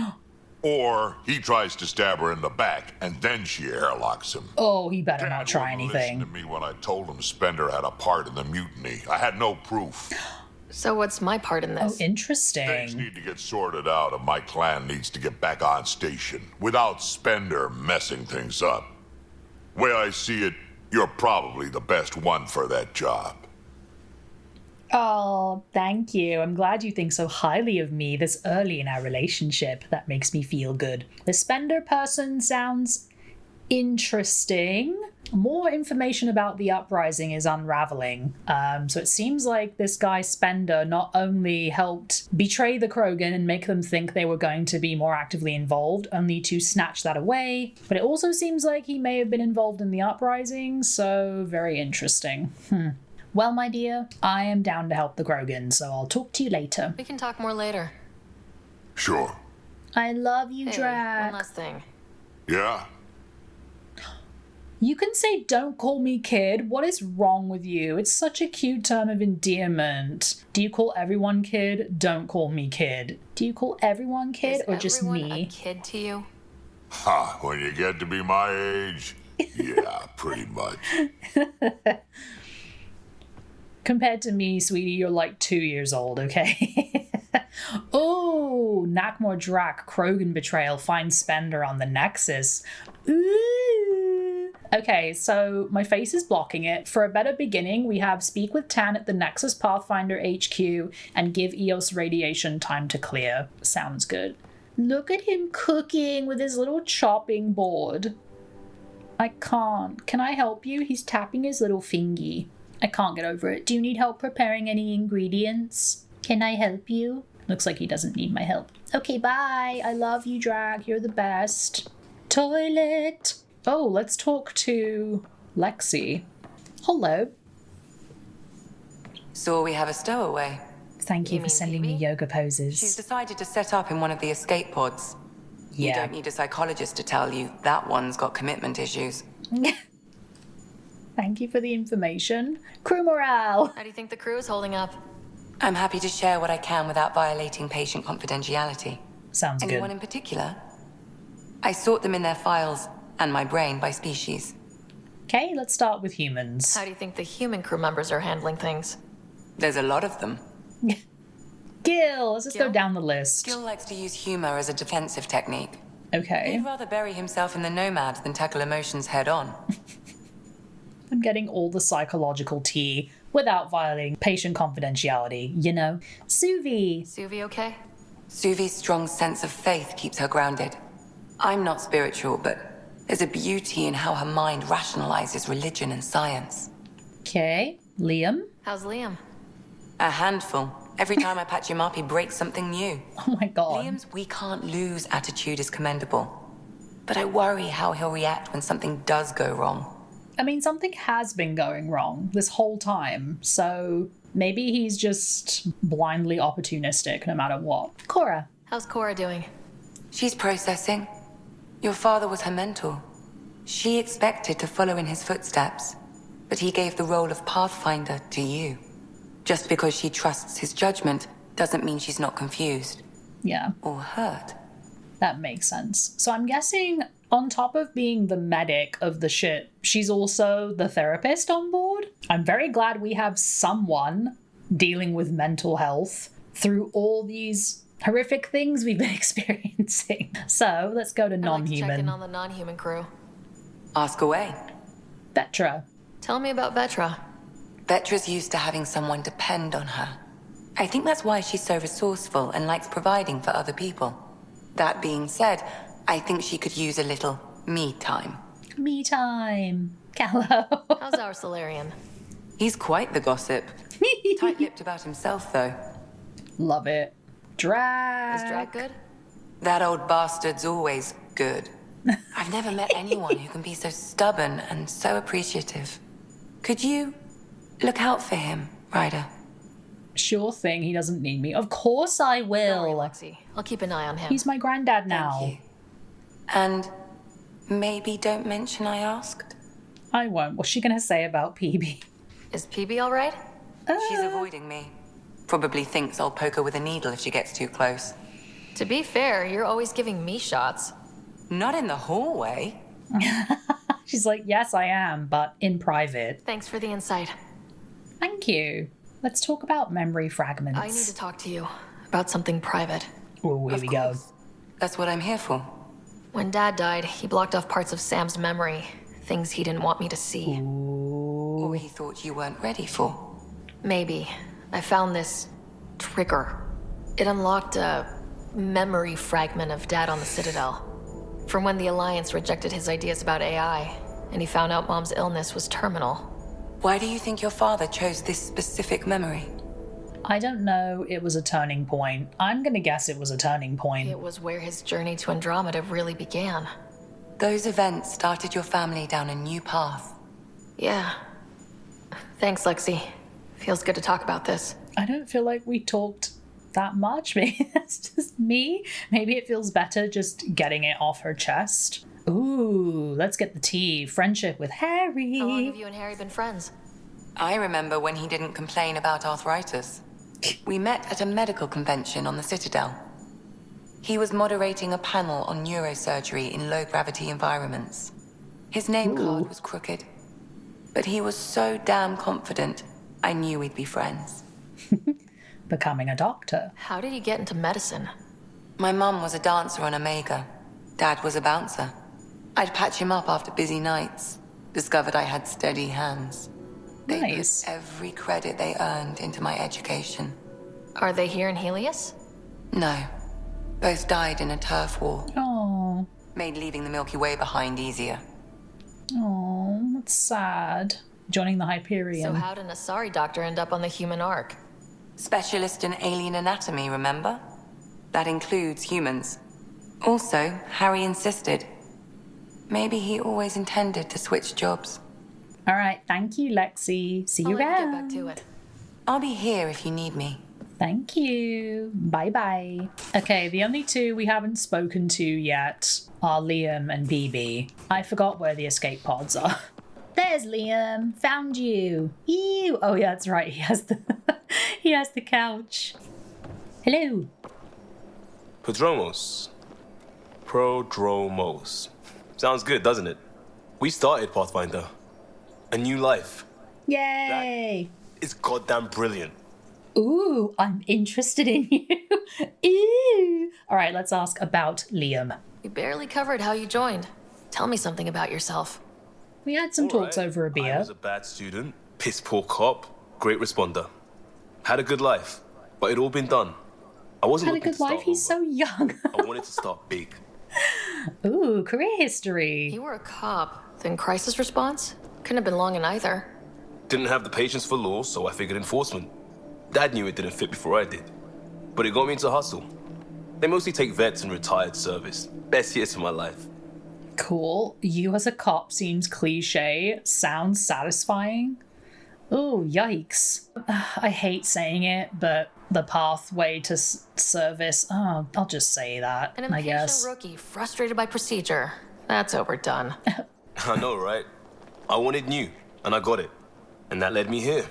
[SPEAKER 8] Or he tries to stab her in the back, and then she airlocks him.
[SPEAKER 1] Oh, he better
[SPEAKER 8] Dad
[SPEAKER 1] not try
[SPEAKER 8] wouldn't
[SPEAKER 1] anything.
[SPEAKER 8] listen to me when I told him Spender had a part in the mutiny. I had no proof.
[SPEAKER 5] So what's my part in
[SPEAKER 1] Oh,
[SPEAKER 5] this?
[SPEAKER 1] interesting.
[SPEAKER 8] Things need to get sorted out, and my clan needs to get back on station without Spender messing things up. Way I see it, you're probably the best one for that job.
[SPEAKER 1] Oh, thank you. I'm glad you think so highly of me this early in our relationship. That makes me feel good. The Spender person sounds interesting. More information about the uprising is unraveling. So it seems like this guy Spender not only helped betray the Krogan and make them think they were going to be more actively involved, only to snatch that away, but it also seems like he may have been involved in the uprising, so very interesting. Well, my dear, I am down to help the Krogan, so I'll talk to you later.
[SPEAKER 5] We can talk more later.
[SPEAKER 8] Sure.
[SPEAKER 1] I love you,
[SPEAKER 5] Hey,
[SPEAKER 1] Drack.
[SPEAKER 5] one last thing.
[SPEAKER 8] Yeah?
[SPEAKER 1] You can say, don't call me kid. What is wrong with you? It's such a cute term of endearment. Do you call everyone kid? Don't call me kid. Do you call everyone kid
[SPEAKER 5] Is
[SPEAKER 1] or just
[SPEAKER 5] everyone
[SPEAKER 1] me?
[SPEAKER 5] a kid to you?
[SPEAKER 8] Ha, when you get to be my age, yeah, pretty much.
[SPEAKER 1] Compared to me, sweetie, you're like 2 years old, okay? Oh, Nakmor Drack, Krogan betrayal, finds Spender on the Nexus. Ooh. Okay, so my face is blocking it. For a better beginning, we have speak with Tan at the Nexus Pathfinder HQ and give Eos radiation time to clear. Sounds good. Look at him cooking with his little chopping board. I can't. Can I help you? He's tapping his little fingy. I can't get over it. Do you need help preparing any ingredients? Can I help you? Looks like he doesn't need my help. Okay, bye. I love you, Drack. You're the best. Toilet. Oh, let's talk to Lexi. Hello.
[SPEAKER 3] So we have a stowaway.
[SPEAKER 1] Thank you
[SPEAKER 5] You
[SPEAKER 1] for
[SPEAKER 5] mean
[SPEAKER 1] sending me
[SPEAKER 5] Peebee?
[SPEAKER 1] yoga
[SPEAKER 3] She's
[SPEAKER 1] poses.
[SPEAKER 3] decided to set up in one of the escape pods. You
[SPEAKER 1] Yeah.
[SPEAKER 3] don't need a psychologist to tell you that one's got commitment issues.
[SPEAKER 1] Thank you for the information. Crew morale.
[SPEAKER 5] How do you think the crew is holding up?
[SPEAKER 3] I'm happy to share what I can without violating patient confidentiality.
[SPEAKER 1] Sounds
[SPEAKER 3] Anyone
[SPEAKER 1] good.
[SPEAKER 3] in particular? I sort them in their files and my brain by species.
[SPEAKER 1] Okay, let's start with humans.
[SPEAKER 5] How do you think the human crew members are handling things?
[SPEAKER 3] There's a lot of them.
[SPEAKER 1] Gil, let's just go
[SPEAKER 5] Gil?
[SPEAKER 1] down the list.
[SPEAKER 3] Gil likes to use humor as a defensive technique.
[SPEAKER 1] Okay.
[SPEAKER 3] He'd rather bury himself in the Nomad than tackle emotions head on.
[SPEAKER 1] I'm getting all the psychological tea without violating patient confidentiality, you know? Suvi.
[SPEAKER 5] Suvi okay?
[SPEAKER 3] Suvi's strong sense of faith keeps her grounded. I'm not spiritual, but there's a beauty in how her mind rationalizes religion and science.
[SPEAKER 1] Okay. Liam.
[SPEAKER 5] How's Liam?
[SPEAKER 3] A handful. Every time I patch him up, he breaks something new.
[SPEAKER 1] Oh my god.
[SPEAKER 3] Liam's we can't lose attitude is commendable. But I worry how he'll react when something does go wrong.
[SPEAKER 1] I mean, something has been going wrong this whole time, so maybe he's just blindly opportunistic no matter what. Cora.
[SPEAKER 5] How's Cora doing?
[SPEAKER 3] She's processing. Your father was her mentor.
[SPEAKER 2] She expected to follow in his footsteps, but he gave the role of Pathfinder to you. Just because she trusts his judgment doesn't mean she's not confused.
[SPEAKER 1] Yeah.
[SPEAKER 2] Or hurt.
[SPEAKER 1] That makes sense. So I'm guessing on top of being the medic of the ship, she's also the therapist on board. I'm very glad we have someone dealing with mental health through all these horrific things we've been experiencing. So let's go to non-human.
[SPEAKER 5] I'd like to check in on the non-human crew.
[SPEAKER 2] Ask away.
[SPEAKER 1] Vetra.
[SPEAKER 5] Tell me about Vetra.
[SPEAKER 2] Vetra's used to having someone depend on her. I think that's why she's so resourceful and likes providing for other people. That being said, I think she could use a little me time.
[SPEAKER 1] Me time. Kallo.
[SPEAKER 5] How's our Solarian?
[SPEAKER 2] He's quite the gossip. Tight-lipped about himself, though.
[SPEAKER 1] Love it. Drack.
[SPEAKER 5] Is Drack good?
[SPEAKER 2] That old bastard's always good. I've never met anyone who can be so stubborn and so appreciative. Could you look out for him, Ryder?
[SPEAKER 1] Sure thing, he doesn't need me. Of course I
[SPEAKER 5] Don't worry,
[SPEAKER 1] will.
[SPEAKER 5] Lexi. I'll keep an eye on him.
[SPEAKER 1] He's my granddad now.
[SPEAKER 2] Thank you. And maybe don't mention I asked?
[SPEAKER 1] I won't. What's she gonna say about Peebee?
[SPEAKER 5] Is Peebee all right?
[SPEAKER 2] She's avoiding me. Probably thinks I'll poke her with a needle if she gets too close.
[SPEAKER 5] To be fair, you're always giving me shots.
[SPEAKER 2] Not in the hallway.
[SPEAKER 1] She's like, yes, I am, but in private.
[SPEAKER 5] Thanks for the insight.
[SPEAKER 1] Thank you. Let's talk about memory fragments.
[SPEAKER 5] I need to talk to you about something private.
[SPEAKER 1] Oh, here we go.
[SPEAKER 2] That's what I'm here for.
[SPEAKER 5] When Dad died, he blocked off parts of Sam's memory, things he didn't want me to see.
[SPEAKER 2] Or he thought you weren't ready for.
[SPEAKER 5] Maybe. I found this trigger. It unlocked a memory fragment of Dad on the Citadel. From when the Alliance rejected his ideas about AI, and he found out Mom's illness was terminal.
[SPEAKER 2] Why do you think your father chose this specific memory?
[SPEAKER 1] I don't know. It was a turning point. I'm gonna guess it was a turning point.
[SPEAKER 5] It was where his journey to Andromeda really began.
[SPEAKER 2] Those events started your family down a new path.
[SPEAKER 5] Yeah. Thanks, Lexi. Feels good to talk about this.
[SPEAKER 1] I don't feel like we talked that much. Maybe that's just me. Maybe it feels better just getting it off her chest. Ooh, let's get the tea. Friendship with Harry.
[SPEAKER 5] How long have you and Harry been friends?
[SPEAKER 2] I remember when he didn't complain about arthritis. We met at a medical convention on the Citadel. He was moderating a panel on neurosurgery in low-gravity environments. His name card was crooked, but he was so damn confident, I knew we'd be friends.
[SPEAKER 1] Becoming a doctor.
[SPEAKER 5] How did you get into medicine?
[SPEAKER 2] My mum was a dancer on Omega. Dad was a bouncer. I'd patch him up after busy nights. Discovered I had steady hands. They
[SPEAKER 1] Nice.
[SPEAKER 2] put every credit they earned into my education.
[SPEAKER 5] Are they here in Helios?
[SPEAKER 2] No. Both died in a turf war.
[SPEAKER 1] Oh,
[SPEAKER 2] Made leaving the Milky Way behind easier.
[SPEAKER 1] oh, that's sad. Joining the
[SPEAKER 5] So
[SPEAKER 1] Hyperion.
[SPEAKER 5] how did an Asari doctor end up on the human ark?
[SPEAKER 2] Specialist in alien anatomy, remember? That includes humans. Also, Harry insisted. Maybe he always intended to switch jobs.
[SPEAKER 1] All right, thank you, Lexi. See
[SPEAKER 5] I'll
[SPEAKER 1] you
[SPEAKER 5] let you get
[SPEAKER 1] around.
[SPEAKER 5] back to it.
[SPEAKER 2] I'll be here if you need me.
[SPEAKER 1] Thank you. Bye-bye. Okay, the only two we haven't spoken to yet are Liam and Peebee. I forgot where the escape pods are. There's Liam. Found you. Ew. Oh yeah, that's right. He has the he has the couch. Hello.
[SPEAKER 9] Prodromos. Sounds good, doesn't it? We started Pathfinder. A new life.
[SPEAKER 1] Yay.
[SPEAKER 9] It's goddamn brilliant.
[SPEAKER 1] Ooh, I'm interested in you. Ew. All right, let's ask about Liam.
[SPEAKER 5] You barely covered how you joined. Tell me something about yourself.
[SPEAKER 1] We had some talks over a
[SPEAKER 9] I
[SPEAKER 1] beer.
[SPEAKER 9] was a bad student, piss poor cop, great responder. Had a good life, but it'd all been done. I wasn't
[SPEAKER 1] Had a
[SPEAKER 9] looking
[SPEAKER 1] good
[SPEAKER 9] to
[SPEAKER 1] life.
[SPEAKER 9] start
[SPEAKER 1] He's
[SPEAKER 9] over.
[SPEAKER 1] so young.
[SPEAKER 9] I wanted to start big.
[SPEAKER 1] Ooh, career history.
[SPEAKER 5] You were a cop, then crisis response? Couldn't have been long in either.
[SPEAKER 9] Didn't have the patience for law, so I figured enforcement. Dad knew it didn't fit before I did, but it got me into hustle. They mostly take vets and retired service. Best years of my life.
[SPEAKER 1] Cool. You as a cop seems cliche. Sounds satisfying. Ooh, yikes. I hate saying it, but the pathway to service. Oh, I'll just say that,
[SPEAKER 5] An
[SPEAKER 1] I
[SPEAKER 5] impatient
[SPEAKER 1] guess.
[SPEAKER 5] rookie frustrated by procedure. That's overdone.
[SPEAKER 9] I know, right? I wanted new, and I got it. And that led me here.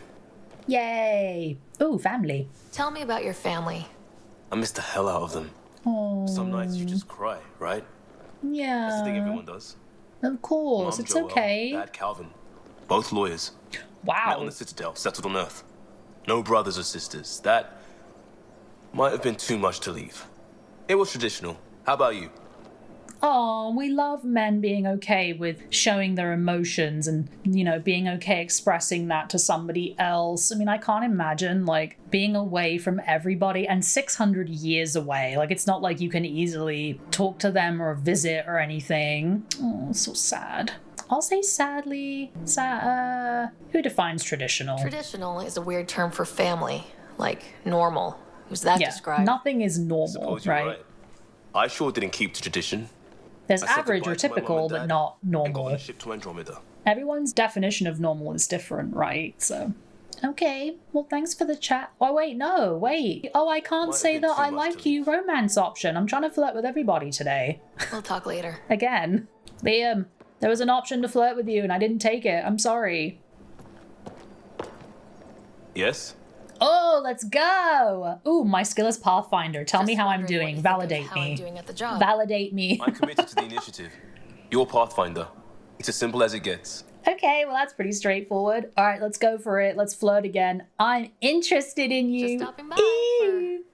[SPEAKER 1] Yay. Ooh, family.
[SPEAKER 5] Tell me about your family.
[SPEAKER 9] I miss the hell out of them.
[SPEAKER 1] Oh.
[SPEAKER 9] Some nights you just cry, right? That's the thing
[SPEAKER 1] Yeah.
[SPEAKER 9] everyone does.
[SPEAKER 1] Of course,
[SPEAKER 9] Mom,
[SPEAKER 1] it's
[SPEAKER 9] Joelle,
[SPEAKER 1] okay.
[SPEAKER 9] Dad, Calvin. Both lawyers. Met on
[SPEAKER 1] Wow.
[SPEAKER 9] the Citadel, settled on Earth. No brothers or sisters. That might have been too much to leave. It was traditional. How about you?
[SPEAKER 1] Oh, we love men being okay with showing their emotions and, you know, being okay expressing that to somebody else. I mean, I can't imagine, like, being away from everybody and 600 years away. Like, it's not like you can easily talk to them or visit or anything. Oh, so sad. I'll say sadly. Who defines traditional?
[SPEAKER 5] Traditional is a weird term for family, like normal. Who's that
[SPEAKER 1] Yeah,
[SPEAKER 5] described?
[SPEAKER 1] nothing is normal,
[SPEAKER 9] Suppose you're
[SPEAKER 1] right?
[SPEAKER 9] right. I sure didn't keep to tradition.
[SPEAKER 1] There's
[SPEAKER 9] I said
[SPEAKER 1] average
[SPEAKER 9] goodbye
[SPEAKER 1] or
[SPEAKER 9] to my mom
[SPEAKER 1] typical,
[SPEAKER 9] and
[SPEAKER 1] but
[SPEAKER 9] dad
[SPEAKER 1] not
[SPEAKER 9] And got on
[SPEAKER 1] normal.
[SPEAKER 9] a ship to Andromeda.
[SPEAKER 1] Everyone's definition of normal is different, right? So, okay. Well, thanks for the chat. Oh, wait, no, wait. Oh, I can't
[SPEAKER 9] Might have
[SPEAKER 1] say
[SPEAKER 9] been
[SPEAKER 1] that
[SPEAKER 9] too
[SPEAKER 1] I
[SPEAKER 9] much
[SPEAKER 1] like
[SPEAKER 9] to
[SPEAKER 1] you romance option. I'm trying to flirt with everybody today.
[SPEAKER 5] We'll talk later.
[SPEAKER 1] Again. Liam, there was an option to flirt with you and I didn't take it. I'm sorry.
[SPEAKER 9] Yes?
[SPEAKER 1] Oh, let's go. Ooh, my skill is Pathfinder. Tell me
[SPEAKER 5] Just
[SPEAKER 1] how I'm
[SPEAKER 5] wondering what
[SPEAKER 1] doing.
[SPEAKER 5] you think of
[SPEAKER 1] Validate
[SPEAKER 5] how I'm
[SPEAKER 1] me.
[SPEAKER 5] doing at the job.
[SPEAKER 1] Validate me.
[SPEAKER 9] I'm committed to the initiative. You're Pathfinder. It's as simple as it gets.
[SPEAKER 1] Okay, well, that's pretty straightforward. All right, let's go for it. Let's flirt again. I'm interested in you.
[SPEAKER 5] Just stopping by
[SPEAKER 1] Ew.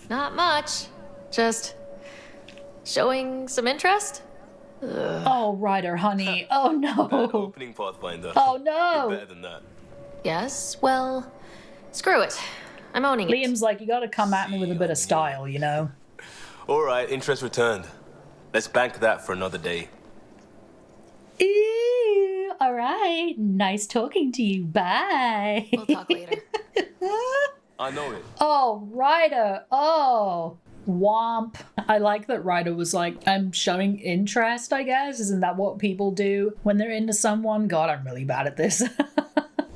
[SPEAKER 5] Not much. Just showing some interest?
[SPEAKER 1] Oh, Ryder, honey. Oh,
[SPEAKER 9] Bad
[SPEAKER 1] no.
[SPEAKER 9] opening, Pathfinder.
[SPEAKER 1] Oh,
[SPEAKER 9] You're
[SPEAKER 1] no.
[SPEAKER 9] better than that.
[SPEAKER 5] Yes, well, screw it. I'm owning it.
[SPEAKER 1] Liam's like, you gotta come at me with a bit of style, you know?
[SPEAKER 9] All right, interest returned. Let's bank that for another day.
[SPEAKER 1] Ew. All right. Nice talking to you. Bye.
[SPEAKER 5] We'll talk later.
[SPEAKER 9] I know it.
[SPEAKER 1] Oh, Ryder. Oh. Womp. I like that Ryder was like, I'm showing interest, I guess. Isn't that what people do when they're into someone? God, I'm really bad at this.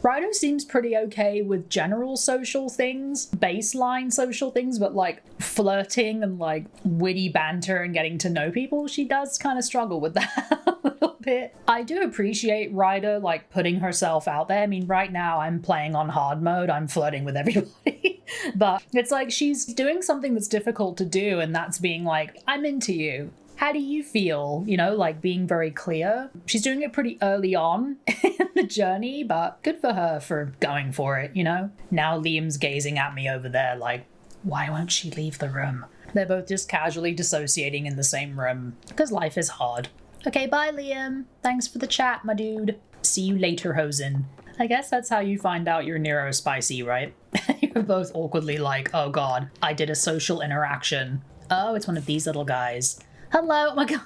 [SPEAKER 1] Ryder seems pretty okay with general social things, baseline social things, but like flirting and like witty banter and getting to know people, she does kind of struggle with that a little bit. I do appreciate Ryder like putting herself out there. I mean, right now I'm playing on hard mode, I'm flirting with everybody. But it's like she's doing something that's difficult to do, and that's being like, I'm into you. How do you feel? You know, like being very clear. She's doing it pretty early on in the journey, but good for her for going for it, you know? Now Liam's gazing at me over there like, why won't she leave the room? They're both just casually dissociating in the same room because life is hard. Okay, bye Liam. Thanks for the chat, my dude. See you later, Hosen. I guess that's how you find out you're neurospicy, right? You're both awkwardly like, oh god, I did a social interaction. Oh, it's one of these little guys. Hello, oh my god.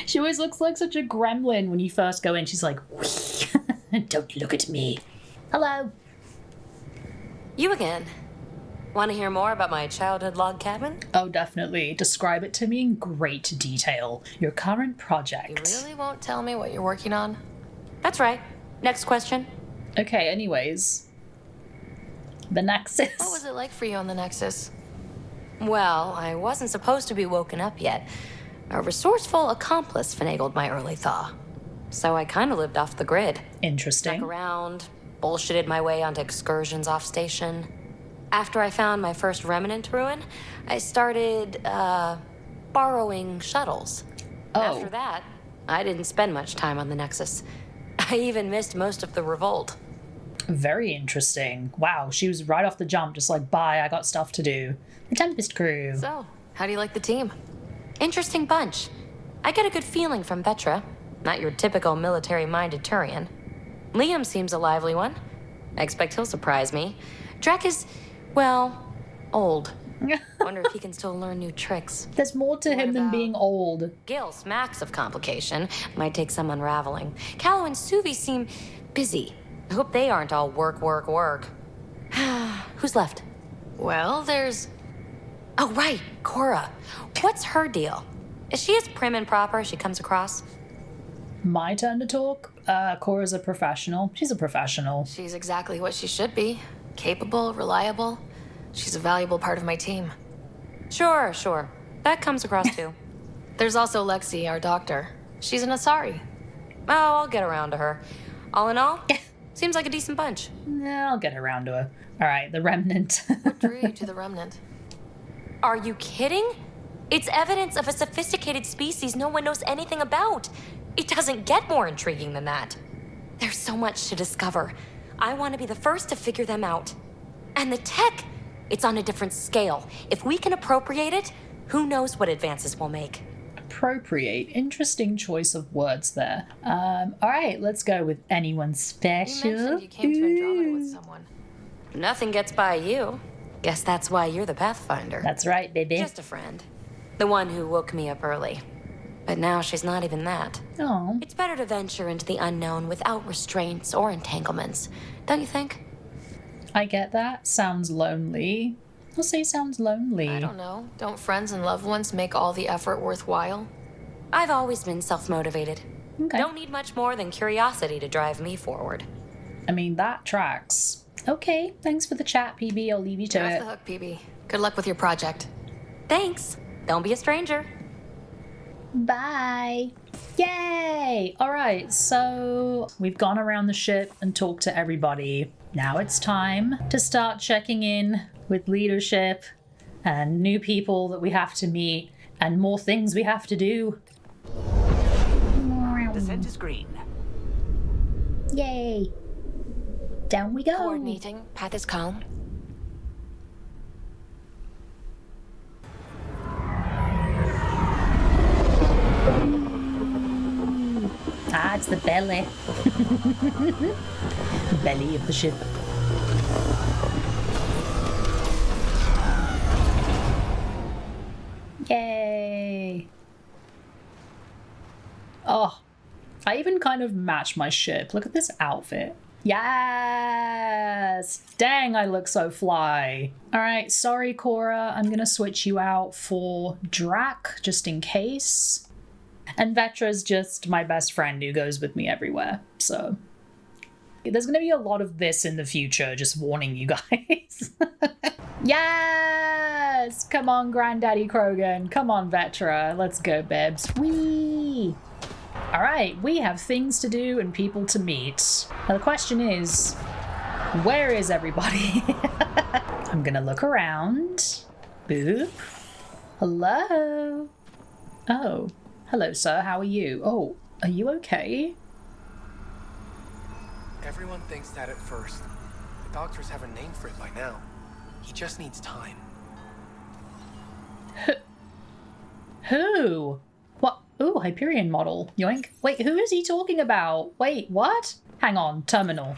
[SPEAKER 1] She always looks like such a gremlin when you first go in. She's like, don't look at me. Hello.
[SPEAKER 2] You again. Want to hear more about my childhood log cabin?
[SPEAKER 1] Oh, definitely. Describe it to me in great detail. Your current project.
[SPEAKER 5] You really won't tell me what you're working on?
[SPEAKER 2] That's right. Next question.
[SPEAKER 1] Okay, anyways. The Nexus.
[SPEAKER 5] What was it like for you on the Nexus?
[SPEAKER 2] Well, I wasn't supposed to be woken up yet. A resourceful accomplice finagled my early thaw. So I kind of lived off the grid.
[SPEAKER 1] Interesting.
[SPEAKER 2] Stuck around, bullshitted my way onto excursions off station. After I found my first remnant ruin, I started, borrowing shuttles.
[SPEAKER 1] Oh.
[SPEAKER 2] After that, I didn't spend much time on the Nexus. I even missed most of the revolt.
[SPEAKER 1] Very interesting. Wow, she was right off the jump, just like, bye, I got stuff to do. The Tempest crew.
[SPEAKER 5] So, how do you like the team?
[SPEAKER 2] Interesting bunch. I get a good feeling from Vetra, not your typical military-minded Turian. Liam seems a lively one. I expect he'll surprise me. Drack is, well, old. Wonder if he can still learn new tricks.
[SPEAKER 1] There's more to him than
[SPEAKER 2] about-
[SPEAKER 1] being old.
[SPEAKER 2] Gil smacks of complication. Might take some unraveling. Kallo and Suvi seem busy. I hope they aren't all work, work, work. Who's left?
[SPEAKER 5] Well, there's...
[SPEAKER 2] Oh, right, Cora. What's her deal? Is she as prim and proper as she comes across?
[SPEAKER 1] My turn to talk? Cora's a professional. She's a professional.
[SPEAKER 5] She's exactly what she should be. Capable, reliable. She's a valuable part of my team.
[SPEAKER 2] Sure. That comes across too.
[SPEAKER 5] There's also Lexi, our doctor. She's an Asari.
[SPEAKER 10] Oh, I'll get around to her. All in all, seems like a decent bunch.
[SPEAKER 1] Yeah, I'll get around to her. All right, the Remnant.
[SPEAKER 5] What drew you to the Remnant?
[SPEAKER 10] Are you kidding? It's evidence of a sophisticated species no one knows anything about. It doesn't get more intriguing than that. There's so much to discover. I want to be the first to figure them out. And the tech, it's on a different scale. If we can appropriate it, who knows what advances we'll make.
[SPEAKER 1] Appropriate. Interesting choice of words there. All right, let's go with anyone special.
[SPEAKER 5] You mentioned you came to Andromeda with someone.
[SPEAKER 10] Nothing gets by you. Guess that's why you're the Pathfinder.
[SPEAKER 1] That's right, baby.
[SPEAKER 10] Just a friend. The one who woke me up early. But now she's not even that.
[SPEAKER 1] Oh.
[SPEAKER 10] It's better to venture into the unknown without restraints or entanglements, don't you think?
[SPEAKER 1] I get that. Sounds lonely. I'll say sounds lonely.
[SPEAKER 5] I don't know. Don't friends and loved ones make all the effort worthwhile?
[SPEAKER 10] I've always been self-motivated.
[SPEAKER 1] Okay.
[SPEAKER 10] Don't need much more than curiosity to drive me forward.
[SPEAKER 1] I mean, that tracks. Okay, thanks for the chat, Peebee. I'll leave you to
[SPEAKER 5] You're off
[SPEAKER 1] it.
[SPEAKER 5] the hook, Peebee. Good luck with your project.
[SPEAKER 10] Thanks. Don't be a stranger.
[SPEAKER 1] Bye. Yay! All right, so we've gone around the ship and talked to everybody. Now it's time to start checking in with leadership and new people that we have to meet and more things we have to do.
[SPEAKER 4] Descent is green.
[SPEAKER 1] Yay! Down we go.
[SPEAKER 2] Coordinating. Path is calm.
[SPEAKER 1] Ah, it's the belly. Belly of the ship. Yay! Oh, I even kind of match my ship. Look at this outfit. Yes! Dang, I look so fly. All right, sorry, Cora. I'm gonna switch you out for Drack, just in case. And Vetra's just my best friend who goes with me everywhere, so... There's gonna be a lot of this in the future, just warning you guys. Yes! Come on, Granddaddy Krogan. Come on, Vetra. Let's go, Bebs. Whee! Alright, we have things to do and people to meet. Now the question is, where is everybody? I'm gonna look around. Boop. Hello? Oh. Hello, sir. How are you? Oh, are you okay?
[SPEAKER 11] Everyone thinks that at first. The doctors have a name for it by now. He just needs time.
[SPEAKER 1] Who? What? Ooh, Hyperion model. Yoink. Wait, who is he talking about? Wait, what? Hang on, terminal.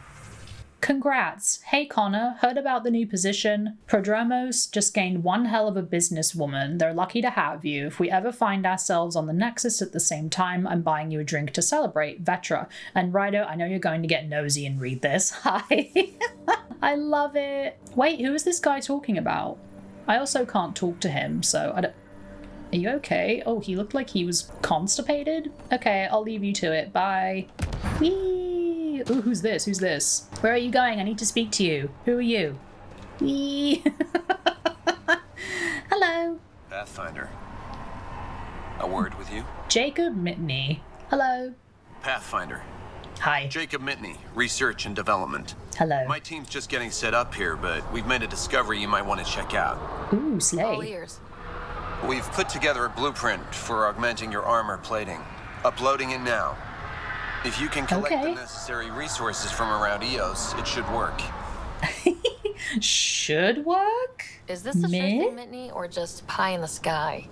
[SPEAKER 1] Congrats. Hey Connor, heard about the new position? Prodromos just gained one hell of a businesswoman. They're lucky to have you. If we ever find ourselves on the Nexus at the same time, I'm buying you a drink to celebrate. Vetra. And Ryder, I know you're going to get nosy and read this. Hi. I love it. Wait, who is this guy talking about? I also can't talk to him, so I don't... Are you okay? Oh, he looked like he was constipated? Okay, I'll leave you to it. Bye. Whee! Ooh, who's this? Who's this? Where are you going? I need to speak to you. Who are you? Whee! Hello.
[SPEAKER 12] Pathfinder. A word with you?
[SPEAKER 1] Jacob Mitney. Hello.
[SPEAKER 12] Pathfinder.
[SPEAKER 1] Hi.
[SPEAKER 12] Jacob Mitney, Research and Development.
[SPEAKER 1] Hello.
[SPEAKER 12] My team's just getting set up here, but we've made a discovery you might want to check out.
[SPEAKER 1] Ooh,
[SPEAKER 5] All
[SPEAKER 1] slay.
[SPEAKER 5] ears.
[SPEAKER 12] We've put together a blueprint for augmenting your armor plating. Uploading it now. If you can collect
[SPEAKER 1] Okay.
[SPEAKER 12] the necessary resources from around EOS, it should work.
[SPEAKER 1] Should work?
[SPEAKER 5] Is this a sure
[SPEAKER 1] Meh?
[SPEAKER 5] thing, Mitney, or just pie in the sky?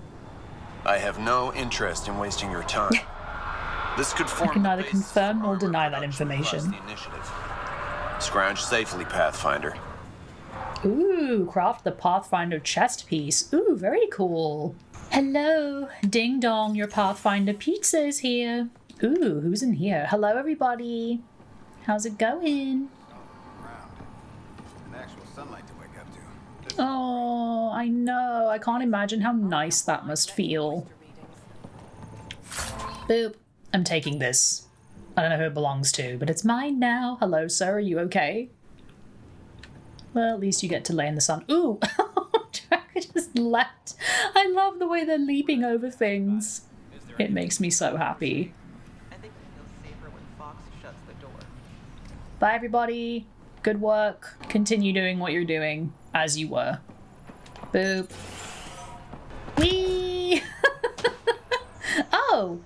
[SPEAKER 12] I have no interest in wasting your time. This could form
[SPEAKER 1] can
[SPEAKER 12] the
[SPEAKER 1] neither
[SPEAKER 12] basis
[SPEAKER 1] confirm
[SPEAKER 12] of
[SPEAKER 1] nor
[SPEAKER 12] armor
[SPEAKER 1] deny that
[SPEAKER 12] production plus
[SPEAKER 1] information.
[SPEAKER 12] the initiative. Scrounge safely, Pathfinder.
[SPEAKER 1] Ooh, craft the Pathfinder chest piece. Ooh, very cool. Hello, ding dong, your Pathfinder pizza is here. Ooh, who's in here? Hello, everybody. How's it going? Oh, I know. I can't imagine how nice that must feel. Boop. I'm taking this. I don't know who it belongs to, but it's mine now. Hello, sir. Are you okay? Well, at least you get to lay in the sun. Ooh! Drac just left. I love the way they're leaping over things. It makes me so happy.
[SPEAKER 13] Fox shuts the door.
[SPEAKER 1] Bye, everybody. Good work. Continue doing what you're doing as you were. Boop. Whee! Oh!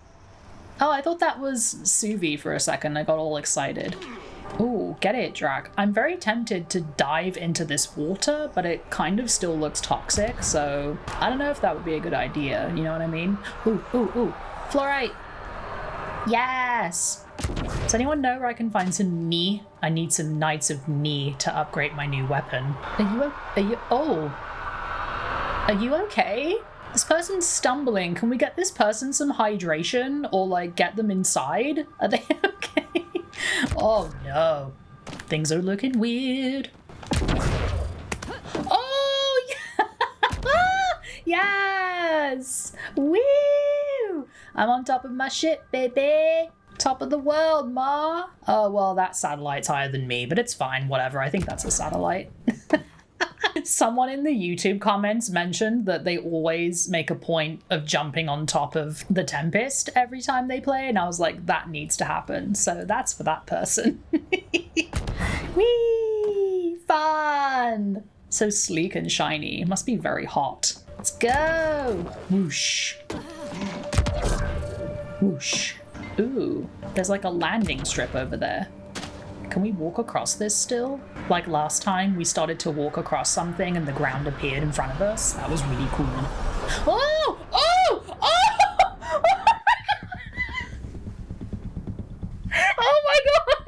[SPEAKER 1] Oh, I thought that was Suvi for a second. I got all excited. Ooh, get it, Drack. I'm very tempted to dive into this water, but it kind of still looks toxic, so I don't know if that would be a good idea, you know what I mean? Ooh, ooh, ooh. Fluorite! Yes! Does anyone know where I can find some knee? I need some Knights of Knee to upgrade my new weapon. Are you okay? This person's stumbling. Can we get this person some hydration or like get them inside? Are they okay? Oh no. Things are looking weird. Oh yeah! Yes! Woo! I'm on top of my ship, baby. Top of the world, ma. Oh, well, that satellite's higher than me, but it's fine. Whatever. I think that's a satellite. Someone in the YouTube comments mentioned that they always make a point of jumping on top of the Tempest every time they play, and I was like, that needs to happen. So that's for that person. Whee! Fun! So sleek and shiny. It must be very hot. Let's go! Whoosh. Whoosh. Ooh, there's like a landing strip over there. Can we walk across this still? Like last time, we started to walk across something and the ground appeared in front of us. That was really cool. Oh! Oh! Oh! Oh my god!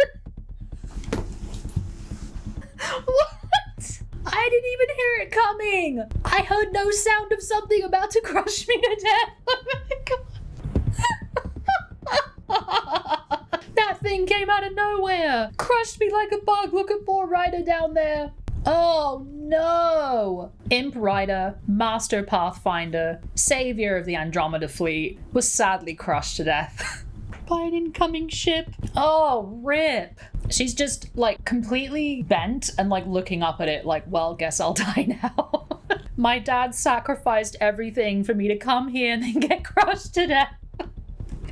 [SPEAKER 1] What? I didn't even hear it coming! I heard no sound of something about to crush me to death. Oh my god! That thing came out of nowhere! Crushed me like a bug! Look at poor Ryder down there! Oh no! Imp Ryder, Master Pathfinder, Savior of the Andromeda fleet, was sadly crushed to death by an incoming ship. Oh, rip! She's just like completely bent and like looking up at it like, well, guess I'll die now. My dad sacrificed everything for me to come here and then get crushed to death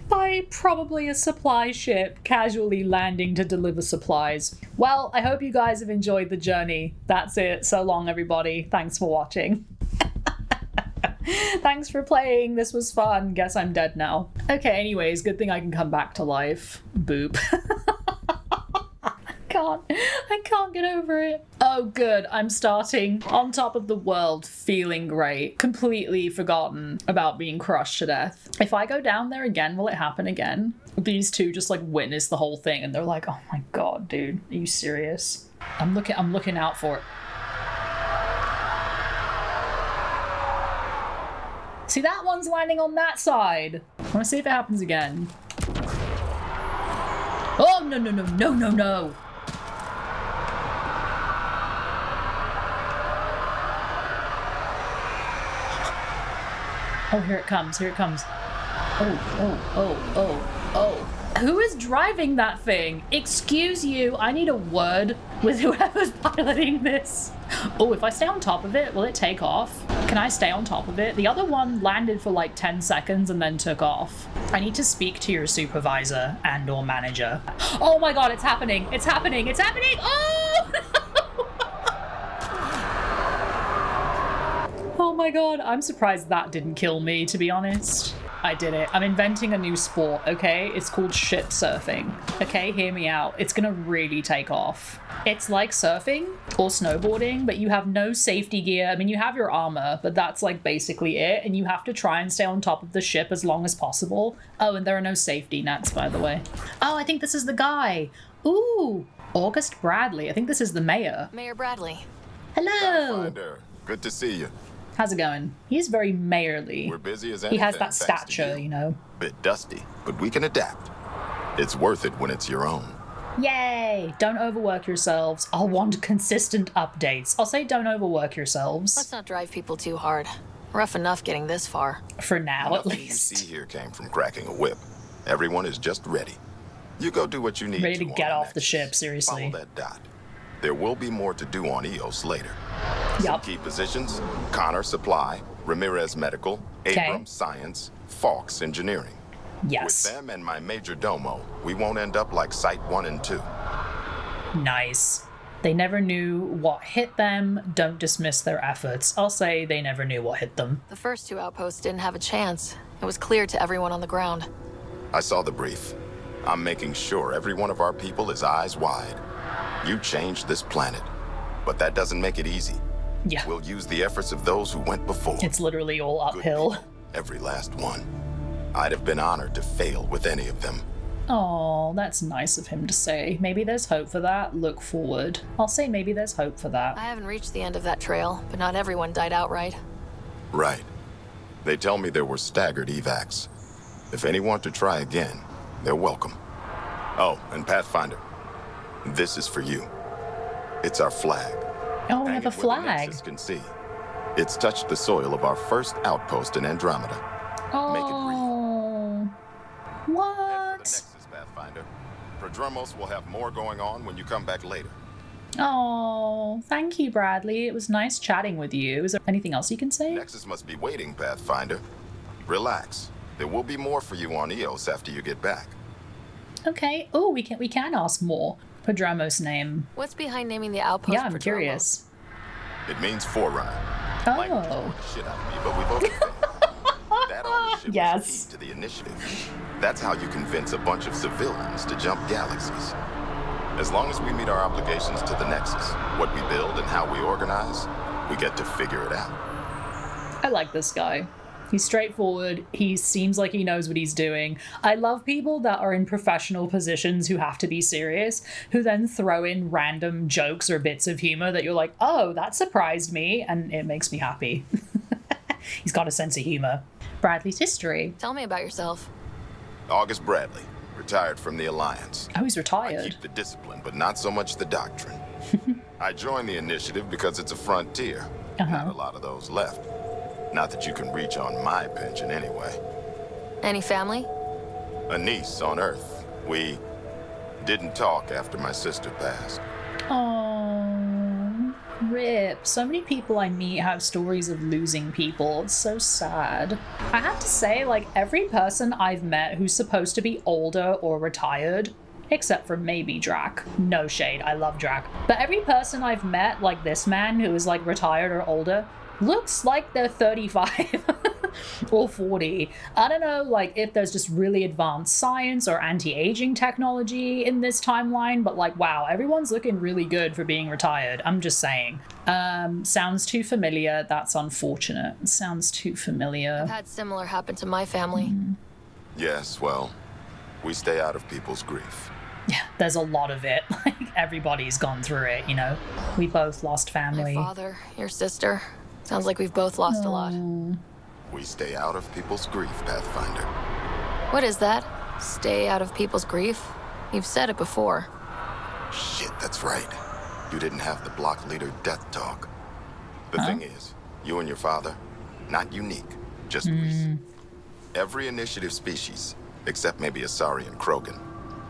[SPEAKER 1] by probably a supply ship casually landing to deliver supplies. Well, I hope you guys have enjoyed the journey. That's it. So long, everybody. Thanks for watching. Thanks for playing. This was fun. Guess I'm dead now. Okay, anyways, good thing I can come back to life. Boop. I can't get over it. Oh good, I'm starting on top of the world, feeling great. Completely forgotten about being crushed to death. If I go down there again, will it happen again? These two just like witness the whole thing and they're like, oh my god, dude, are you serious? I'm looking out for it. See, that one's landing on that side. I wanna see if it happens again. Oh no, no, no, no, no, no. Oh, here it comes, here it comes. Oh. Who is driving that thing? Excuse you, I need a word with whoever's piloting this. Oh, if I stay on top of it, will it take off? Can I stay on top of it? The other one landed for like 10 seconds and then took off. I need to speak to your supervisor and or manager. Oh my god, it's happening, it's happening, it's happening! Oh! Oh my god, I'm surprised that didn't kill me, to be honest. I did it. I'm inventing a new sport, okay? It's called ship surfing. Okay, hear me out. It's gonna really take off. It's like surfing or snowboarding, but you have no safety gear. I mean, you have your armor, but that's like basically it. And you have to try and stay on top of the ship as long as possible. Oh, and there are no safety nets, by the way. Oh, I think this is the guy. Ooh, August Bradley. I think this is the mayor.
[SPEAKER 5] Mayor Bradley.
[SPEAKER 1] Hello.
[SPEAKER 14] Pathfinder. Good to see you.
[SPEAKER 1] How's it going? He's very mayorly.
[SPEAKER 14] We're busy as anything.
[SPEAKER 1] He has that stature, you know.
[SPEAKER 14] Bit dusty, but we can adapt. It's worth it when it's your own.
[SPEAKER 1] Yay! Don't overwork yourselves. I'll want consistent updates. I'll say don't overwork yourselves.
[SPEAKER 5] Let's not drive people too hard. Rough enough getting this far.
[SPEAKER 1] For now, at
[SPEAKER 14] Nothing
[SPEAKER 1] least.
[SPEAKER 14] you see here came from cracking a whip. Everyone is just ready. You go do what you need
[SPEAKER 1] Ready to get off the ship,
[SPEAKER 14] Nexus.
[SPEAKER 1] seriously.
[SPEAKER 14] Follow that dot. There will be more to do on EOS later. Some
[SPEAKER 1] Yup.
[SPEAKER 14] key positions: Connor Supply, Ramirez Medical, Abrams Science, Fawkes Engineering.
[SPEAKER 1] Yes.
[SPEAKER 14] With them and my major domo, we won't end up like Site 1 and 2.
[SPEAKER 1] Nice. They never knew what hit them. Don't dismiss their efforts. I'll say they never knew what hit them.
[SPEAKER 5] The first 2 outposts didn't have a chance. It was clear to everyone on the ground.
[SPEAKER 14] I saw the brief. I'm making sure every one of our people is eyes wide. You changed this planet, but that doesn't make it easy.
[SPEAKER 1] Yeah.
[SPEAKER 14] We'll use the efforts of those who went before.
[SPEAKER 1] It's literally all uphill.
[SPEAKER 14] Every last one. I'd have been honored to fail with any of them.
[SPEAKER 1] Oh, that's nice of him to say. Maybe there's hope for that. Look forward. I'll say maybe there's hope for that.
[SPEAKER 5] I haven't reached the end of that trail, but not everyone died outright.
[SPEAKER 14] Right. They tell me there were staggered evacs. If any want to try again, they're welcome. Oh, and Pathfinder, this is for you. It's our flag.
[SPEAKER 1] Oh, we have a
[SPEAKER 14] Hang it where the
[SPEAKER 1] flag.
[SPEAKER 14] Nexus can see. It's touched the soil of our first outpost in Andromeda.
[SPEAKER 1] Oh. What?
[SPEAKER 14] Nexus, Pathfinder. Prodromos will have more going on when you come back later.
[SPEAKER 1] Oh, thank you, Bradley. It was nice chatting with you. Is there anything else you can say?
[SPEAKER 14] Nexus must be waiting, Pathfinder. Relax. There will be more for you on Eos after you get back.
[SPEAKER 1] Okay. Oh, we can ask more. Prodromos name.
[SPEAKER 5] What's behind naming the outpost?
[SPEAKER 1] Yeah, I'm
[SPEAKER 5] Prodromos?
[SPEAKER 1] curious.
[SPEAKER 14] It means forerunner.
[SPEAKER 1] Oh.
[SPEAKER 14] Shit out of me, but we both that ownership
[SPEAKER 1] Yes.
[SPEAKER 14] is key to the initiative. That's how you convince a bunch of civilians to jump galaxies. As long as we meet our obligations to the Nexus, what we build and how we organize, we get to figure it out.
[SPEAKER 1] I like this guy. He's straightforward. He seems like he knows what he's doing. I love people that are in professional positions who have to be serious, who then throw in random jokes or bits of humor that you're like, oh, that surprised me, and it makes me happy. He's got a sense of humor. Bradley's history.
[SPEAKER 5] Tell me about yourself.
[SPEAKER 14] August Bradley, retired from the Alliance.
[SPEAKER 1] Oh, he's
[SPEAKER 14] I
[SPEAKER 1] retired.
[SPEAKER 14] keep the discipline, but not so much the doctrine. I joined the initiative because it's a frontier. Not a lot of those left. Not that you can reach on my pension anyway.
[SPEAKER 5] Any family?
[SPEAKER 14] A niece on Earth. We didn't talk after my sister passed.
[SPEAKER 1] Oh, rip. So many people I meet have stories of losing people. It's so sad. I have to say, like, every person I've met who's supposed to be older or retired, except for maybe Drack. No shade, I love Drack. But every person I've met, like this man who is like retired or older, looks like they're 35 or 40. I don't know, like, if there's just really advanced science or anti-aging technology in this timeline, but like, wow, everyone's looking really good for being retired. I'm just saying. Sounds too familiar. That's unfortunate. Sounds too familiar.
[SPEAKER 5] I've had similar happen to my family.
[SPEAKER 14] Yes, well, we stay out of people's grief.
[SPEAKER 1] Yeah, there's a lot of it. Like, everybody's gone through it, you know? We both lost family.
[SPEAKER 5] My father, your sister. Sounds like we've both lost a lot.
[SPEAKER 14] We stay out of people's grief, Pathfinder.
[SPEAKER 5] What is that? Stay out of people's grief? You've said it before.
[SPEAKER 14] Shit, that's right. You didn't have the block leader death talk. The thing is, you and your father, not unique, just recent. Every initiative species, except maybe Asari and Krogan,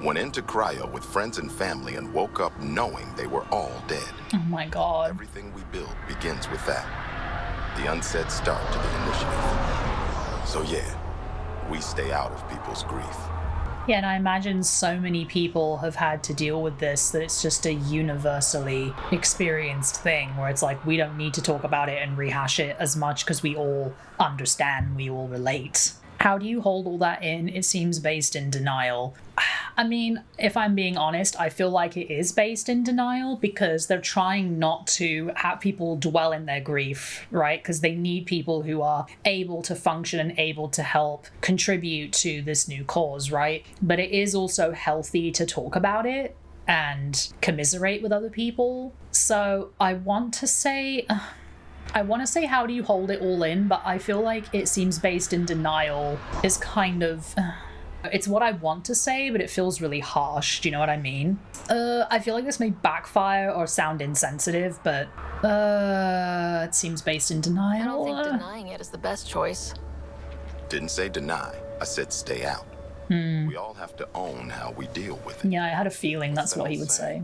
[SPEAKER 14] went into cryo with friends and family and woke up knowing they were all dead.
[SPEAKER 1] Oh my god.
[SPEAKER 14] Everything we build begins with that. The unsaid start to the initiative. So yeah, we stay out of people's grief.
[SPEAKER 1] Yeah, and I imagine so many people have had to deal with this that it's just a universally experienced thing where it's like we don't need to talk about it and rehash it as much because we all understand, we all relate. How do you hold all that in? It seems based in denial. I mean, if I'm being honest, I feel like it is based in denial because they're trying not to have people dwell in their grief, right? Because they need people who are able to function and able to help contribute to this new cause, right? But it is also healthy to talk about it and commiserate with other people. So I want to say how do you hold it all in, but I feel like it seems based in denial is kind of... it's what I want to say, but it feels really harsh. Do you know what I mean? I feel like this may backfire or sound insensitive, but it seems based in denial.
[SPEAKER 5] I don't think denying it is the best choice.
[SPEAKER 14] Didn't say deny. I said stay out. We all have to own how we deal with it.
[SPEAKER 1] Yeah, I had a feeling that's what he would say.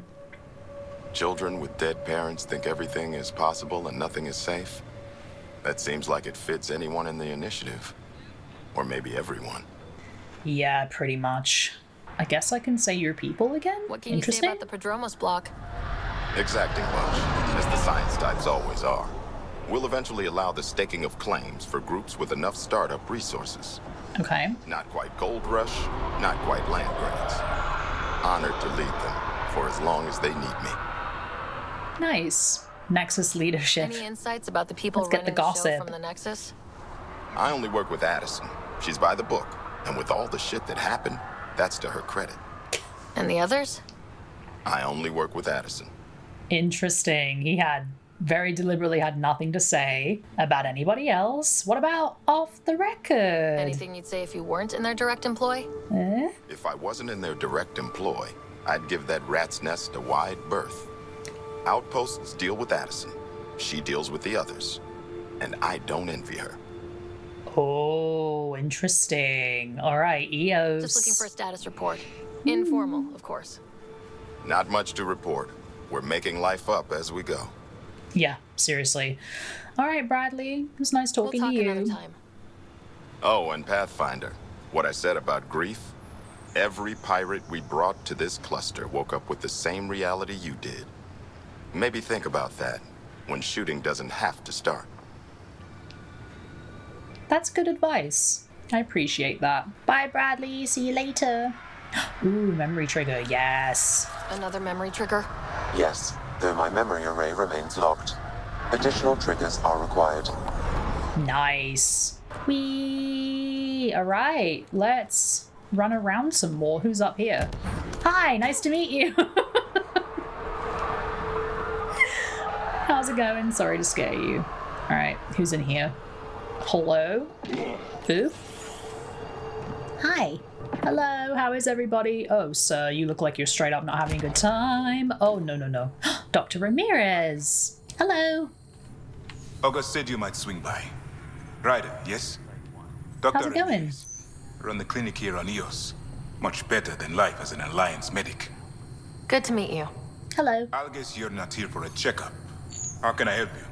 [SPEAKER 14] Children with dead parents think everything is possible and nothing is safe. That seems like it fits anyone in the initiative. Or maybe everyone.
[SPEAKER 1] Yeah, pretty much. I guess I can say your people again?
[SPEAKER 5] What can you say about the Prodromos block?
[SPEAKER 14] Exacting much, as the science types always are. We'll eventually allow the staking of claims for groups with enough startup resources.
[SPEAKER 1] Okay.
[SPEAKER 14] Not quite gold rush, not quite land grants. Honored to lead them for as long as they need me.
[SPEAKER 1] Nice. Nexus leadership.
[SPEAKER 5] Any insights about the people
[SPEAKER 1] Let's get
[SPEAKER 5] running
[SPEAKER 1] the
[SPEAKER 5] the show
[SPEAKER 1] gossip.
[SPEAKER 5] from the Nexus?
[SPEAKER 14] I only work with Addison. She's by the book, and with all the shit that happened, that's to her credit.
[SPEAKER 5] And the others?
[SPEAKER 14] I only work with Addison.
[SPEAKER 1] Interesting. He had very deliberately had nothing to say about anybody else. What about off the record?
[SPEAKER 5] Anything you'd say if you weren't in their direct employ?
[SPEAKER 14] If I wasn't in their direct employ, I'd give that rat's nest a wide berth. Outposts deal with Addison. She deals with the others. And I don't envy her.
[SPEAKER 1] Oh, interesting. All right, EOS.
[SPEAKER 5] Just looking for a status report. Informal, of course.
[SPEAKER 14] Not much to report. We're making life up as we go.
[SPEAKER 1] Yeah, seriously. All right, Bradley. It was nice talking
[SPEAKER 5] we'll talk
[SPEAKER 1] to you.
[SPEAKER 5] another time.
[SPEAKER 14] Oh, and Pathfinder. What I said about grief? Every pirate we brought to this cluster woke up with the same reality you did. Maybe think about that when shooting doesn't have to start.
[SPEAKER 1] That's good advice. I appreciate that. Bye, Bradley. See you later. Ooh, memory trigger. Yes.
[SPEAKER 5] Another memory trigger?
[SPEAKER 13] Yes, though my memory array remains locked. Additional triggers are required.
[SPEAKER 1] Nice. Whee! All right, let's run around some more. Who's up here? Hi, nice to meet you. How's it going? Sorry to scare you. All right, who's in here? Hello? Who? Hi. Hello, how is everybody? Oh, sir, you look like you're straight up not having a good time. Oh, no. Dr. Ramirez. Hello.
[SPEAKER 15] August said you might swing by. Ryder, yes? Dr.
[SPEAKER 1] How's it going?
[SPEAKER 15] Ramirez. Run the clinic here on EOS. Much better than life as an Alliance medic.
[SPEAKER 5] Good to meet you.
[SPEAKER 1] Hello.
[SPEAKER 15] I'll guess you're not here for a checkup. How can I help you?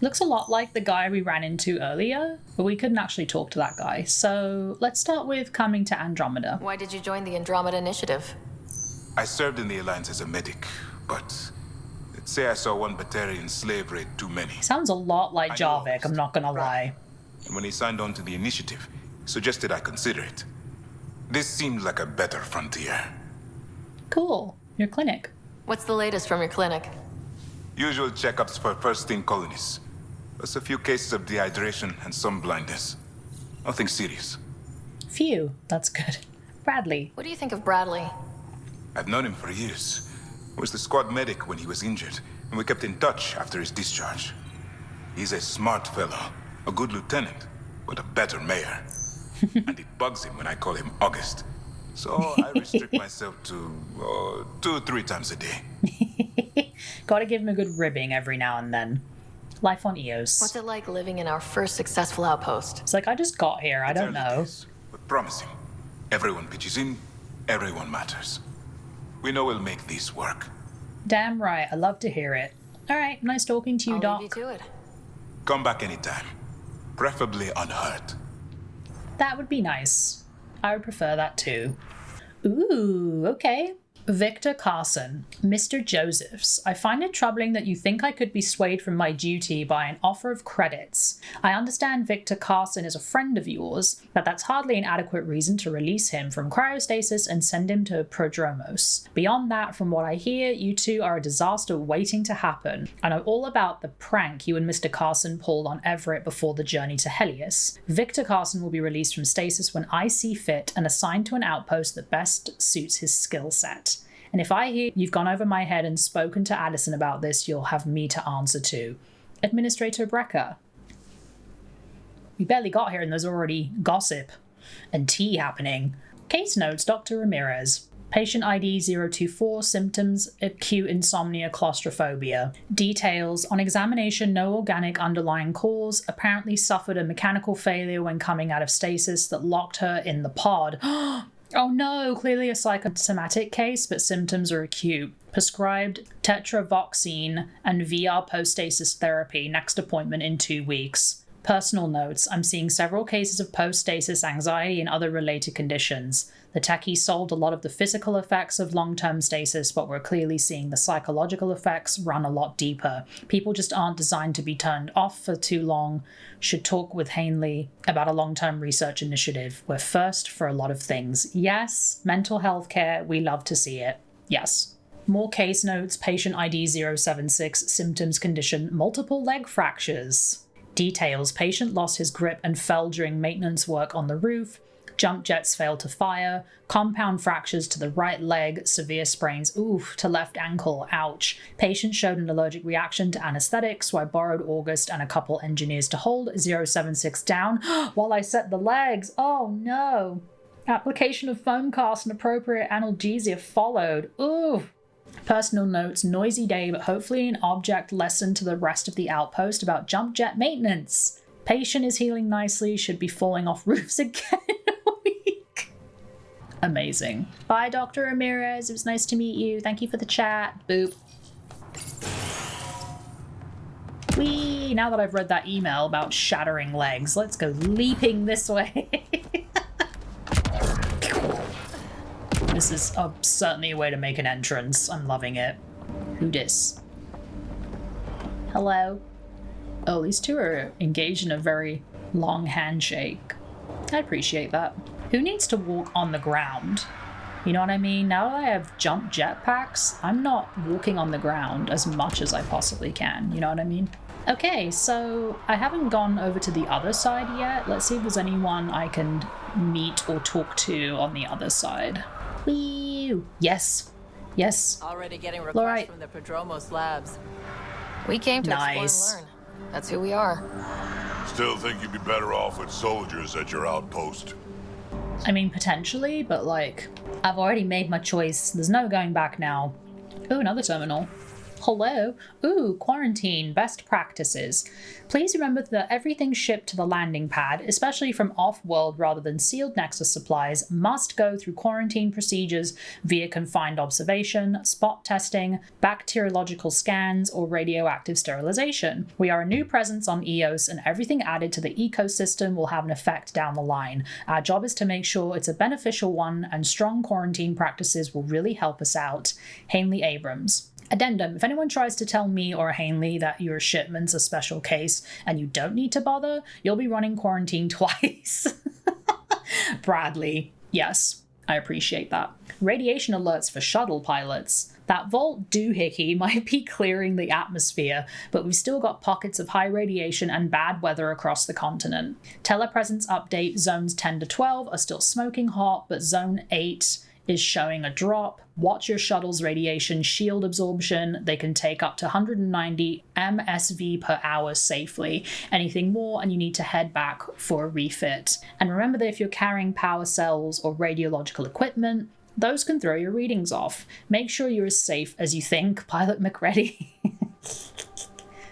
[SPEAKER 1] Looks a lot like the guy we ran into earlier, but we couldn't actually talk to that guy. So let's start with coming to Andromeda.
[SPEAKER 5] Why did you join the Andromeda Initiative?
[SPEAKER 15] I served in the Alliance as a medic, but let's say I saw one Batarian slave raid too many.
[SPEAKER 1] Sounds a lot like Jarvik, I'm not gonna lie.
[SPEAKER 15] And when he signed on to the initiative, he suggested I consider it. This seemed like a better frontier.
[SPEAKER 1] Cool. Your clinic.
[SPEAKER 5] What's the latest from your clinic?
[SPEAKER 15] Usual checkups for first-in colonists. Plus a few cases of dehydration and some blindness. Nothing serious.
[SPEAKER 1] Phew, that's good. Bradley.
[SPEAKER 5] What do you think of Bradley?
[SPEAKER 15] I've known him for years. I was the squad medic when he was injured, and we kept in touch after his discharge. He's a smart fellow, a good lieutenant, but a better mayor. And it bugs him when I call him August. So I restrict myself to 2-3 times a day.
[SPEAKER 1] Gotta give him a good ribbing every now and then. Life on EOS.
[SPEAKER 5] What's it like living in our first successful outpost?
[SPEAKER 1] It's like, I just got here, I don't know.
[SPEAKER 15] But promise him, everyone pitches in, everyone matters. We know we'll make this work.
[SPEAKER 1] Damn right, I love to hear it. Alright, nice talking to you, Doc.
[SPEAKER 5] Leave you to it.
[SPEAKER 15] Come back anytime. Preferably unhurt.
[SPEAKER 1] That would be nice. I would prefer that too. Ooh, okay. Victor Carson, Mr. Josephs, I find it troubling that you think I could be swayed from my duty by an offer of credits. I understand Victor Carson is a friend of yours, but that's hardly an adequate reason to release him from cryostasis and send him to Prodromos. Beyond that, from what I hear, you two are a disaster waiting to happen. I know all about the prank you and Mr. Carson pulled on Everett before the journey to Helios. Victor Carson will be released from stasis when I see fit and assigned to an outpost that best suits his skill set. And if I hear you've gone over my head and spoken to Addison about this, you'll have me to answer to. Administrator Brecker. We barely got here and there's already gossip and tea happening. Case notes, Dr. Ramirez. Patient ID 024, symptoms, acute insomnia, claustrophobia. Details, on examination, no organic underlying cause, apparently suffered a mechanical failure when coming out of stasis that locked her in the pod. Oh no, clearly a psychosomatic case, but symptoms are acute. Prescribed tetravoxine and VR post-stasis therapy. Next appointment in 2 weeks. Personal notes. I'm seeing several cases of post-stasis anxiety and other related conditions. The techies solved a lot of the physical effects of long-term stasis, but we're clearly seeing the psychological effects run a lot deeper. People just aren't designed to be turned off for too long. Should talk with Hanley about a long-term research initiative. We're first for a lot of things. Yes, mental health care, we love to see it. Yes. More case notes, patient ID 076, symptoms condition, multiple leg fractures. Details, patient lost his grip and fell during maintenance work on the roof. Jump jets failed to fire. Compound fractures to the right leg. Severe sprains, to left ankle, ouch. Patient showed an allergic reaction to anesthetics, so I borrowed August and a couple engineers to hold 076 down while I set the legs. Oh no. Application of foam cast and appropriate analgesia followed. Personal notes, noisy day, but hopefully an object lesson to the rest of the outpost about jump jet maintenance. Patient is healing nicely, should be falling off roofs again in a week. Amazing. Bye, Dr. Ramirez. It was nice to meet you. Thank you for the chat. Boop. Whee! Now that I've read that email about shattering legs, let's go leaping this way. This is certainly a way to make an entrance. I'm loving it. Who dis? Hello? Oh, these two are engaged in a very long handshake. I appreciate that. Who needs to walk on the ground? You know what I mean? Now that I have jump jetpacks, I'm not walking on the ground as much as I possibly can. You know what I mean? Okay, so I haven't gone over to the other side yet. Let's see if there's anyone I can meet or talk to on the other side. Wee! Yes. Yes.
[SPEAKER 7] Already getting requests from the Prodromos labs.
[SPEAKER 5] We came to explore
[SPEAKER 1] Nice.
[SPEAKER 5] and learn. That's who we are.
[SPEAKER 8] Still think you'd be better off with soldiers at your outpost.
[SPEAKER 1] I mean, potentially, but like, I've already made my choice. There's no going back now. Ooh, another terminal. Hello. Ooh, quarantine, best practices. Please remember that everything shipped to the landing pad, especially from off-world rather than sealed Nexus supplies, must go through quarantine procedures via confined observation, spot testing, bacteriological scans, or radioactive sterilization. We are a new presence on Eos, and everything added to the ecosystem will have an effect down the line. Our job is to make sure it's a beneficial one, and strong quarantine practices will really help us out. Hanley Abrams. Addendum, if anyone tries to tell me or Hanley that your shipment's a special case and you don't need to bother, you'll be running quarantine twice. Bradley, yes, I appreciate that. Radiation alerts for shuttle pilots. That Volt doohickey might be clearing the atmosphere, but we've still got pockets of high radiation and bad weather across the continent. Telepresence update, zones 10 to 12 are still smoking hot, but zone 8 is showing a drop. Watch your shuttle's radiation shield absorption. They can take up to 190 MSV per hour safely. Anything more and you need to head back for a refit. And remember that if you're carrying power cells or radiological equipment, those can throw your readings off. Make sure you're as safe as you think. Pilot McReady.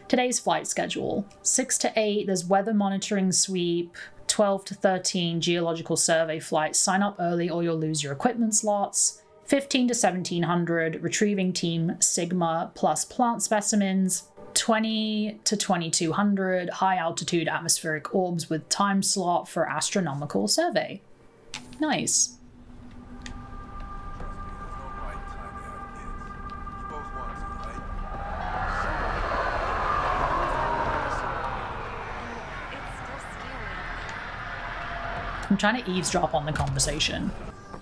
[SPEAKER 1] Today's flight schedule. 6 to 8, there's weather monitoring sweep. 12 to 13 geological survey flights. Sign up early or you'll lose your equipment slots. 15 to 1700 retrieving team Sigma plus plant specimens. 20 to 2200 high altitude atmospheric orbs with time slot for astronomical survey. Nice. I'm trying to eavesdrop on the conversation.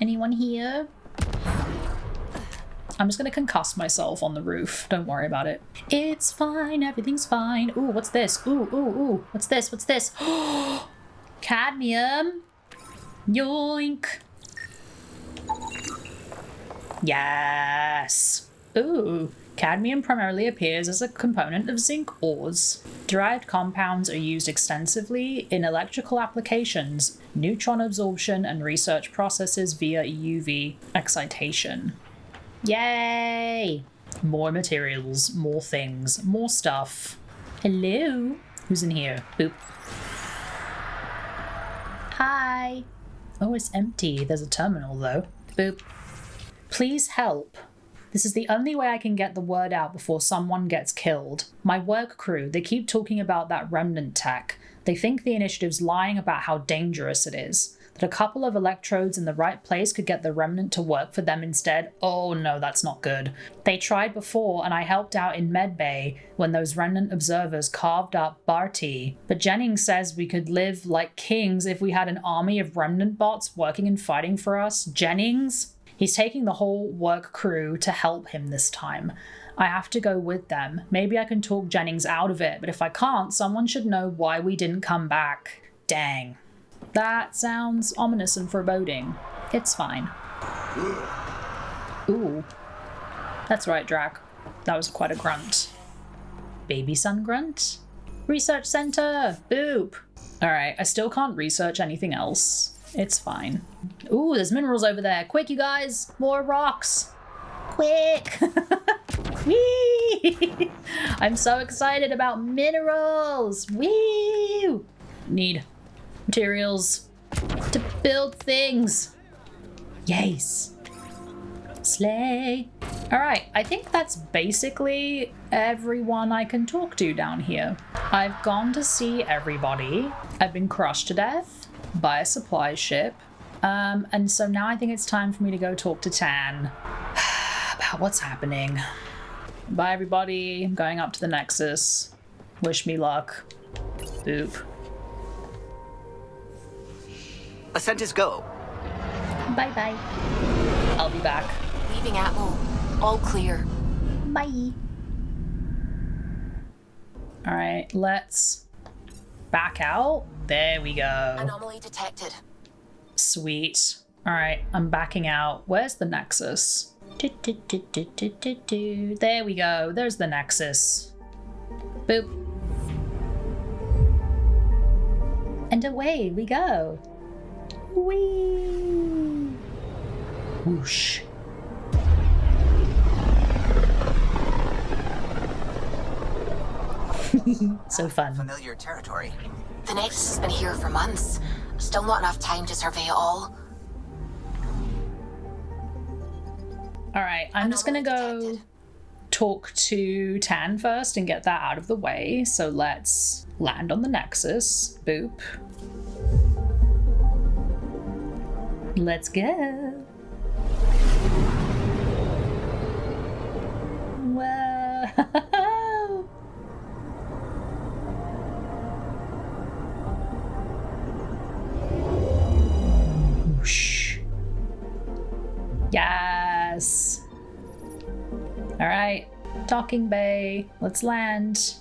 [SPEAKER 1] Anyone here? I'm just gonna concuss myself on the roof. Don't worry about it. It's fine, everything's fine. Ooh, what's this? Ooh. What's this? What's this? Cadmium. Yoink. Yes. Ooh. Cadmium primarily appears as a component of zinc ores. Derived compounds are used extensively in electrical applications, neutron absorption, and research processes via UV excitation. Yay! More materials, more things, more stuff. Hello? Who's in here? Boop. Hi! Oh, it's empty. There's a terminal, though. Boop. Please help. This is the only way I can get the word out before someone gets killed. My work crew, they keep talking about that remnant tech. They think the initiative's lying about how dangerous it is, that a couple of electrodes in the right place could get the remnant to work for them instead. Oh no, that's not good. They tried before, and I helped out in medbay when those remnant observers carved up Barty. But Jennings says we could live like kings if we had an army of remnant bots working and fighting for us. Jennings? He's taking the whole work crew to help him this time. I have to go with them. Maybe I can talk Jennings out of it, but if I can't, someone should know why we didn't come back. Dang. That sounds ominous and foreboding. It's fine. Ooh. That's right, Drack. That was quite a grunt. Baby sun grunt? Research center! Boop! Alright, I still can't research anything else. It's fine. Ooh, there's minerals over there. Quick, you guys! More rocks! Quick! Whee! I'm so excited about minerals! Woo! Need materials to build things. Yes. Slay. Alright, I think that's basically everyone I can talk to down here. I've gone to see everybody. I've been crushed to death by a supply ship. And so now I think it's time for me to go talk to Tan about what's happening. Bye everybody, I'm going up to the Nexus. Wish me luck. Boop.
[SPEAKER 4] Ascent is go.
[SPEAKER 1] Bye-bye. I'll be back.
[SPEAKER 2] Leaving Atmo. All clear.
[SPEAKER 1] Bye. Alright, let's back out. There we go.
[SPEAKER 2] Anomaly detected.
[SPEAKER 1] Sweet. Alright, I'm backing out. Where's the Nexus? There we go. There's the Nexus. Boop. And away we go. Whee! Whoosh. So fun.
[SPEAKER 4] Familiar territory.
[SPEAKER 2] The Nexus has been here for months. Still not enough time to survey it all.
[SPEAKER 1] Alright, I'm just gonna go talk to Tan first and get that out of the way. So let's land on the Nexus. Boop. Let's go. Whoa. Whoosh. Yes. All right. Docking bay. Let's land.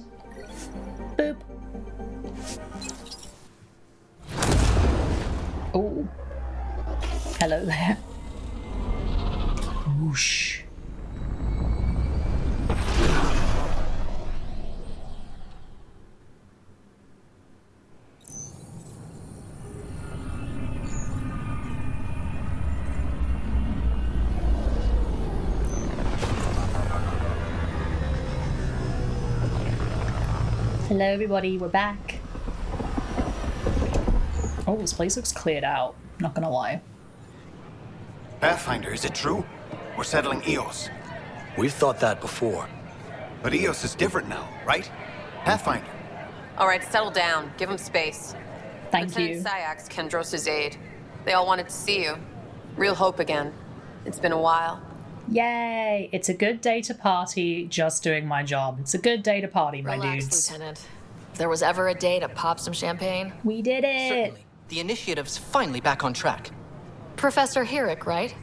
[SPEAKER 1] Boop. Oh. Hello there. Whoosh. Hello everybody, we're back. Oh, this place looks cleared out, not gonna lie.
[SPEAKER 16] Pathfinder, is it true? We're settling Eos.
[SPEAKER 17] We've thought that before.
[SPEAKER 16] But Eos is different now, right? Pathfinder.
[SPEAKER 18] All right, settle down. Give him space.
[SPEAKER 1] Thank you.
[SPEAKER 18] Lieutenant Syax, Kendros' aide. They all wanted to see you. Real hope again. It's been a while.
[SPEAKER 1] Yay! It's a good day to party, just doing my job. It's a good day to party, my
[SPEAKER 5] Relax,
[SPEAKER 1] dudes.
[SPEAKER 5] Lieutenant. If there was ever a day to pop some champagne...
[SPEAKER 1] We did it!
[SPEAKER 19] Certainly. The initiative's finally back on track.
[SPEAKER 5] Professor Herrick, right?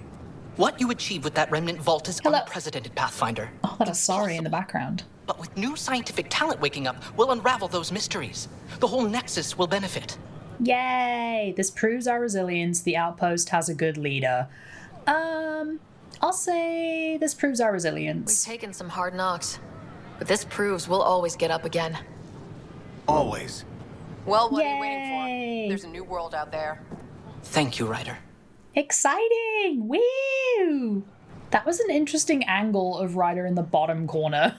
[SPEAKER 19] What you achieved with that remnant vault is unprecedented, Pathfinder.
[SPEAKER 1] Oh, that is sorry in the background.
[SPEAKER 19] But with new scientific talent waking up, we'll unravel those mysteries. The whole Nexus will benefit.
[SPEAKER 1] Yay! This proves our resilience. The outpost has a good leader. I'll say this proves our resilience.
[SPEAKER 5] We've taken some hard knocks, but this proves we'll always get up again.
[SPEAKER 16] Always.
[SPEAKER 18] Well, what are you waiting for? There's a new world out there.
[SPEAKER 19] Thank you, Ryder.
[SPEAKER 1] Exciting! Woo! That was an interesting angle of Ryder in the bottom corner.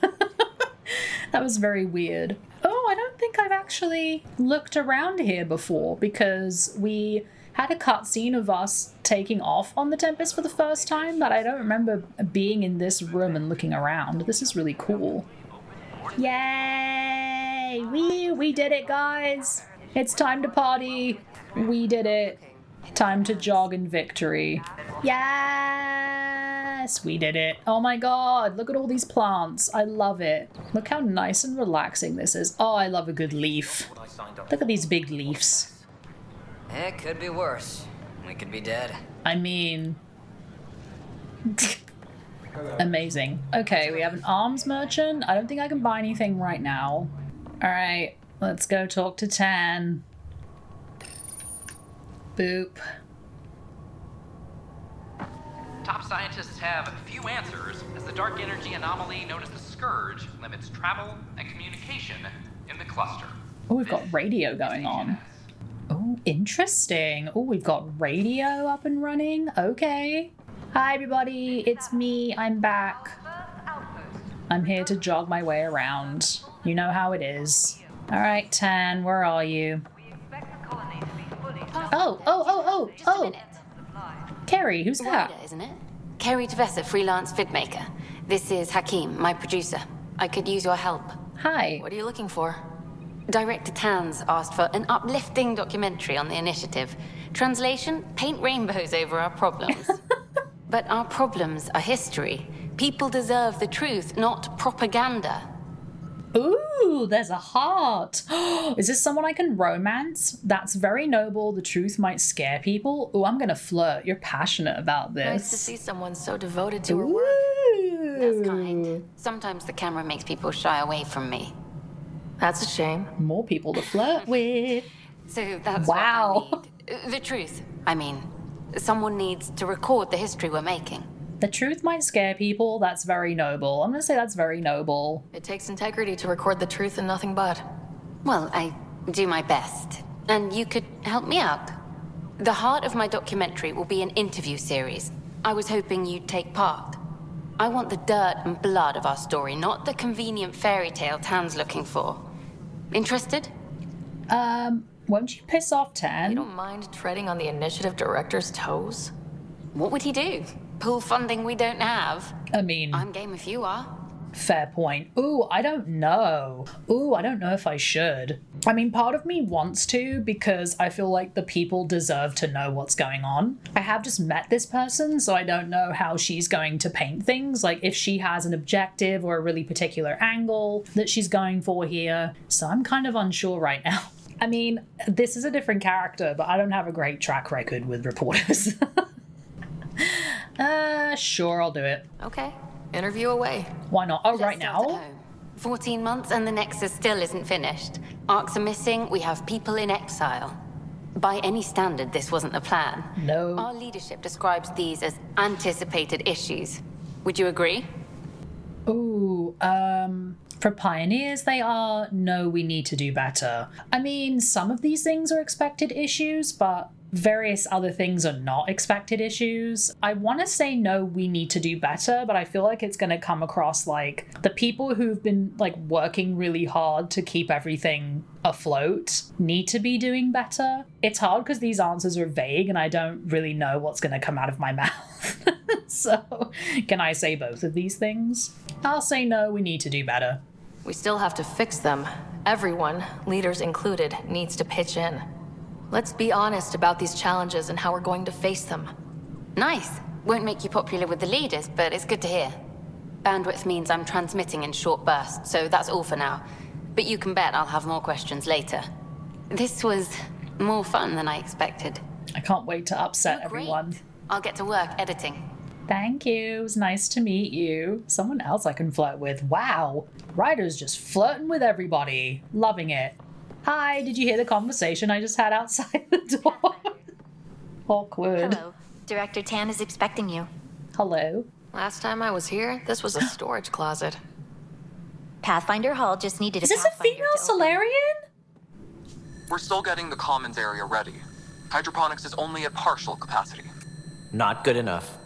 [SPEAKER 1] That was very weird. Oh, I don't think I've actually looked around here before because we had a cutscene of us taking off on the Tempest for the first time, but I don't remember being in this room and looking around. This is really cool. Yay! We did it, guys! It's time to party. We did it. Time to jog in victory. Yes, we did it. Oh my god, look at all these plants. I love it. Look how nice and relaxing this is. Oh, I love a good leaf. Look at these big leaves.
[SPEAKER 20] It could be worse. We could be dead.
[SPEAKER 1] I mean... amazing. Okay, we have an arms merchant. I don't think I can buy anything right now. Alright, let's go talk to Tan. Boop.
[SPEAKER 21] Top scientists have few answers, as the dark energy anomaly known as the Scourge limits travel and communication in the cluster.
[SPEAKER 1] Oh, we've got radio going on. Oh, interesting. Oh, we've got radio up and running. Okay. Hi, everybody. It's me. I'm back. I'm here to jog my way around. You know how it is. All right, Tan, where are you? Oh. Carrie, who's that?
[SPEAKER 2] Ryder, isn't it? Carrie Tvessa, freelance vidmaker. This is Hakeem, my producer. I could use your help.
[SPEAKER 1] Hi.
[SPEAKER 2] What are you looking for? Director Tans asked for an uplifting documentary on the initiative. Translation, paint rainbows over our problems. But our problems are history. People deserve the truth, not propaganda.
[SPEAKER 1] Ooh, there's a heart. Is this someone I can romance? That's very noble. The truth might scare people. Ooh, I'm gonna flirt. You're passionate about this.
[SPEAKER 5] Nice to see someone so devoted to her work.
[SPEAKER 2] That's kind. Sometimes the camera makes people shy away from me.
[SPEAKER 5] That's a shame.
[SPEAKER 1] More people to flirt with.
[SPEAKER 2] So that's
[SPEAKER 1] wow.
[SPEAKER 2] what I need. The truth. I mean, someone needs to record the history we're making.
[SPEAKER 1] The truth might scare people. That's very noble. I'm gonna say that's very noble.
[SPEAKER 5] It takes integrity to record the truth and nothing but.
[SPEAKER 2] Well, I do my best. And you could help me out. The heart of my documentary will be an interview series. I was hoping you'd take part. I want the dirt and blood of our story, not the convenient fairy tale Tan's looking for. Interested?
[SPEAKER 1] Won't you piss off Tan?
[SPEAKER 5] You don't mind treading on the initiative director's toes?
[SPEAKER 2] What would he do? Pool funding we don't have?
[SPEAKER 1] I mean...
[SPEAKER 2] I'm game if you are.
[SPEAKER 1] Fair point. Ooh, I don't know. Ooh, I don't know if I should. I mean, part of me wants to because I feel like the people deserve to know what's going on. I have just met this person, so I don't know how she's going to paint things. Like, if she has an objective or a really particular angle that she's going for here. So I'm kind of unsure right now. I mean, this is a different character, but I don't have a great track record with reporters. Sure, I'll do it.
[SPEAKER 5] Okay. Interview away.
[SPEAKER 1] Why not? Oh,
[SPEAKER 2] Let's
[SPEAKER 1] right
[SPEAKER 2] start at
[SPEAKER 1] now?
[SPEAKER 2] home. 14 months and the Nexus still isn't finished. Arcs are missing, we have people in exile. By any standard, this wasn't the plan.
[SPEAKER 1] No.
[SPEAKER 2] Our leadership describes these as anticipated issues. Would you agree?
[SPEAKER 1] Ooh, for pioneers they are. No, we need to do better. I mean, some of these things are expected issues, but various other things are not expected issues. I want to say no, we need to do better, but I feel like it's going to come across like the people who've been like working really hard to keep everything afloat need to be doing better. It's hard because these answers are vague and I don't really know what's going to come out of my mouth. So can I say both of these things? I'll say no, we need to do better.
[SPEAKER 5] We still have to fix them. Everyone, leaders included, needs to pitch in. Let's be honest about these challenges and how we're going to face them.
[SPEAKER 2] Nice. Won't make you popular with the leaders, but it's good to hear. Bandwidth means I'm transmitting in short bursts, so that's all for now. But you can bet I'll have more questions later. This was more fun than I expected.
[SPEAKER 1] I can't wait to upset everyone.
[SPEAKER 2] I'll get to work editing.
[SPEAKER 1] Thank you. It was nice to meet you. Someone else I can flirt with. Wow. Ryder's just flirting with everybody. Loving it. Hi, did you hear the conversation I just had outside the door? Awkward.
[SPEAKER 22] Hello. Director Tan is expecting you.
[SPEAKER 1] Hello.
[SPEAKER 5] Last time I was here, this was a storage closet.
[SPEAKER 22] Pathfinder Hall just needed
[SPEAKER 1] Is this a female Solarian?
[SPEAKER 23] We're still getting the commons area ready. Hydroponics is only at partial capacity.
[SPEAKER 24] Not good enough.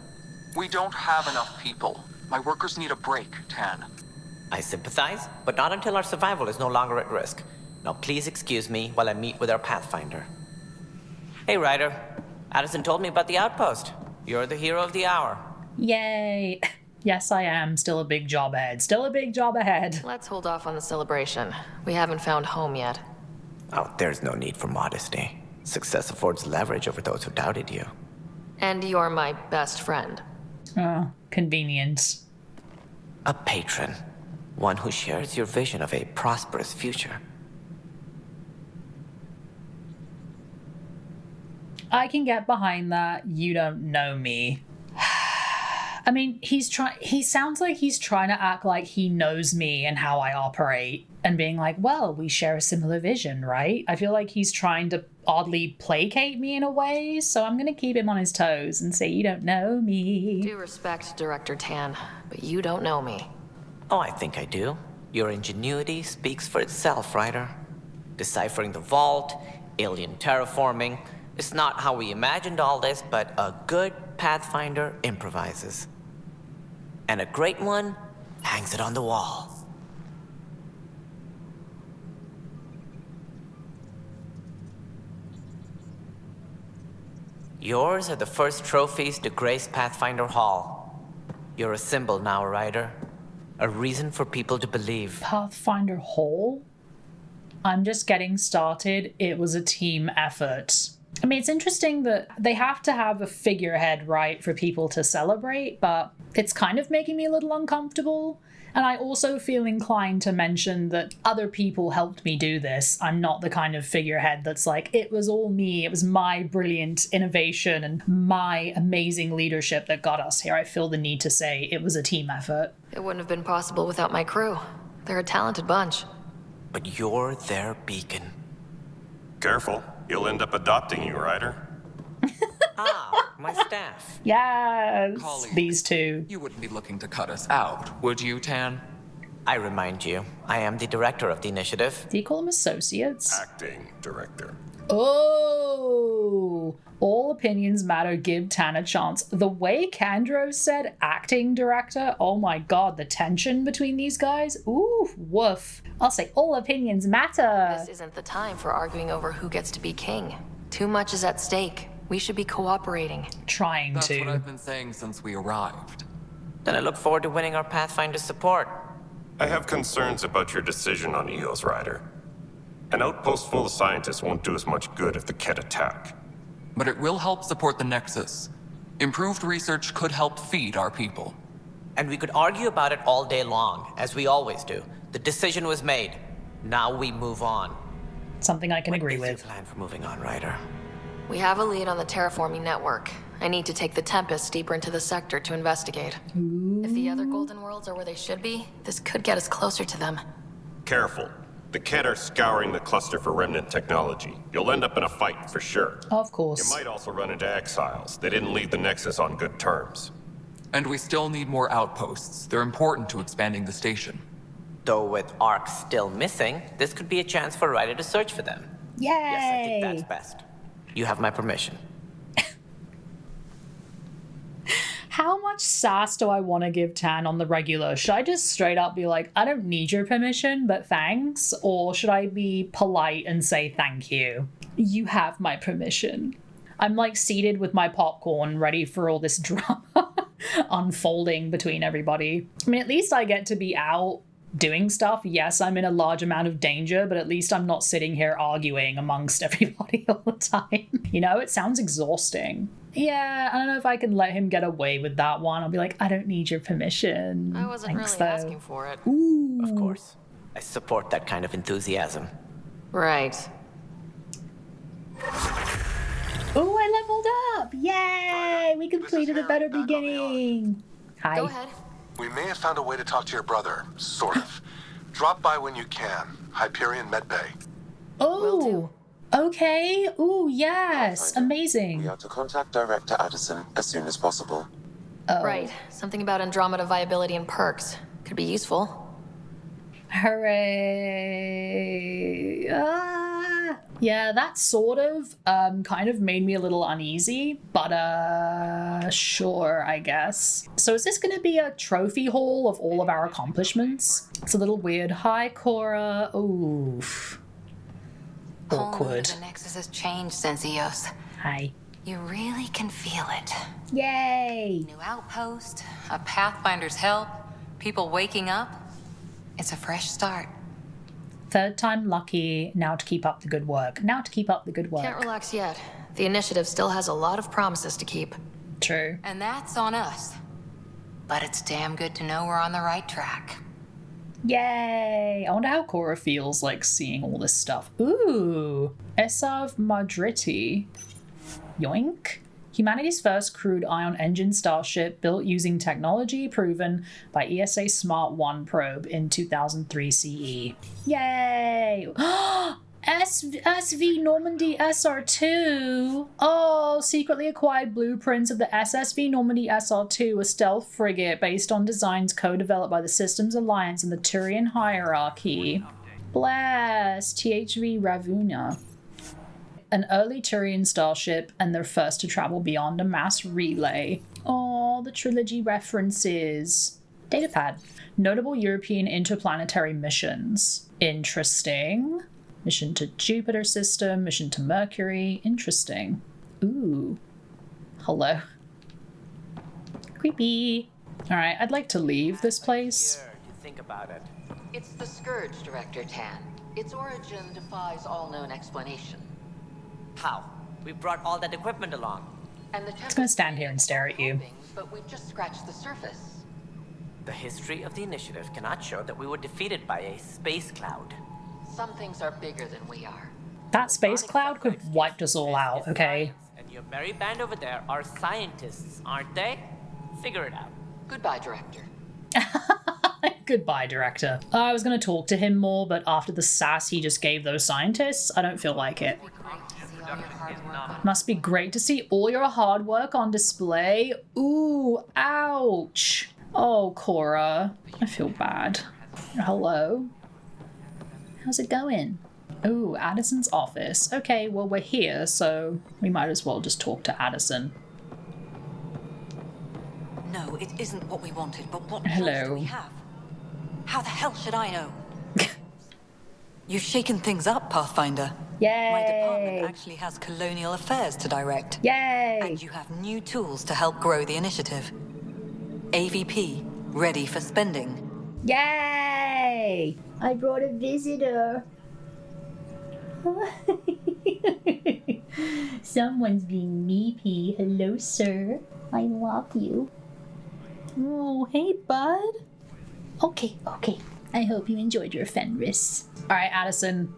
[SPEAKER 23] We don't have enough people. My workers need a break, Tan.
[SPEAKER 24] I sympathize, but not until our survival is no longer at risk. Now please excuse me while I meet with our Pathfinder. Hey Ryder, Addison told me about the outpost. You're the hero of the hour.
[SPEAKER 1] Yay. Yes, I am. Still a big job ahead. Still a big job ahead.
[SPEAKER 5] Let's hold off on the celebration. We haven't found home yet.
[SPEAKER 24] Oh, there's no need for modesty. Success affords leverage over those who doubted you.
[SPEAKER 5] And you're my best friend.
[SPEAKER 1] Oh, convenient.
[SPEAKER 24] A patron. One who shares your vision of a prosperous future.
[SPEAKER 1] I can get behind that. You don't know me. I mean, he sounds like he's trying to act like he knows me and how I operate and being like, well, we share a similar vision, right? I feel like he's trying to oddly placate me in a way, so I'm going to keep him on his toes and say, you don't know me.
[SPEAKER 5] Due respect, Director Tan, but you don't know me.
[SPEAKER 24] Oh, I think I do. Your ingenuity speaks for itself, Ryder. Deciphering the vault, alien terraforming. It's not how we imagined all this, but a good Pathfinder improvises. And a great one hangs it on the wall. Yours are the first trophies to grace Pathfinder Hall. You're a symbol now, Ryder. A reason for people to believe.
[SPEAKER 1] Pathfinder Hall? I'm just getting started. It was a team effort. I mean, it's interesting that they have to have a figurehead, right, for people to celebrate, but it's kind of making me a little uncomfortable. And I also feel inclined to mention that other people helped me do this. I'm not the kind of figurehead that's like, it was all me, it was my brilliant innovation and my amazing leadership that got us here. I feel the need to say it was a team effort.
[SPEAKER 5] It wouldn't have been possible without my crew. They're a talented bunch.
[SPEAKER 24] But you're their beacon.
[SPEAKER 3] Careful, you'll end up adopting you, Ryder.
[SPEAKER 24] Ah, my staff.
[SPEAKER 1] Yes,
[SPEAKER 21] Colleague,
[SPEAKER 1] these two.
[SPEAKER 21] You wouldn't be looking to cut us out, would you, Tan?
[SPEAKER 24] I remind you, I am the director of the initiative.
[SPEAKER 1] Do you call them associates?
[SPEAKER 3] Acting director.
[SPEAKER 1] Oh, all opinions matter. Give Tan a chance. The way Kandro said acting director, oh my god, the tension between these guys. Ooh, woof. I'll say all opinions matter.
[SPEAKER 5] This isn't the time for arguing over who gets to be king. Too much is at stake. We should be cooperating.
[SPEAKER 1] Trying
[SPEAKER 21] That's
[SPEAKER 1] to.
[SPEAKER 21] what I've been saying since we arrived.
[SPEAKER 24] Then I look forward to winning our Pathfinder support.
[SPEAKER 3] I have concerns about your decision on EOS, Ryder. An outpost full of scientists won't do us much good if the Kett attack.
[SPEAKER 21] But it will help support the Nexus. Improved research could help feed our people.
[SPEAKER 24] And we could argue about it all day long, as we always do. The decision was made. Now we move on.
[SPEAKER 1] Something I can agree with.
[SPEAKER 24] What is your plan for moving on, Ryder?
[SPEAKER 5] We have a lead on the terraforming network. I need to take the Tempest deeper into the sector to investigate.
[SPEAKER 1] Ooh.
[SPEAKER 5] If the other Golden Worlds are where they should be, this could get us closer to them.
[SPEAKER 3] Careful. The Kett are scouring the cluster for remnant technology. You'll end up in a fight for sure.
[SPEAKER 1] Of course.
[SPEAKER 3] You might also run into exiles. They didn't leave the Nexus on good terms.
[SPEAKER 21] And we still need more outposts. They're important to expanding the station.
[SPEAKER 24] Though with Ark still missing, this could be a chance for Ryder to search for them.
[SPEAKER 1] Yay!
[SPEAKER 24] Yes, I think that's best. You have my permission.
[SPEAKER 1] How much sass do I want to give Tan on the regular? Should I just straight up be like, I don't need your permission, but thanks? Or should I be polite and say thank you? You have my permission. I'm like seated with my popcorn, ready for all this drama unfolding between everybody. I mean, at least I get to be out doing stuff. Yes, I'm in a large amount of danger, but at least I'm not sitting here arguing amongst everybody all the time. You know, it sounds exhausting. Yeah, I don't know if I can let him get away with that one. I'll be like, I don't need your permission.
[SPEAKER 5] I wasn't
[SPEAKER 1] Thanks,
[SPEAKER 5] really
[SPEAKER 1] though.
[SPEAKER 5] asking for it.
[SPEAKER 1] Ooh.
[SPEAKER 24] Of course. I support that kind of enthusiasm.
[SPEAKER 5] Right.
[SPEAKER 1] Ooh, I leveled up! Yay! We completed a better beginning. Hi.
[SPEAKER 5] Go ahead.
[SPEAKER 6] We may have found a way to talk to your brother, sort of. Drop by when you can. Hyperion Medbay.
[SPEAKER 1] Oh, okay. Ooh, yes. Amazing.
[SPEAKER 13] We are to contact Director Addison as soon as possible.
[SPEAKER 1] Oh.
[SPEAKER 5] Right. Something about Andromeda viability and perks. Could be useful.
[SPEAKER 1] Hooray. Yeah, that sort of kind of made me a little uneasy, but sure, I guess. So is this going to be a trophy haul of all of our accomplishments? It's a little weird. Hi, Cora. Oof. Awkward.
[SPEAKER 2] The Nexus has changed since EOS.
[SPEAKER 1] Hi.
[SPEAKER 2] You really can feel it.
[SPEAKER 1] Yay!
[SPEAKER 2] New outpost, a Pathfinder's help, people waking up. It's a fresh start.
[SPEAKER 1] Third time lucky. Now to keep up the good work. Now to keep up the good work.
[SPEAKER 5] Can't relax yet. The initiative still has a lot of promises to keep.
[SPEAKER 1] True.
[SPEAKER 2] And that's on us. But it's damn good to know we're on the right track.
[SPEAKER 1] Yay! I wonder how Cora feels like seeing all this stuff. Ooh! Esav Madriti. Yoink. Humanity's first crewed ion engine starship built using technology proven by ESA Smart 1 probe in 2003 CE. Yay! SV Normandy SR2. Oh, secretly acquired blueprints of the SSV Normandy SR2, a stealth frigate based on designs co-developed by the Systems Alliance and the Turian Hierarchy. Bless, THV Ravuna. An early Turian starship and their first to travel beyond a mass relay. Oh, the trilogy references. Datapad. Notable European interplanetary missions. Interesting. Mission to Jupiter system, mission to Mercury. Interesting. Ooh. Hello. Creepy. All right, I'd like to leave this place.
[SPEAKER 24] Think about it.
[SPEAKER 9] It's the Scourge, Director Tan. Its origin defies all known explanation.
[SPEAKER 24] How? We brought all that equipment along.
[SPEAKER 9] And the
[SPEAKER 1] It's gonna stand here and stare at you.
[SPEAKER 9] But we've just scratched the surface.
[SPEAKER 24] The history of the initiative cannot show that we were defeated by a space cloud.
[SPEAKER 9] Some things are bigger than we are.
[SPEAKER 1] That space cloud could have wiped us all out, okay?
[SPEAKER 24] And your merry band over there are scientists, aren't they? Figure it out.
[SPEAKER 9] Goodbye, Director.
[SPEAKER 1] Goodbye, Director. I was going to talk to him more, but after the sass he just gave those scientists, I don't feel like it. Must be great to see all your hard work on display. Ooh, ouch. Oh, Cora. I feel bad. Hello? How's it going? Ooh, Addison's office. Okay, well, we're here, so we might as well just talk to Addison.
[SPEAKER 10] No, it isn't what we wanted, but what
[SPEAKER 1] Hello.
[SPEAKER 10] else do we have? How the hell should I know? You've shaken things up, Pathfinder.
[SPEAKER 1] Yay!
[SPEAKER 10] My department actually has colonial affairs to direct.
[SPEAKER 1] Yay!
[SPEAKER 10] And you have new tools to help grow the initiative. AVP, ready for spending.
[SPEAKER 1] Yay! I brought a visitor. Someone's being meepy. Hello, sir. I love you. Oh, hey, bud. Okay. I hope you enjoyed your Fenris. All right, Addison.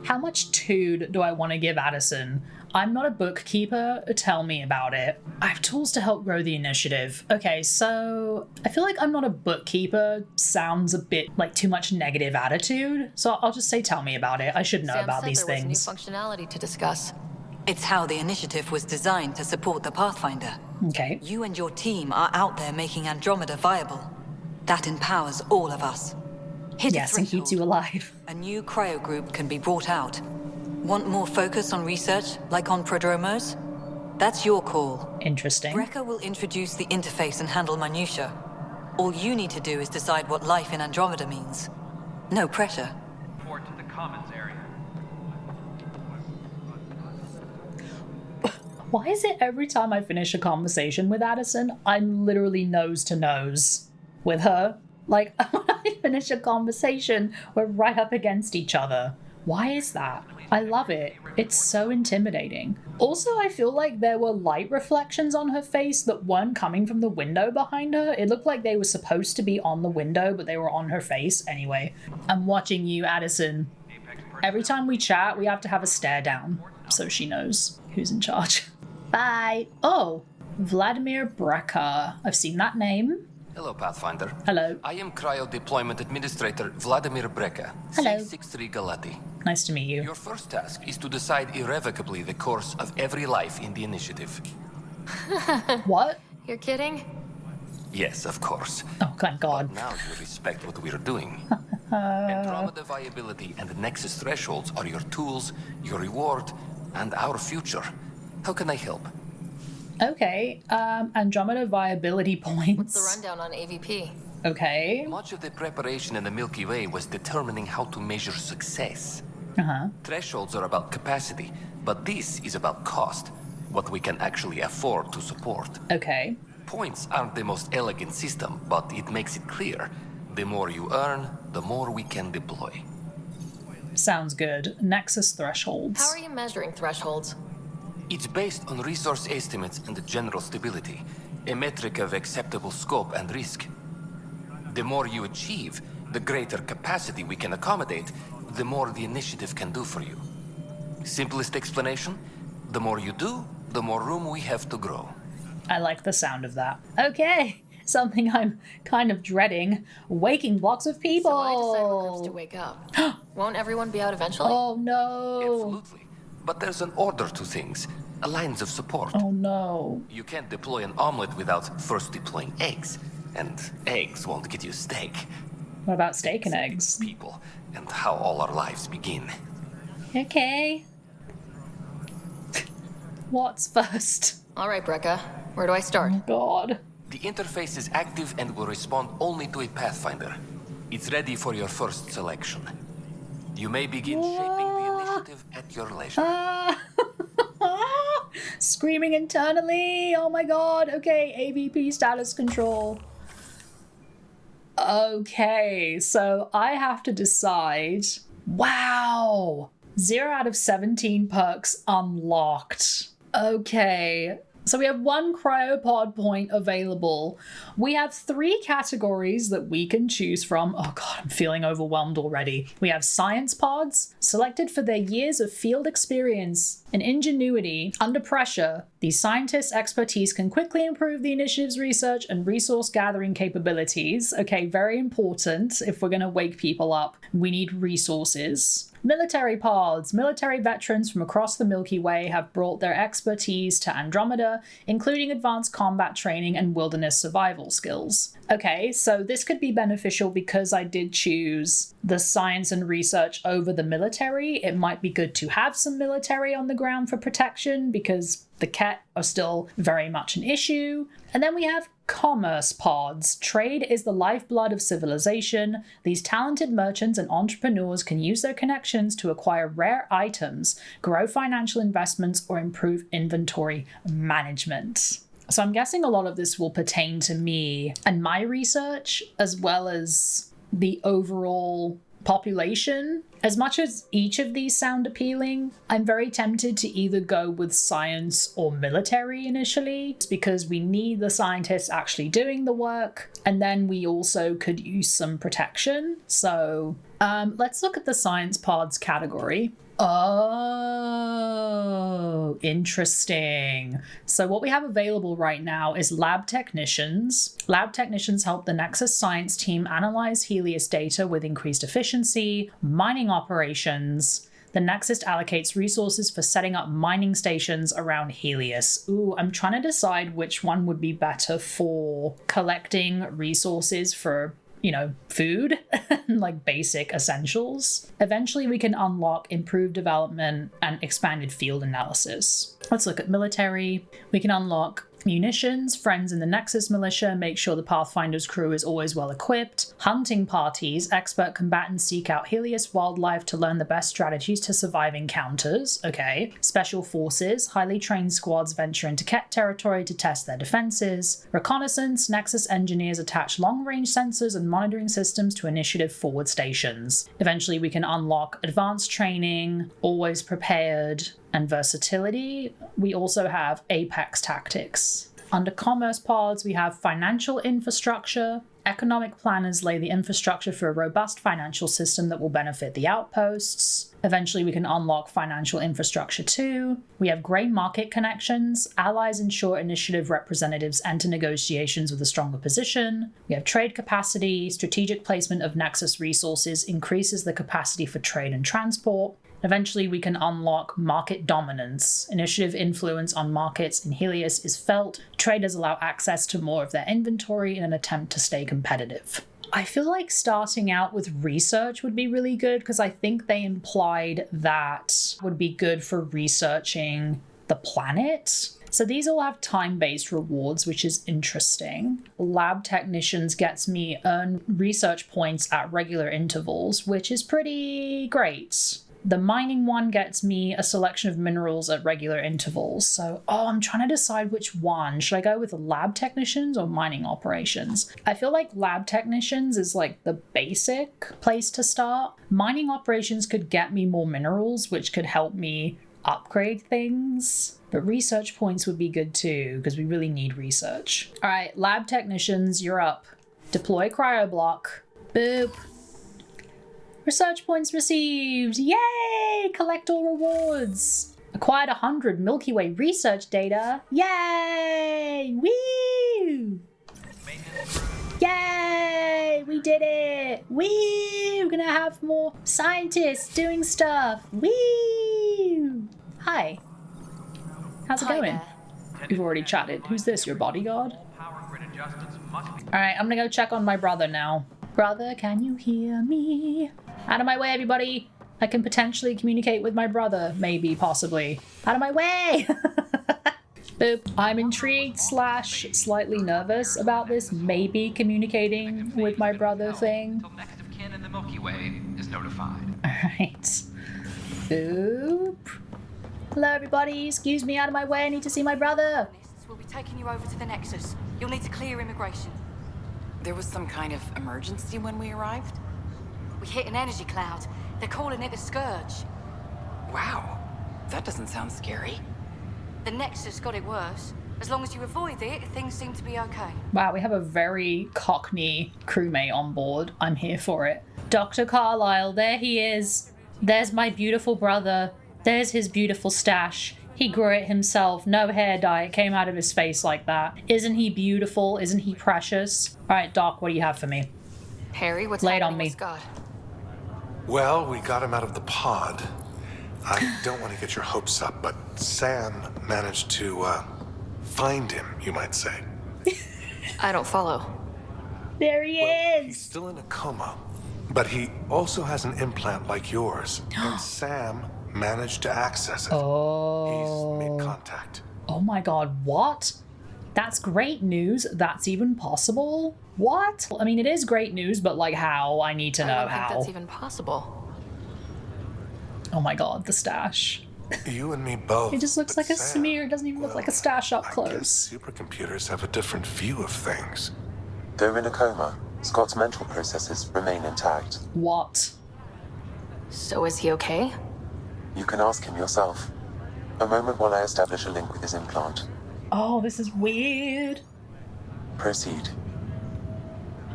[SPEAKER 1] How much tood do I want to give Addison? I'm not a bookkeeper. Tell me about it. I have tools to help grow the initiative. Okay, so I feel like I'm not a bookkeeper sounds a bit like too much negative attitude. So I'll just say tell me about it. I should know
[SPEAKER 5] Sam
[SPEAKER 1] about
[SPEAKER 5] said
[SPEAKER 1] these
[SPEAKER 5] there was
[SPEAKER 1] things.
[SPEAKER 5] new functionality to discuss.
[SPEAKER 10] It's how the initiative was designed to support the Pathfinder.
[SPEAKER 1] Okay.
[SPEAKER 10] You and your team are out there making Andromeda viable. That empowers all of us. Hit
[SPEAKER 1] Yes, and keeps you alive.
[SPEAKER 10] A new cryo group can be brought out. Want more focus on research, like on prodromos? That's your call.
[SPEAKER 1] Interesting.
[SPEAKER 10] Brecker will introduce the interface and handle minutiae. All you need to do is decide what life in Andromeda means. No pressure.
[SPEAKER 21] Report to the commons area.
[SPEAKER 1] Why is it every time I finish a conversation with Addison, I'm literally nose to nose with her? Like, when I finish a conversation, we're right up against each other. Why is that? I love it. It's so intimidating. Also, I feel like there were light reflections on her face that weren't coming from the window behind her. It looked like they were supposed to be on the window, but they were on her face. Anyway, I'm watching you, Addison. Every time we chat, we have to have a stare down, so she knows who's in charge. Bye. Oh, Vladimir Brecker. I've seen that name.
[SPEAKER 11] Hello, Pathfinder.
[SPEAKER 1] Hello.
[SPEAKER 11] I am Cryo Deployment Administrator Vladimir Brecker.
[SPEAKER 1] Hello.
[SPEAKER 11] C63 Galati.
[SPEAKER 1] Nice to meet you.
[SPEAKER 11] Your first task is to decide irrevocably the course of every life in the initiative.
[SPEAKER 1] What?
[SPEAKER 5] You're kidding?
[SPEAKER 11] Yes, of course.
[SPEAKER 1] Oh, thank God.
[SPEAKER 11] But now you respect what we're doing. Andromeda viability and Nexus thresholds are your tools, your reward, and our future. How can I help?
[SPEAKER 1] Okay, Andromeda viability points.
[SPEAKER 5] What's the rundown on AVP?
[SPEAKER 1] Okay.
[SPEAKER 11] Much of the preparation in the Milky Way was determining how to measure success.
[SPEAKER 1] Uh-huh.
[SPEAKER 11] Thresholds are about capacity, but this is about cost, what we can actually afford to support.
[SPEAKER 1] Okay.
[SPEAKER 11] Points aren't the most elegant system, but it makes it clear. The more you earn, the more we can deploy.
[SPEAKER 1] Sounds good. Nexus thresholds.
[SPEAKER 5] How are you measuring thresholds?
[SPEAKER 11] It's based on resource estimates and general stability, a metric of acceptable scope and risk. The more you achieve, the greater capacity we can accommodate, the more the initiative can do for you. Simplest explanation, the more you do, the more room we have to grow.
[SPEAKER 1] I like the sound of that. Okay, something I'm kind of dreading. Waking blocks of people.
[SPEAKER 5] So I decide what groups to wake up. Won't everyone be out eventually?
[SPEAKER 1] Oh no.
[SPEAKER 11] Absolutely. But there's an order to things, a lines of support.
[SPEAKER 1] Oh no.
[SPEAKER 11] You can't deploy an omelet without first deploying eggs. And eggs won't get you steak.
[SPEAKER 1] What about steak and eggs?
[SPEAKER 11] People, and how all our lives begin.
[SPEAKER 1] Okay. What's first?
[SPEAKER 5] All right, Brecca. Where do I start?
[SPEAKER 1] Oh God.
[SPEAKER 11] The interface is active and will respond only to a Pathfinder. It's ready for your first selection. You may begin shaping the initiative at your leisure.
[SPEAKER 1] Screaming internally. Oh my God. Okay, AVP status control. Okay, so I have to decide. Wow. 0 out of 17 perks unlocked. Okay. So we have 1 cryopod point available. We have 3 categories that we can choose from. Oh God, I'm feeling overwhelmed already. We have science pods, selected for their years of field experience and ingenuity under pressure. These scientists' expertise can quickly improve the initiative's research and resource gathering capabilities. Okay, very important. If we're going to wake people up, we need resources. Military pods. Military veterans from across the Milky Way have brought their expertise to Andromeda, including advanced combat training and wilderness survival skills. Okay, so this could be beneficial because I did choose the science and research over the military. It might be good to have some military on the ground for protection because the Ket are still very much an issue. And then we have commerce pods. Trade is the lifeblood of civilization. These talented merchants and entrepreneurs can use their connections to acquire rare items, grow financial investments, or improve inventory management. So I'm guessing a lot of this will pertain to me and my research, as well as the overall population. As much as each of these sound appealing, I'm very tempted to either go with science or military initially, because we need the scientists actually doing the work, and then we also could use some protection. So let's look at the science pods category. Oh, interesting. So what we have available right now is lab technicians. Lab technicians help the Nexus science team analyze Helios data with increased efficiency, mining operations. The Nexus allocates resources for setting up mining stations around Helios. Ooh, I'm trying to decide which one would be better for collecting resources for food, like basic essentials. Eventually we can unlock improved development and expanded field analysis. Let's look at military. We can unlock munitions, friends in the Nexus militia, make sure the Pathfinder's crew is always well equipped. Hunting parties, expert combatants seek out Helios wildlife to learn the best strategies to survive encounters. Okay. Special forces, highly trained squads venture into Ket territory to test their defenses. Reconnaissance, Nexus engineers attach long-range sensors and monitoring systems to initiative forward stations. Eventually we can unlock advanced training, always prepared, and versatility. We also have Apex tactics. Under commerce pods, we have financial infrastructure. Economic planners lay the infrastructure for a robust financial system that will benefit the outposts. Eventually, we can unlock financial infrastructure too. We have grey market connections. Allies ensure initiative representatives enter negotiations with a stronger position. We have trade capacity. Strategic placement of Nexus resources increases the capacity for trade and transport. Eventually, we can unlock market dominance. Initiative influence on markets in Helios is felt. Traders allow access to more of their inventory in an attempt to stay competitive. I feel like starting out with research would be really good because I think they implied that would be good for researching the planet. So these all have time-based rewards, which is interesting. Lab technicians gets me earn research points at regular intervals, which is pretty great. The mining one gets me a selection of minerals at regular intervals. So, I'm trying to decide which one. Should I go with lab technicians or mining operations? I feel like lab technicians is like the basic place to start. Mining operations could get me more minerals, which could help me upgrade things. But research points would be good too, because we really need research. All right, lab technicians, you're up. Deploy cryoblock. Boop. Research points received. Yay! Collect all rewards. Acquired 100 Milky Way research data. Yay! Woo! Yay! We did it! Woo! We're gonna have more scientists doing stuff. Woo! Hi. How's it going? We've already chatted. Who's this, your bodyguard? Alright, I'm gonna go check on my brother now. Brother, can you hear me? Out of my way, everybody! I can potentially communicate with my brother. Maybe, possibly. Out of my way! Boop. I'm intrigued / slightly nervous about this maybe communicating with my brother thing.
[SPEAKER 21] Next of kin in the Milky Way is notified.
[SPEAKER 1] Alright. Boop. Hello, everybody. Excuse me, out of my way. I need to see my brother.
[SPEAKER 7] We'll be taking you over to the Nexus. You'll need to clear immigration.
[SPEAKER 12] There was some kind of emergency when we arrived?
[SPEAKER 7] We hit an energy cloud. They're calling it the Scourge.
[SPEAKER 12] Wow. That doesn't sound scary.
[SPEAKER 7] The Nexus got it worse. As long as you avoid it, things seem to be okay.
[SPEAKER 1] Wow, we have a very cockney crewmate on board. I'm here for it. Dr. Carlyle, there he is. There's my beautiful brother. There's his beautiful stash. He grew it himself. No hair dye. It came out of his face like that. Isn't he beautiful? Isn't he precious? All right, Doc, what do you have for me?
[SPEAKER 5] Harry, what's
[SPEAKER 1] Lay it
[SPEAKER 5] happening
[SPEAKER 1] on me.
[SPEAKER 5] with Scott?
[SPEAKER 6] Well, we got him out of the pod. I don't want to get your hopes up, but Sam managed to, find him, you might say.
[SPEAKER 5] I don't follow.
[SPEAKER 1] There he is!
[SPEAKER 6] He's still in a coma, but he also has an implant like yours, and Sam managed to access it.
[SPEAKER 1] Oh.
[SPEAKER 6] He's made contact.
[SPEAKER 1] Oh my god, what? That's great news. That's even possible? What? I mean, it is great news, but like how? I need to know
[SPEAKER 5] I don't
[SPEAKER 1] how.
[SPEAKER 5] think that's even possible.
[SPEAKER 1] Oh my god, the stash.
[SPEAKER 6] You and me both.
[SPEAKER 1] It just looks like a smear. It doesn't even look like a stash up close.
[SPEAKER 6] Supercomputers have a different view of things.
[SPEAKER 13] Though in a coma, Scott's mental processes remain intact.
[SPEAKER 1] What?
[SPEAKER 5] So is he okay?
[SPEAKER 13] You can ask him yourself. A moment while I establish a link with his implant.
[SPEAKER 1] Oh, this is weird.
[SPEAKER 13] Proceed.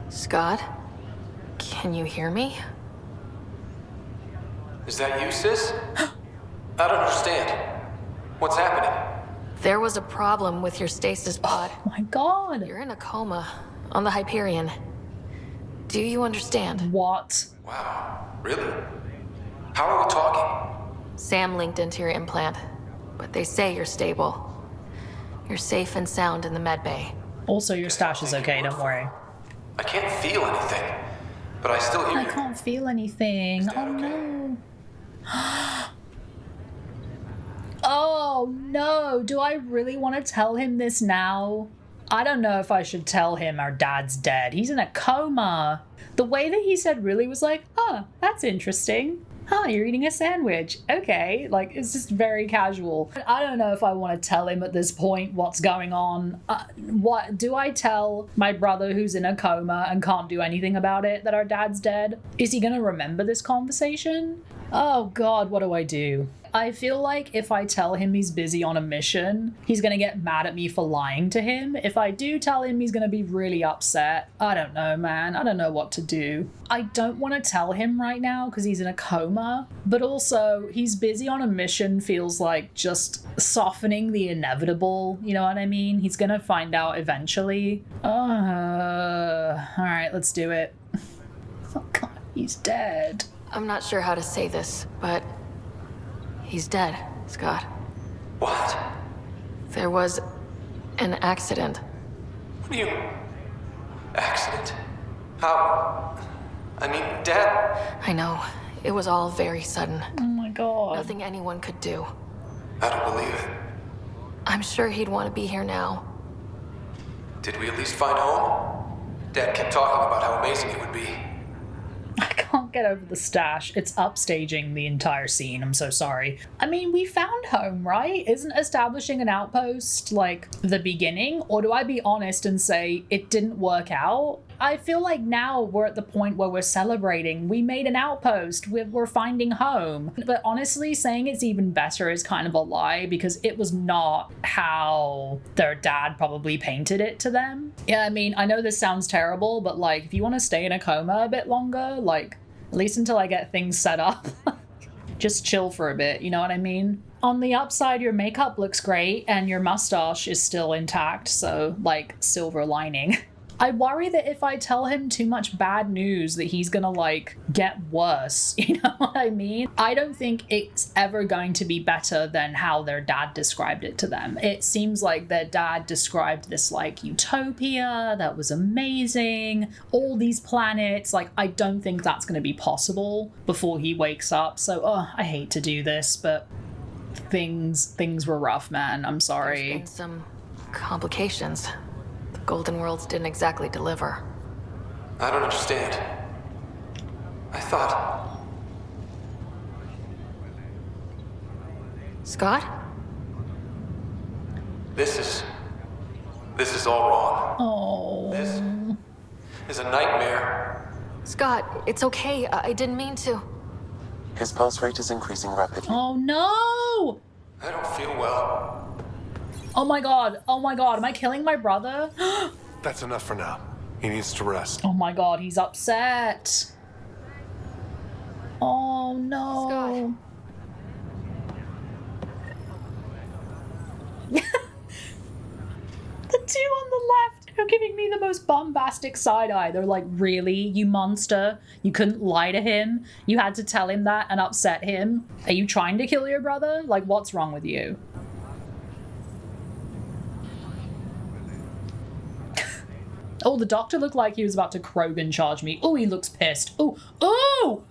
[SPEAKER 5] Scott? Can you hear me?
[SPEAKER 11] Is that you, sis? I don't understand. What's happening?
[SPEAKER 5] There was a problem with your stasis pod.
[SPEAKER 1] Oh my god.
[SPEAKER 5] You're in a coma on the Hyperion. Do you understand?
[SPEAKER 1] What?
[SPEAKER 11] Wow, really? How are we talking?
[SPEAKER 5] Sam linked into your implant, but they say you're stable. You're safe and sound in the medbay.
[SPEAKER 1] Also, your stash is okay, don't worry.
[SPEAKER 11] I can't feel anything, but I still hear
[SPEAKER 1] I
[SPEAKER 11] you.
[SPEAKER 1] can't feel anything. Oh no. Oh no, do I really want to tell him this now? I don't know if I should tell him our dad's dead. He's in a coma. The way that he said really was like, that's interesting. You're eating a sandwich. Okay, like it's just very casual. I don't know if I want to tell him at this point what's going on. What do I tell my brother who's in a coma and can't do anything about it that our dad's dead? Is he gonna remember this conversation? Oh god, what do I do? I feel like if I tell him he's busy on a mission, he's gonna get mad at me for lying to him. If I do tell him, he's gonna be really upset. I don't know, man. I don't know what to do. I don't want to tell him right now because he's in a coma, but also he's busy on a mission feels like just softening the inevitable. You know what I mean? He's gonna find out eventually. All right, let's do it. Oh god, he's dead.
[SPEAKER 5] I'm not sure how to say this, but he's dead, Scott.
[SPEAKER 11] What?
[SPEAKER 5] There was an accident.
[SPEAKER 11] What do you... Accident? How? I mean, Dad...
[SPEAKER 5] I know. It was all very sudden.
[SPEAKER 1] Oh my god.
[SPEAKER 5] Nothing anyone could do.
[SPEAKER 11] I don't believe it.
[SPEAKER 5] I'm sure he'd want to be here now.
[SPEAKER 11] Did we at least find home? Dad kept talking about how amazing it would be.
[SPEAKER 1] I Can't get over the stash. It's upstaging the entire scene. I'm so sorry. I mean, we found home, right? Isn't establishing an outpost like the beginning? Or do I be honest and say it didn't work out? I feel like now we're at the point where we're celebrating. We made an outpost. We're finding home. But honestly, saying it's even better is kind of a lie because it was not how their dad probably painted it to them. Yeah, I mean, I know this sounds terrible, but like, if you want to stay in a coma a bit longer, like, at least until I get things set up, just chill for a bit, you know what I mean? On the upside, your makeup looks great and your mustache is still intact, so like, silver lining. I worry that if I tell him too much bad news that he's gonna like get worse, you know what I mean? I don't think it's ever going to be better than how their dad described it to them. It seems like their dad described this like utopia that was amazing, all these planets, like I don't think that's gonna be possible before he wakes up. So, I hate to do this, but things were rough, man. I'm sorry.
[SPEAKER 5] There's been some complications. Golden Worlds didn't exactly deliver.
[SPEAKER 4] I don't understand. I thought...
[SPEAKER 5] Scott?
[SPEAKER 4] This is all wrong.
[SPEAKER 1] Oh.
[SPEAKER 4] This is a nightmare.
[SPEAKER 5] Scott, it's okay. I didn't mean to.
[SPEAKER 13] His pulse rate is increasing rapidly.
[SPEAKER 1] Oh no!
[SPEAKER 4] I don't feel well.
[SPEAKER 1] Oh my god, am I killing my brother?
[SPEAKER 6] That's enough for now. He needs to rest.
[SPEAKER 1] Oh my god, he's upset. Oh no. The two on the left are giving me the most bombastic side eye. They're like, really, you monster? You couldn't lie to him? You had to tell him that and upset him? Are you trying to kill your brother? Like, what's wrong with you? Oh, the doctor looked like he was about to Krogan charge me. Oh, he looks pissed. Oh, no.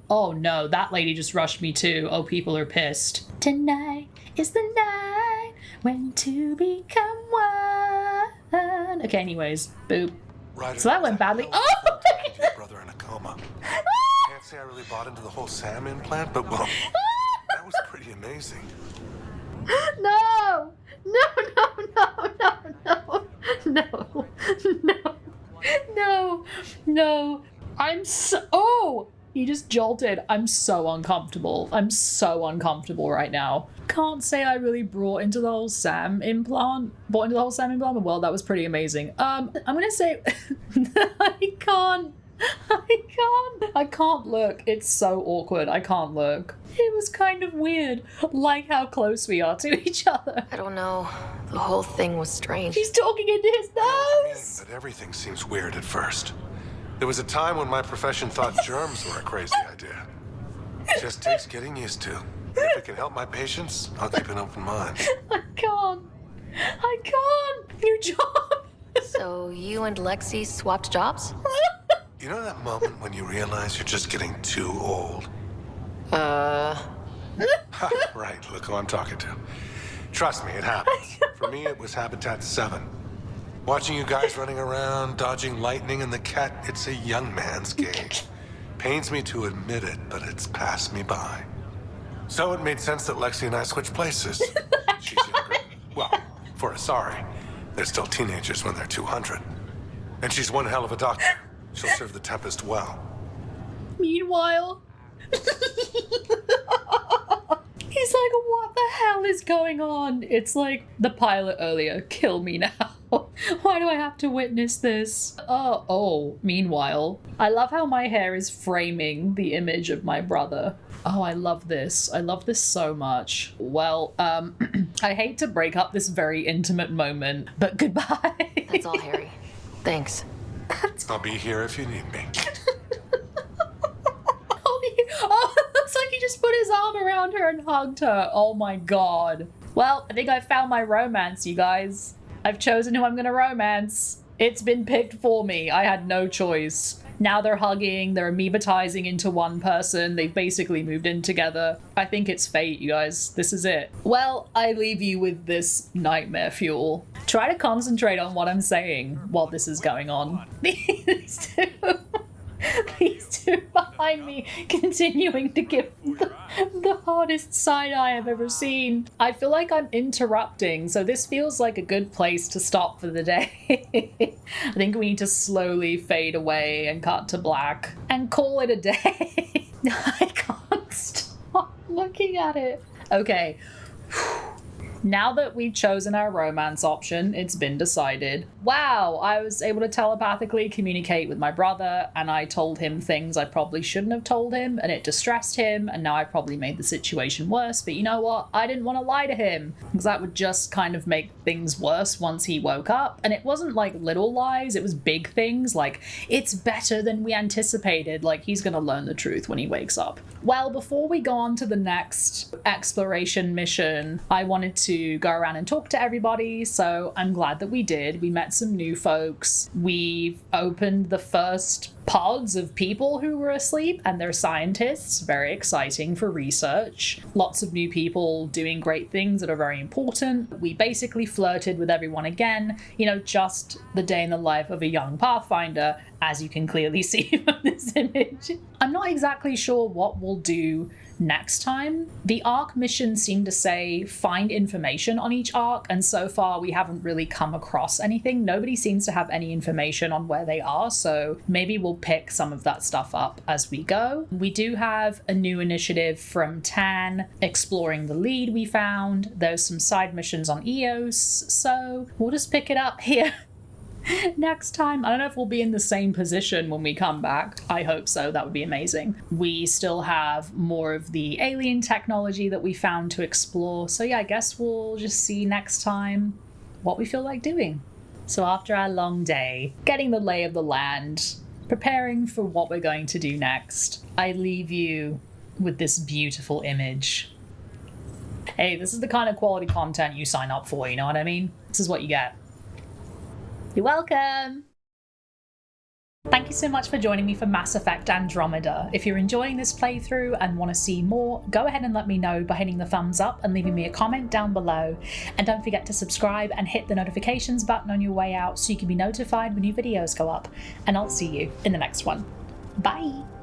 [SPEAKER 1] Oh no, that lady just rushed me too. Oh, people are pissed. Tonight is the night when two become one. Okay, anyways, boop.
[SPEAKER 6] Ryder,
[SPEAKER 1] so that went badly. Oh!
[SPEAKER 6] Your brother in a coma. Can't say I really bought into the whole Sam implant, but well, that was pretty amazing.
[SPEAKER 1] No! No. I'm so... Oh! He just jolted. I'm so uncomfortable. I'm so uncomfortable right now. Can't say I really bought into the whole Sam implant. But well, that was pretty amazing. I'm gonna say... I can't look. It's so awkward. I can't look. It was kind of weird. Like how close we are to each other.
[SPEAKER 5] I don't know. The whole thing was strange.
[SPEAKER 1] He's talking into his nose!
[SPEAKER 6] But everything seems weird at first. There was a time when my profession thought germs were a crazy idea. It just takes getting used to. If it can help my patients, I'll keep an open mind.
[SPEAKER 1] I can't. Your job.
[SPEAKER 5] So you and Lexi swapped jobs?
[SPEAKER 6] You know that moment when you realize you're just getting too old?
[SPEAKER 5] Ha,
[SPEAKER 6] right, look who I'm talking to. Trust me, it happens. For me, it was Habitat 7. Watching you guys running around, dodging lightning and the cat, it's a young man's game. Pains me to admit it, but it's passed me by. So it made sense that Lexi and I switched places. She's younger. Well, for Asari, they're still teenagers when they're 200. And she's one hell of a doctor. She'll serve the Tempest well.
[SPEAKER 1] Meanwhile... He's like, what the hell is going on? It's like the pilot earlier. Kill me now. Why do I have to witness this? Meanwhile. I love how my hair is framing the image of my brother. Oh, I love this. I love this so much. Well, I hate to break up this very intimate moment, but goodbye.
[SPEAKER 5] That's all, Harry. Thanks.
[SPEAKER 6] I'll be here if you need me.
[SPEAKER 1] Oh, it looks like he just put his arm around her and hugged her. Oh my god. Well, I think I found my romance, you guys. I've chosen who I'm gonna romance. It's been picked for me. I had no choice. Now they're hugging, they're amoebatizing into one person. They've basically moved in together. I think it's fate, you guys. This is it. Well, I leave you with this nightmare fuel. Try to concentrate on what I'm saying while this is going on. These two behind me continuing to give the hardest side eye I've ever seen. I feel like I'm interrupting, so this feels like a good place to stop for the day. I think we need to slowly fade away and cut to black and call it a day. I can't stop looking at it. Okay. Now that we've chosen our romance option, it's been decided. Wow, I was able to telepathically communicate with my brother, and I told him things I probably shouldn't have told him, and it distressed him, and now I probably made the situation worse. But you know what? I didn't want to lie to him, because that would just kind of make things worse once he woke up. And it wasn't like little lies, it was big things, like, it's better than we anticipated, like he's gonna learn the truth when he wakes up. Well, before we go on to the next exploration mission, I wanted to go around and talk to everybody, so I'm glad that we did. We met some new folks. We've opened the first pods of people who were asleep, and they're scientists. Very exciting for research. Lots of new people doing great things that are very important. We basically flirted with everyone again, you know, just the day in the life of a young Pathfinder, as you can clearly see from this image. I'm not exactly sure what we'll do next time. The ARC mission seemed to say find information on each ARC, and so far we haven't really come across anything. Nobody seems to have any information on where they are, so maybe we'll pick some of that stuff up as we go. We do have a new initiative from Tan exploring the lead we found. There's some side missions on Eos, so we'll just pick it up here next time. I don't know if we'll be in the same position when we come back. I hope so. That would be amazing. We still have more of the alien technology that we found to explore. So yeah, I guess we'll just see next time what we feel like doing. So after our long day, getting the lay of the land, preparing for what we're going to do next, I leave you with this beautiful image. Hey, this is the kind of quality content you sign up for, you know what I mean? This is what you get. You're welcome! Thank you so much for joining me for Mass Effect Andromeda. If you're enjoying this playthrough and want to see more, go ahead and let me know by hitting the thumbs up and leaving me a comment down below. And don't forget to subscribe and hit the notifications button on your way out so you can be notified when new videos go up. And I'll see you in the next one. Bye!